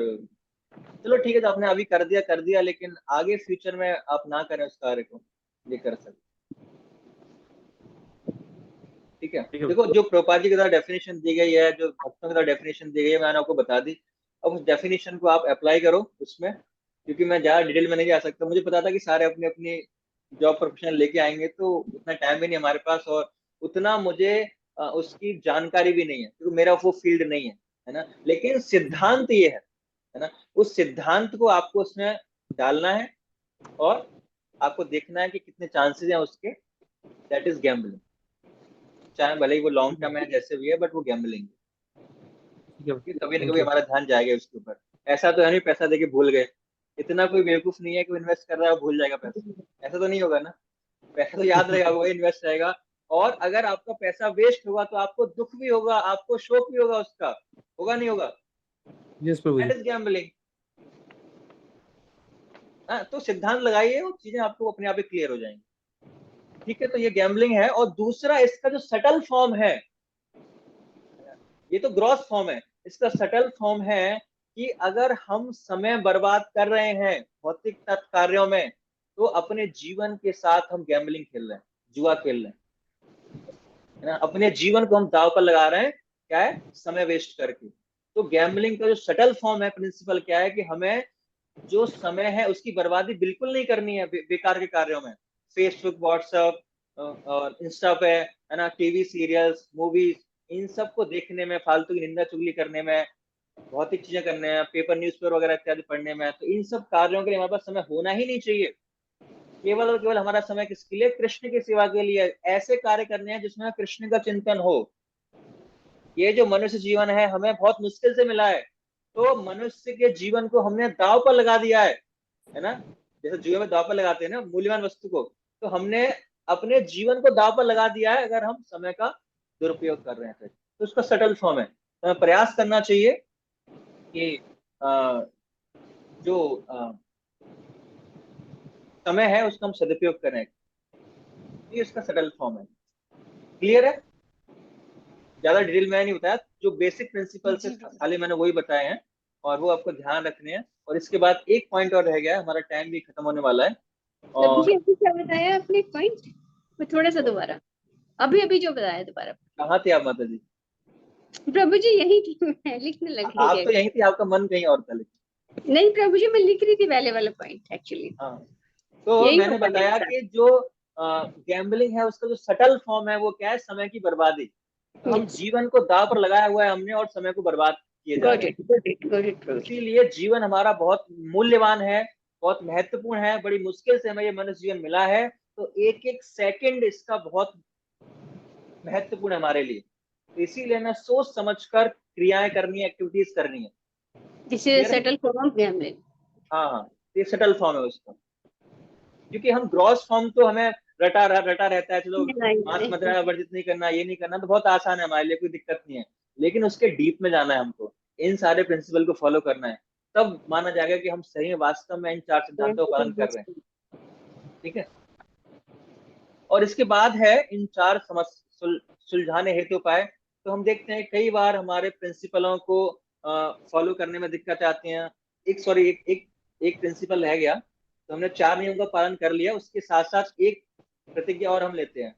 चलो ठीक है, तो आपने अभी कर दिया, लेकिन आगे फ्यूचर में आप ना करें उस कार्य को, ये कर सकते। ठीक है, देखो जो प्रभुपाद जी की तरह डेफिनेशन दी गई है, जो भक्तों की तरह डेफिनेशन दी गई है, मैंने आपको बता दी। अब उस डेफिनेशन को आप अप्लाई करो उसमें, क्योंकि मैं ज्यादा डिटेल में नहीं जा सकता। मुझे पता था कि सारे अपनी अपनी जॉब प्रोफेशन लेके आएंगे, तो उतना टाइम भी नहीं हमारे पास, और उतना मुझे उसकी जानकारी भी नहीं है, क्योंकि मेरा वो फील्ड नहीं है ना। लेकिन सिद्धांत ये है ना, उस सिद्धांत को आपको उसमें डालना है और आपको देखना है कि कितने चांसेस हैं उसके। दैट इज गैम्बलिंग, चाहे भले ही वो लॉन्ग टर्म है जैसे भी है, बट वो गैम्बलिंग है। कभी ना कभी हमारा ध्यान जाएगा उसके ऊपर। ऐसा तो है नहीं पैसा देके भूल गए, इतना कोई बेवकूफ नहीं है कि इन्वेस्ट कर रहा है और भूल जाएगा पैसा, ऐसा तो नहीं होगा ना। पैसा तो याद रहेगा, वही इन्वेस्ट रहेगा। और अगर आपका पैसा वेस्ट होगा तो आपको दुख भी होगा, आपको शोक भी होगा उसका, होगा नहीं होगा? Yes Prabhu ji. That is gambling. तो सिद्धांत लगाइए, वो चीजें आपको अपने आप ही क्लियर हो जाएंगी। ठीक है, तो ये गैम्बलिंग है। और दूसरा इसका जो सटल फॉर्म है, ये तो ग्रॉस फॉर्म है, इसका सटल फॉर्म है कि अगर हम समय बर्बाद कर रहे हैं भौतिक तत्व कार्यों में, तो अपने जीवन के साथ हम गैम्बलिंग खेल रहे हैं, जुआ खेल रहे हैं ना। अपने जीवन को हम दांव पर लगा रहे हैं, क्या है, समय वेस्ट करके। तो गैम्बलिंग का जो सटल फॉर्म है, प्रिंसिपल क्या है कि हमें जो समय है उसकी बर्बादी बिल्कुल नहीं करनी है बेकार के कार्यों में, फेसबुक, व्हाट्सएप और इंस्टा पे, है ना, टीवी सीरियल्स, मूवीज, इन सब को देखने में, फालतू की निंदा चुगली करने में, भौतिक चीजें करने में, पेपर न्यूज़पेपर वगैरह इत्यादि पढ़ने में। तो इन सब कार्यों के लिए हमारे पास समय होना ही नहीं चाहिए। केवल और केवल हमारा समय किसके लिए? कृष्ण की सेवा के लिए। ऐसे कार्य करने हैं जिसमें कृष्ण का चिंतन हो। ये जो मनुष्य जीवन है हमें बहुत मुश्किल से मिला है, तो मनुष्य के जीवन को हमने दांव पर लगा दिया है ना। जैसे जुए में दांव पर लगाते हैं ना मूल्यवान वस्तु को, तो हमने अपने जीवन को दांव पर लगा दिया है अगर हम समय का दुरुपयोग कर रहे हैं। तो उसका सटल फॉर्म है। तो हमें प्रयास करना चाहिए कि जो समय है उसका हम सदुपयोग करें। ये उसका सटल फॉर्म है। क्लियर है? ज्यादा डिटेल में नहीं बताया, जो बेसिक प्रिंसिपल से खाली मैंने वही बताए हैं, और वो आपको ध्यान रखने हैं। और इसके बाद एक पॉइंट और रह गया है, हमारा टाइम भी खत्म होने वाला है। प्रभु जी अभी क्या बताया आपने पॉइंट? मैं थोड़ा सा दोबारा, अभी जो बताया दोबारा। कहाँ थे आप माता जी? प्रभु जी यही थी, मैं लिखने लगी आप थी। तो यहीं थी, आपका मन कहीं और था। लेकिन नहीं प्रभु जी, मैं लिख रही थी पहले वाला पॉइंट एक्चुअली। हाँ, तो यही मैंने होगा बताया नेक्स्ट कि जो गैम्बलिंग है उसका जो सटल फॉर्म है वो क्या है? समय की बर्बादी। तो हम जीवन को दांव पर लगाया हुआ है हमने, और समय को बर्बाद किए जा रहे हैं। इसीलिए जीवन हमारा बहुत मूल्यवान है, बहुत महत्वपूर्ण है। बड़ी मुश्किल से हमें ये मनुष्य जीवन मिला है, तो एक एक सेकंड इसका बहुत महत्वपूर्ण है हमारे लिए। तो इसीलिए हमें सोच समझकर क्रियाएं करनी है, एक्टिविटीज करनी है। जिसे सेटल फॉर्म किया हमने। हाँ हाँ, ये सेटल फॉर्म है उसका, क्योंकि हम ग्रॉस फॉर्म तो हमें रटा रहता है, चलो मांस मदिरा वर्जित नहीं करना, ये नहीं करना, तो बहुत आसान है हमारे लिए, कोई दिक्कत नहीं है। लेकिन उसके डीप में जाना है हमको, इन सारे प्रिंसिपल को फॉलो करना है, तब माना जाएगा कि हम सही में वास्तव में इन 4 सिद्धांतों का पालन कर रहे हैं। ठीक है। और इसके बाद है इन 4 सुलझाने हेतु उपाय। तो हम देखते हैं कई बार हमारे प्रिंसिपलों को फॉलो करने में दिक्कत आती है। एक प्रिंसिपल रह गया, तो हमने 4 नियमों का पालन कर लिया, उसके साथ साथ एक प्रतिज्ञा और हम लेते हैं,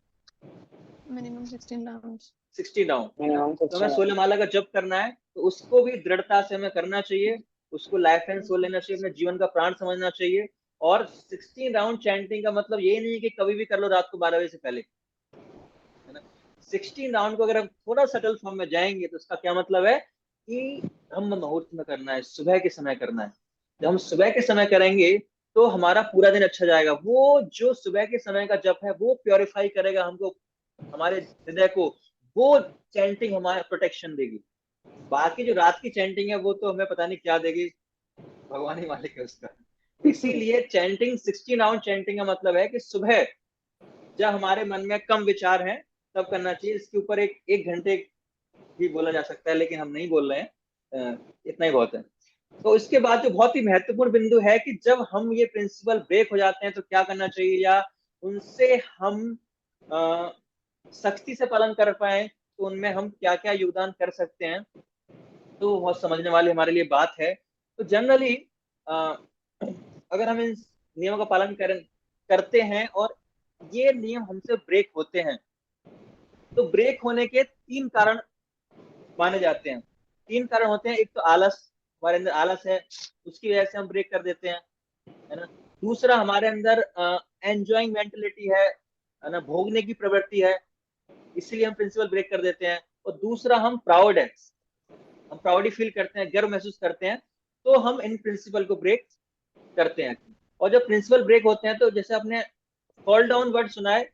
मिनिमम 16 राउंड्स। 16 राउंड। तो हमें 16 माला का जप करना है, तो उसको भी दृढ़ता से हमें करना चाहिए, उसको लाइफ एंड सोल लेना चाहिए, अपने जीवन का प्राण समझना चाहिए। और 16 राउंड चैंटिंग का मतलब ये नहीं है कि कभी भी कर लो रात को 12 बजे से पहले, है ना। 16 राउंड को अगर हम थोड़ा सटल फॉर्म में जाएंगे तो उसका क्या मतलब है कि ब्रह्म मुहूर्त में करना है, सुबह के समय करना है। जब हम सुबह के समय करेंगे तो हमारा पूरा दिन अच्छा जाएगा। वो जो सुबह के समय का जप है वो प्योरीफाई करेगा हमको, हमारे हृदय को, वो चैंटिंग हमारा प्रोटेक्शन देगी। बाकी जो रात की चैंटिंग है वो तो हमें पता नहीं क्या देगी, भगवान ही मालिक है उसका। इसीलिए चैंटिंग 16 राउंड चैंटिंग का मतलब है कि सुबह जब हमारे मन में कम विचार हैं तब करना चाहिए। इसके ऊपर एक घंटे भी बोला जा सकता है, लेकिन हम नहीं बोल रहे हैं, इतना ही बहुत है। तो इसके बाद जो बहुत ही महत्वपूर्ण बिंदु है कि जब हम ये प्रिंसिपल ब्रेक हो जाते हैं तो क्या करना चाहिए, या उनसे हम सख्ती से पालन कर पाए तो उनमें हम क्या क्या योगदान कर सकते हैं, तो बहुत समझने वाली हमारे लिए बात है। तो जनरली अगर हम इन नियमों का पालन करते हैं और ये नियम हमसे ब्रेक होते हैं, तो ब्रेक होने के 3 कारण माने जाते हैं। 3 कारण होते हैं। एक तो आलस, हमारे अंदर आलस है, उसकी वजह से हम ब्रेक कर देते हैं, है ना। दूसरा हमारे अंदर एंजॉइंग मेंटेलिटी है ना, भोगने की प्रवृत्ति है, इसलिए हम प्रिंसिपल ब्रेक कर देते हैं। और दूसरा हम प्राउड है, हम प्राउडी फील करते हैं, गर्व महसूस करते हैं, तो हम इन प्रिंसिपल को ब्रेक करते हैं। और जब प्रिंसिपल ब्रेक होते हैं तो जैसे आपने फॉल डाउन वर्ड सुना है,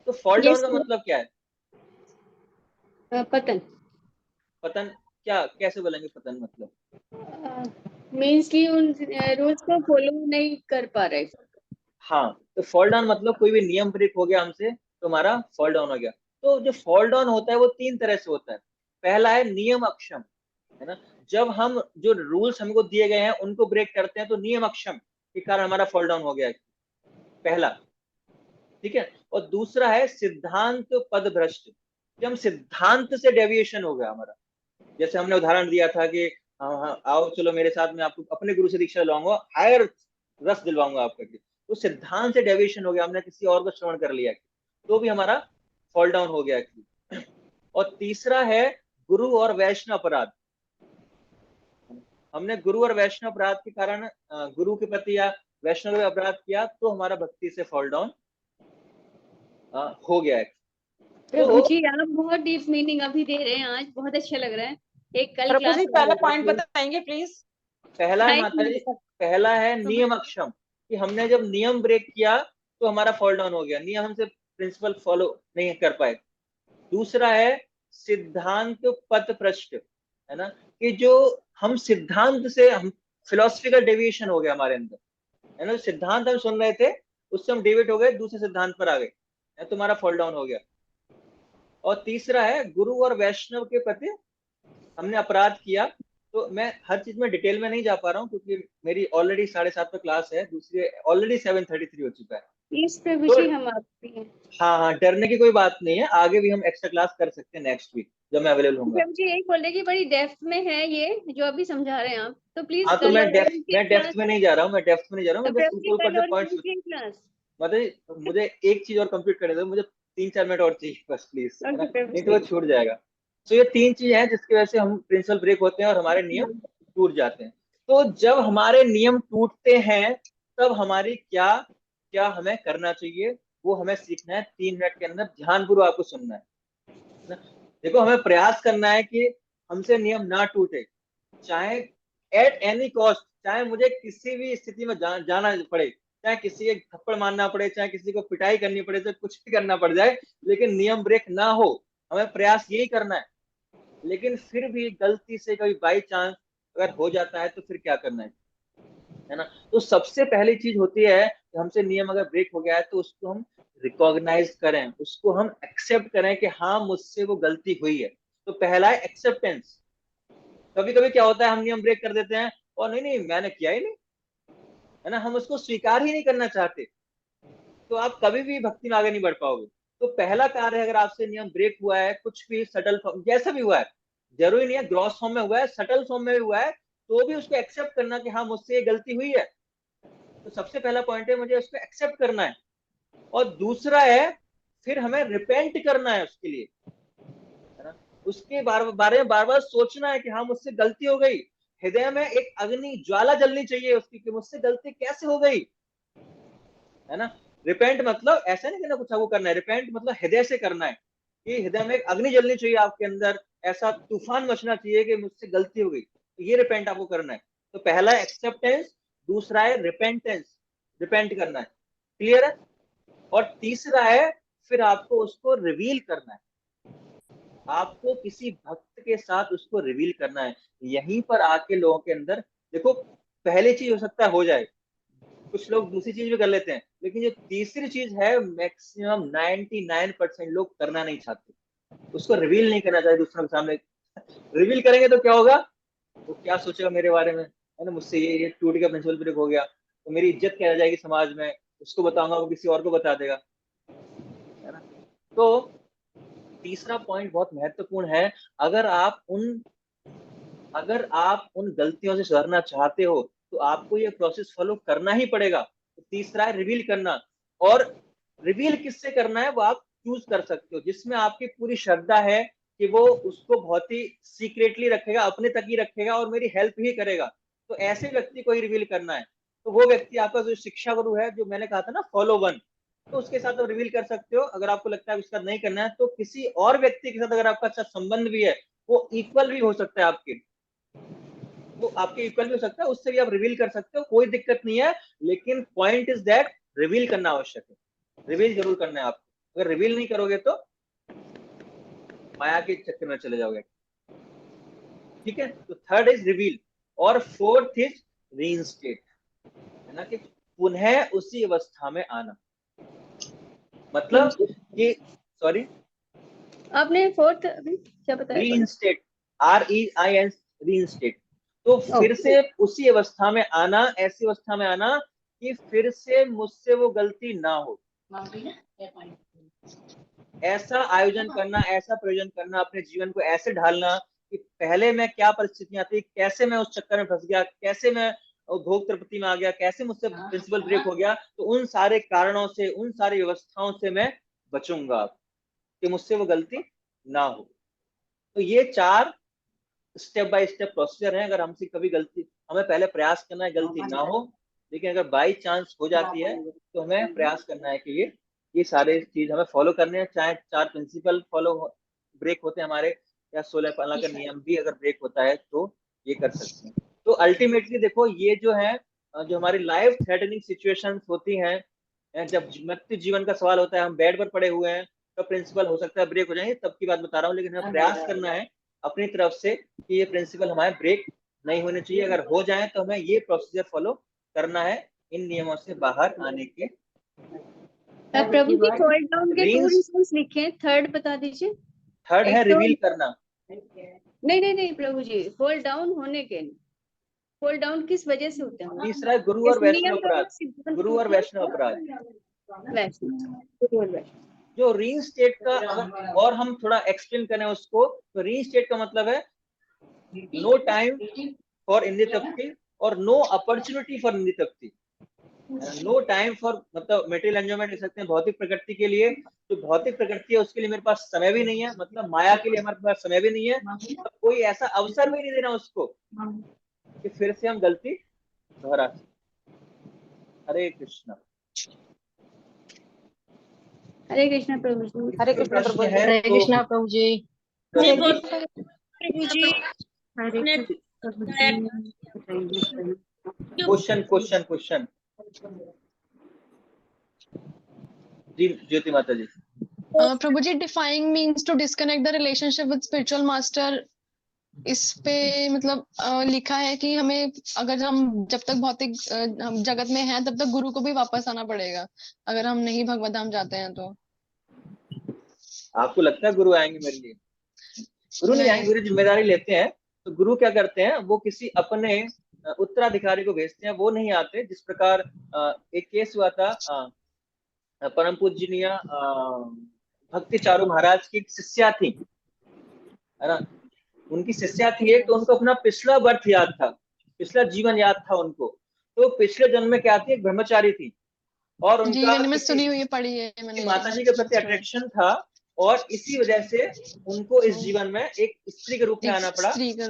तो फॉल डाउन का मतलब क्या है? पतन। पतन क्या, कैसे बोलेंगे पतन मतलब? मीन्स कि उन रूल्स को फॉलो नहीं कर पा रहे। हाँ, तो फॉल डाउन मतलब कोई भी नियम ब्रेक हो गया हमसे तो हमारा फॉल डाउन हो गया। तो जो फॉल डाउन होता है वो 3 तरह से होता है। पहला है नियम अक्षम, है ना। जब हम जो रूल्स हमको दिए गए हैं उनको ब्रेक करते हैं तो नियम अक्षम के कारण हमारा फॉल डाउन हो गया है, पहला। ठीक है। और दूसरा है सिद्धांत पद भ्रष्ट, जब हम सिद्धांत से डेविएशन हो गया हमारा। जैसे हमने उदाहरण दिया था कि हाँ आओ चलो मेरे साथ, मैं आपको अपने गुरु से दीक्षा दिलवाऊंगा, हायर रस दिलवाऊंगा आपका, तो सिद्धांत से डेविएशन हो गया, हमने किसी और को श्रवण कर लिया, तो भी हमारा फॉल डाउन हो गया। और तीसरा है गुरु और वैष्णव अपराध। हमने गुरु और वैष्णव अपराध के कारण गुरु के प्रति या वैष्णव अपराध किया तो हमारा भक्ति से फॉल डाउन हो गया है। प्रभु जी आप बहुत डीप मीनिंग अभी दे रहे हैं, आज बहुत अच्छा लग रहा है। एक कल प्रभु जी क्लास पहला पॉइंट बताएंगे प्लीज। पहला है माता जी, पहला है नियम अक्षम, कि हमने जब नियम ब्रेक किया तो हमारा फॉल डाउन हो गया, नियम हमसे प्रिंसिपल फॉलो नहीं कर पाए। दूसरा है सिद्धांत पथ भ्रष्ट, है ना, कि जो हम सिद्धांत से, हम फिलोसफिकल डेविएशन हो गया हमारे अंदर, है ना। सिद्धांत हम सुन रहे थे, उससे हम डेविएट हो गए, दूसरे सिद्धांत पर आ गए, तो हमारा फॉल डाउन हो गया। और तीसरा है गुरु और वैष्णव के प्रति हमने अपराध किया। तो मैं हर चीज में डिटेल में नहीं जा पा रहा हूँ क्योंकि मेरी ऑलरेडी 7:30 पे क्लास है, दूसरी ऑलरेडी 7:33 हो चुका है। प्लीज प्रभु जी हम आपके हैं। हाँ, डरने की कोई बात नहीं है, आगे भी हम एक्स्ट्रा क्लास कर सकते हैं नेक्स्ट वीक जब मैं अवेलेबल होऊंगा। प्रभु जी एक बोल रहे कि बड़ी डेप्थ में है ये जो अभी समझा रहे हैं आप, तो प्लीज हाँ, तो मैं डेप्थ में नहीं जा रहा हूँ, मैं डेप्थ में नहीं जा रहा हूँ, मैं बस ऊपर से पॉइंट्स, मतलब मुझे एक चीज और कंप्लीट करने दो, मुझे 3-4 मिनट और चाहिए बस प्लीज, नहीं तो वो छूट जाएगा। तो ये 3 चीजें हैं जिसकी वजह से हम प्रिंसिपल ब्रेक होते हैं और हमारे नियम टूट जाते हैं। तो जब हमारे नियम टूटते हैं तब हमारी क्या क्या हमें करना चाहिए वो हमें सीखना है। 3 मिनट के अंदर ध्यानपूर्वक आपको सुनना है। देखो, हमें प्रयास करना है कि हमसे नियम ना टूटे, चाहे एट एनी कॉस्ट, चाहे मुझे किसी भी स्थिति में जाना पड़े, चाहे किसी के थप्पड़ मारना पड़े, चाहे किसी को पिटाई करनी पड़े, चाहे कुछ भी करना पड़ जाए, लेकिन नियम ब्रेक ना हो। हमें प्रयास यही करना है। लेकिन फिर भी गलती से कभी बाई चांस अगर हो जाता है तो फिर क्या करना है ना। तो सबसे पहली चीज होती है कि हमसे नियम अगर ब्रेक हो गया है तो उसको हम रिकॉग्नाइज करें, उसको हम एक्सेप्ट करें कि हाँ मुझसे वो गलती हुई है। तो पहला है एक्सेप्टेंस। कभी कभी क्या होता है, हम नियम ब्रेक कर देते हैं और नहीं नहीं मैंने किया ही नहीं, है ना, हम उसको स्वीकार ही नहीं करना चाहते, तो आप कभी भी भक्ति में आगे नहीं बढ़ पाओगे। तो पहला कार्य है, अगर आपसे नियम ब्रेक हुआ है, कुछ भी सटल फॉर्म जैसा भी हुआ है, जरूरी नहीं है ग्रॉस फॉर्म में हुआ है, सटल फॉर्म में भी हुआ है, तो भी उसको एक्सेप्ट करना कि हाँ मुझसे ये गलती हुई है। तो सबसे पहला पॉइंट है मुझे उसको एक्सेप्ट करना है। और दूसरा है फिर हमें रिपेंट करना है उसके लिए, है ना, उसके बारे में बार बार सोचना है कि हाँ मुझसे गलती हो गई। हृदय में एक अग्नि ज्वाला जलनी चाहिए उसकी कि मुझसे गलती कैसे हो गई, है ना। रिपेंट मतलब ऐसा नहीं कि कुछ आपको करना है, रिपेंट मतलब हृदय से करना है कि हृदय में एक अग्नि जलनी चाहिए आपके अंदर, ऐसा तूफान मचना चाहिए कि मुझसे गलती हो गई, तो ये रिपेंट आपको करना है। तो पहला है एक्सेप्टेंस, दूसरा है रिपेंटेंस, रिपेंट करना है, क्लियर है। और तीसरा है फिर आपको उसको रिवील करना है, आपको किसी भक्त के साथ उसको रिवील करना है। यहीं पर आके लोगों के अंदर देखो, पहली चीज हो सकता है हो जाए, कुछ लोग दूसरी चीज भी कर लेते हैं, लेकिन जो तीसरी चीज है मैक्सिमम 99% लोग करना नहीं चाहते, उसको रिवील नहीं करना चाहते दूसरों के सामने। रिवील करेंगे तो क्या होगा, वो क्या सोचेगा मेरे बारे में, है ना, मुझसे ये टूट गया, प्रिंसिपल ब्रेक हो गया, तो मेरी इज्जत क्या रह जाएगी समाज में, उसको बताऊंगा वो किसी और को बता देगा, है ना। तो तीसरा पॉइंट बहुत महत्वपूर्ण है। अगर आप उन गलतियों से सुधरना चाहते हो तो आपको ये प्रोसेस फॉलो करना ही पड़ेगा। तो तीसरा है रिवील करना। और रिवील किससे करना है वो आप चूज कर सकते हो, जिसमें आपकी पूरी श्रद्धा है कि वो उसको बहुत ही सीक्रेटली रखेगा, अपने तक ही रखेगा और मेरी हेल्प ही करेगा, तो ऐसे व्यक्ति को ही रिवील करना है। तो वो व्यक्ति आपका जो शिक्षा गुरु है, जो मैंने कहा था ना फॉलो वन, तो उसके साथ आप रिवील कर सकते हो। अगर आपको लगता है उसका नहीं करना है तो किसी और व्यक्ति के साथ अगर आपका अच्छा संबंध भी है, वो इक्वल भी हो सकता है आपके, वो आपके इक्वल भी हो सकता है, उससे भी आप रिवील कर सकते हो, कोई दिक्कत नहीं है। लेकिन पॉइंट इज दैट रिवील करना आवश्यक है, रिवील जरूर करना है आपको। अगर रिवील नहीं करोगे तो माया के चक्कर में चले जाओगे, ठीक है। तो थर्ड इज रिवील और फोर्थ इज रीइंस्टेट, है ना, कि पुनः उसी अवस्था में आना। मतलब कि सॉरी आपने फोर्थ अभी क्या बताया? रीइंस्टेट, REIN, रीइंस्टेट, तो फिर से उसी अवस्था में आना, ऐसी अवस्था में आना कि फिर से मुझसे वो गलती ना हो। ऐसा आयोजन करना, ऐसा प्रयोजन करना, अपने जीवन को ऐसे ढालना कि पहले मैं क्या परिस्थितियां थी, कैसे मैं उस चक्कर में फंस गया, कैसे मैं भोग तृप्ति में आ गया, कैसे मुझसे प्रिंसिपल ब्रेक हो गया, तो उन सारे कारणों से, उन सारी व्यवस्थाओं से मैं बचूंगा कि मुझसे वो गलती ना हो। तो ये 4 स्टेप बाय स्टेप प्रोसीजर है। अगर हमसे कभी गलती, हमें पहले प्रयास करना है गलती ना हो, लेकिन अगर बाई चांस हो जाती है तो हमें प्रयास करना है कि ये सारे चीज हमें फॉलो करने हैं। चाहे 4 प्रिंसिपल फॉलो ब्रेक होते हैं हमारे, या 16 पालना का नियम भी अगर ब्रेक होता है तो ये कर सकते हैं। तो अल्टीमेटली देखो, ये जो है जो हमारी लाइफ थ्रेटनिंग सिचुएशंस होती हैं, जब मृत्यु जीवन का सवाल होता है, हम बेड पर पड़े हुए हैं, तो प्रिंसिपल हो सकता है ब्रेक हो जाएंगे, तब की बात बता रहा हूँ। लेकिन हमें प्रयास करना है अपनी तरफ से कि ये प्रिंसिपल हमारे ब्रेक नहीं होने चाहिए। अगर हो जाए तो हमें ये प्रोसीजर फॉलो करना है इन नियमों से बाहर आने के। प्रभु जी फॉल डाउन के 2 रीजंस लिखे हैं, थर्ड बता दीजिए। थर्ड है रिवील करना। नहीं प्रभु जी, फॉल डाउन होने के, फॉल डाउन किस वजह से होते हैं? तीसरा है गुरु और वैष्णव अपराध, गुरु और वैष्णव अपराध, गुरु और वैष्णव। जो रीइंस्टेट का अगर और हम थोड़ा एक्सप्लेन करें उसको, तो रीइंस्टेट का मतलब है नो टाइम फॉर इंद्रिय और नो अपॉर्चुनिटी फॉर इंद्रिय। नो टाइम फॉर मतलब मेटेरियल एंजॉयमेंट ले सकते हैं भौतिक प्रकृति के लिए, तो भौतिक प्रकृति है उसके लिए मेरे पास समय भी नहीं है, मतलब माया के लिए हमारे पास समय भी नहीं है, तो कोई ऐसा अवसर भी नहीं देना उसको कि फिर से हम गलती दोहरा। हरे कृष्णा। हरे कृष्णा प्रभु जी। हरे कृष्णा प्रभु जी। हरे कृष्णा प्रभु जी। प्रभु जी क्वेश्चन जी ज्योति माता जी। Prabhu ji, defying means to disconnect the relationship with spiritual master, इस पे मतलब लिखा है कि हमें, अगर हम जब तक भौतिक हम जगत में हैं तब तक गुरु को भी वापस आना पड़ेगा, अगर हम नहीं भगवत धाम जाते हैं तो। आपको लगता है गुरु आएंगे मेरे लिए? गुरु नहीं आएंगे, गुरु जिम्मेदारी लेते हैं। तो गुरु क्या करते हैं, वो किसी अपने उत्तराधिकारी को भेजते हैं, वो नहीं आते। जिस प्रकार एक केस हुआ था, परम पूजनीय भक्ति चारू महाराज की शिष्या थी, है ना, उनकी शिष्या थी एक, तो उनको अपना पिछला बर्थ याद था, पिछला जीवन याद था उनको। तो पिछले जन्म में क्या थी, एक ब्रह्मचारी थी, और उनका मैंने सुनी हुई है, पढ़ी है मैंने, माता जी के प्रति अट्रैक्शन था, और इसी वजह से उनको इस जीवन में एक स्त्री के रूप में आना पड़ा,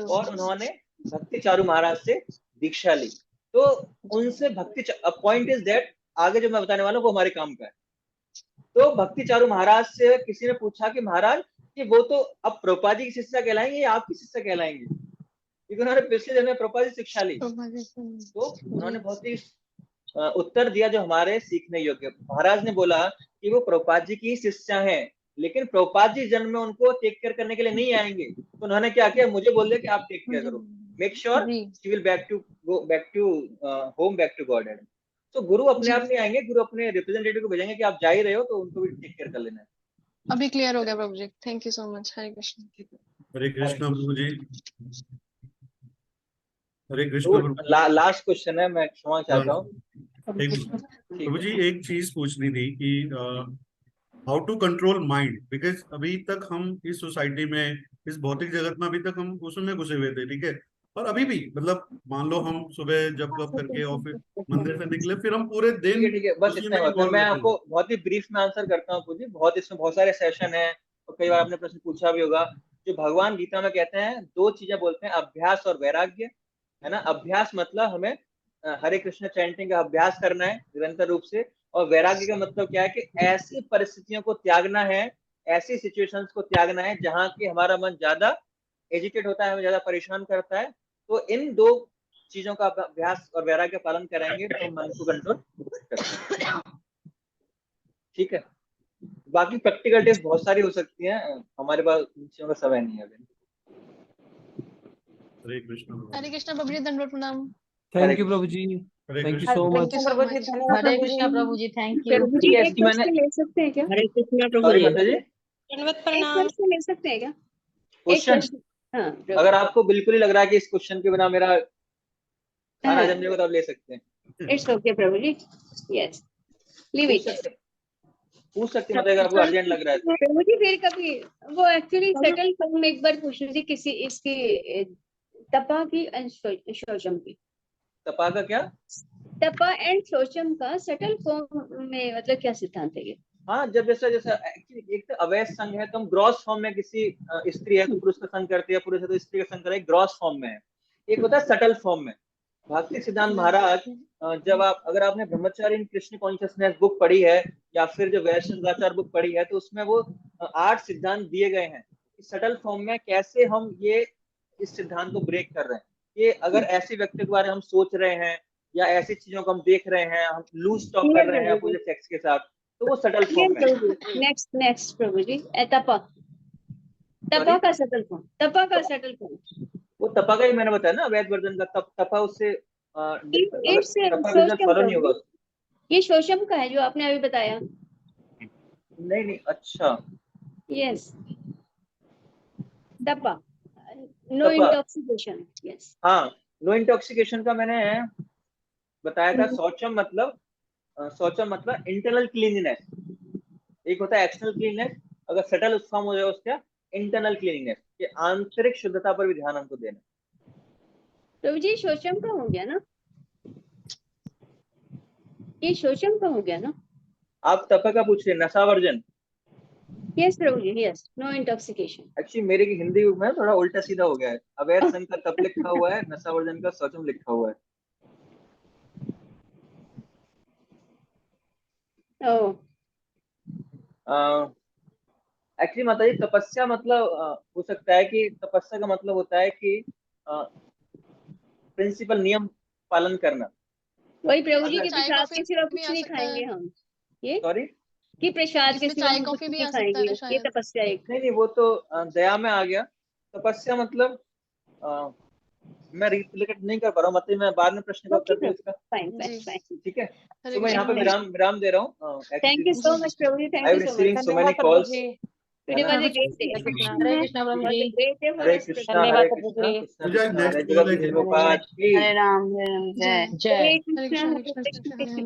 और उन्होंने भक्ति चारू महाराज से दीक्षा ली। तो उनसे भक्ति, पॉइंट इज दैट, आगे जो मैं बताने वाला हूँ वो हमारे काम का है। तो भक्ति चारू महाराज से किसी ने पूछा कि महाराज, कि वो तो अब प्रभुपाद जी की शिष्या कहलाएंगे या आपकी शिष्या कहलाएंगे, क्योंकि उन्होंने पिछले जन्म में प्रभुपाद जी शिक्षा ली। तो उन्होंने बहुत ही उत्तर दिया जो हमारे सीखने योग्य। महाराज ने बोला कि वो प्रभुपाद जी की शिष्या हैं, लेकिन प्रभुपाद जी जन्म में उनको टेक केयर करने के लिए नहीं आएंगे। तो उन्होंने क्या किया, मुझे बोल दिया कि आप टेक केयर करो, make sure she will go back to home, back to God. तो गुरु अपने आप नहीं आएंगे, गुरु अपने रिप्रेजेंटेटिव को भेजेंगे कि आप जा ही रहे हो तो उनको भी टेक केयर कर लेना है। अभी क्लियर हो गया Prabhu ji, thank you so much. Hare Krishna. Hare Krishna Prabhu ji, Hare Krishna Prabhu. Last question है, मैं क्षमा चाहता हूँ प्रभु जी। एक चीज पूछनी थी कि how to control mind, because अभी तक हम इस सोसाइटी में, इस भौतिक जगत में अभी तक हम उसमें घुसे हुए थे, ठीक है, और अभी भी मतलब मान लो हम सुबह जब करके ऑफिस मंदिर से निकले, फिर हम पूरे दिन ठीक है, बस इतना बात है। मैं आपको बहुत ही ब्रीफ में आंसर करता हूँ पूजी, बहुत इसमें बहुत सारे सेशन है, और कई बार आपने प्रश्न पूछा भी होगा। जो भगवान गीता में कहते हैं, दो चीजें बोलते हैं, अभ्यास और वैराग्य, है ना। अभ्यास मतलब हमें हरे कृष्ण चैंटिंग का अभ्यास करना है निरंतर रूप से, और वैराग्य का मतलब क्या है कि ऐसी परिस्थितियों को त्यागना है, ऐसी सिचुएशंस को त्यागना है जहाँ की हमारा मन ज्यादा एजिटेट होता है, हमें ज्यादा परेशान करता है। तो इन दो चीजों का अभ्यास और वैराग्य पालन करेंगे तो मन को कंट्रोल कर सकते हैं। ठीक है, बाकी प्रैक्टिकल टिप्स बहुत सारी हो सकती हैं, हमारे पास इन चीजों का समय नहीं है अभी। हरे कृष्ण प्रभु जी, दंडवत प्रणाम। Thank you Prabhu ji, thank you so much. Hare Krishna Prabhu ji, thank you. Prabhu ji एक क्वेश्चन ले सकते हैं क्या? हरे कृष्णा प्रभु जी, दंडवत प्रणाम। एक क्वेश्चन ले सकते हैं क्या? क्वेश्चन, अगर आपको बिल्कुल ही लग रहा है कि इस क्वेश्चन के बिना मेरा खाना हजम नहीं होगा तो आप ले सकते हैं। It's okay Prabhu ji, yes leave it. पूछ सकते हैं, मतलब आपको अर्जेंट लग रहा है तो। प्रभु जी फिर कभी वो एक्चुअली सेटल फॉर्म में एक बार पूछ रही थी किसी इसकी तपा की एंड शौचम की। तपा का क्या? तपा एंड शौचम का सेटल फॉर्म में मतलब क्या सिद्धांत है ये? हाँ, जब जैसा एक्चुअली एक तो अवैध संघ है, तुम ग्रॉस फॉर्म में किसी स्त्री है तो पुरुष का संघ करती है, पुरुष है तो स्त्री का संघ करे, ग्रॉस फॉर्म में है। एक होता है सटल फॉर्म में। भक्ति सिद्धांत महाराज, जब अगर आपने ब्रह्मचारी इन कृष्ण कॉन्शियसनेस बुक पढ़ी है, या फिर जो वैष्णव सदाचार बुक पढ़ी है, तो उसमें वो 8 सिद्धांत दिए गए हैं कि सटल फॉर्म में कैसे हम ये इस सिद्धांत को ब्रेक कर रहे हैं। कि अगर ऐसे व्यक्ति के बारे में हम सोच रहे हैं, या ऐसी चीजों को हम देख रहे हैं, हम लूज टॉक कर रहे हैं अपोजिट सेक्स के साथ, तो वो सटल फॉर्म में है। नेक्स्ट प्रभु जी, तपा का सटल फॉर्म, तपा का सटल फॉर्म, वो तपा का ही मैंने बताया ना, अवैध वर्जन का। तपा उससे फॉलो नहीं होगा। ये शोषम का है जो आपने अभी बताया। नहीं, अच्छा, यस, तपा नो इंटॉक्सिकेशन। यस, हाँ, नो इंटॉक्सिकेशन का मैंने बताया था। शौचम मतलब इंटरनल क्लीनिनेस। एक होता है एक्सटर्नल क्लीनिनेस, अगर सटल उस फॉर्म हो जाए उसका इंटरनल क्लीनिनेस, कि आंतरिक शुद्धता पर भी ध्यान हमको देना। तो जी शोचम का हो गया ना, ये शोचम का हो गया ना। आप तपा का पूछ रहे, नशावर्जन। Yes Prabhu ji, yes, no intoxication. Actually मेरी हिंदी में थोड़ा उल्टा सीधा हो गया है, अवैध संघ का तप लिखा हुआ है, नशावर्जन का शौचम लिखा हुआ है। एक्चुअली माता जी, तपस्या मतलब हो सकता है कि तपस्या का मतलब होता है कि प्रिंसिपल नियम पालन करना। वही प्रभु जी के साथ के सिवा कुछ नहीं खाएंगे हम। ये सॉरी, कि प्रसाद के इसमें सिवा चाय हम कॉफी कुछ भी नहीं आ सकता है खाएंगे, ना ये शायद। तपस्या एक। नहीं वो तो दया में आ गया। तपस्या मतलब मैं रिलेट नहीं कर पा रहा हूँ, मतलब मैं बाद में प्रश्न का उत्तर दूं इसका। फाइन जी फाइन फाइन। ठीक है, हरे तो मैं यहाँ पे कृष्णा। विराम दे रहा हूँ। Thank you so much Prabhu ji, thank I you am so much. Receiving so many धन्यवाद प्रभु कॉल्स, जी। है Today ना। was a great day. Hare Krishna Was Prabhu a ji. great day for Hare us. Krishna धन्यवाद हरे प्रभु कृष्णा, जी। कृष्णा पूजा कृष्णा हरे नेक्स्ट जगत कॉल है क्या? प्रभुपाद की। हरे राम हरे राम, जय जय। हरे हरे कृष्णा कृष्णा हरे कृष्ण कृष्ण कृष्ण हरे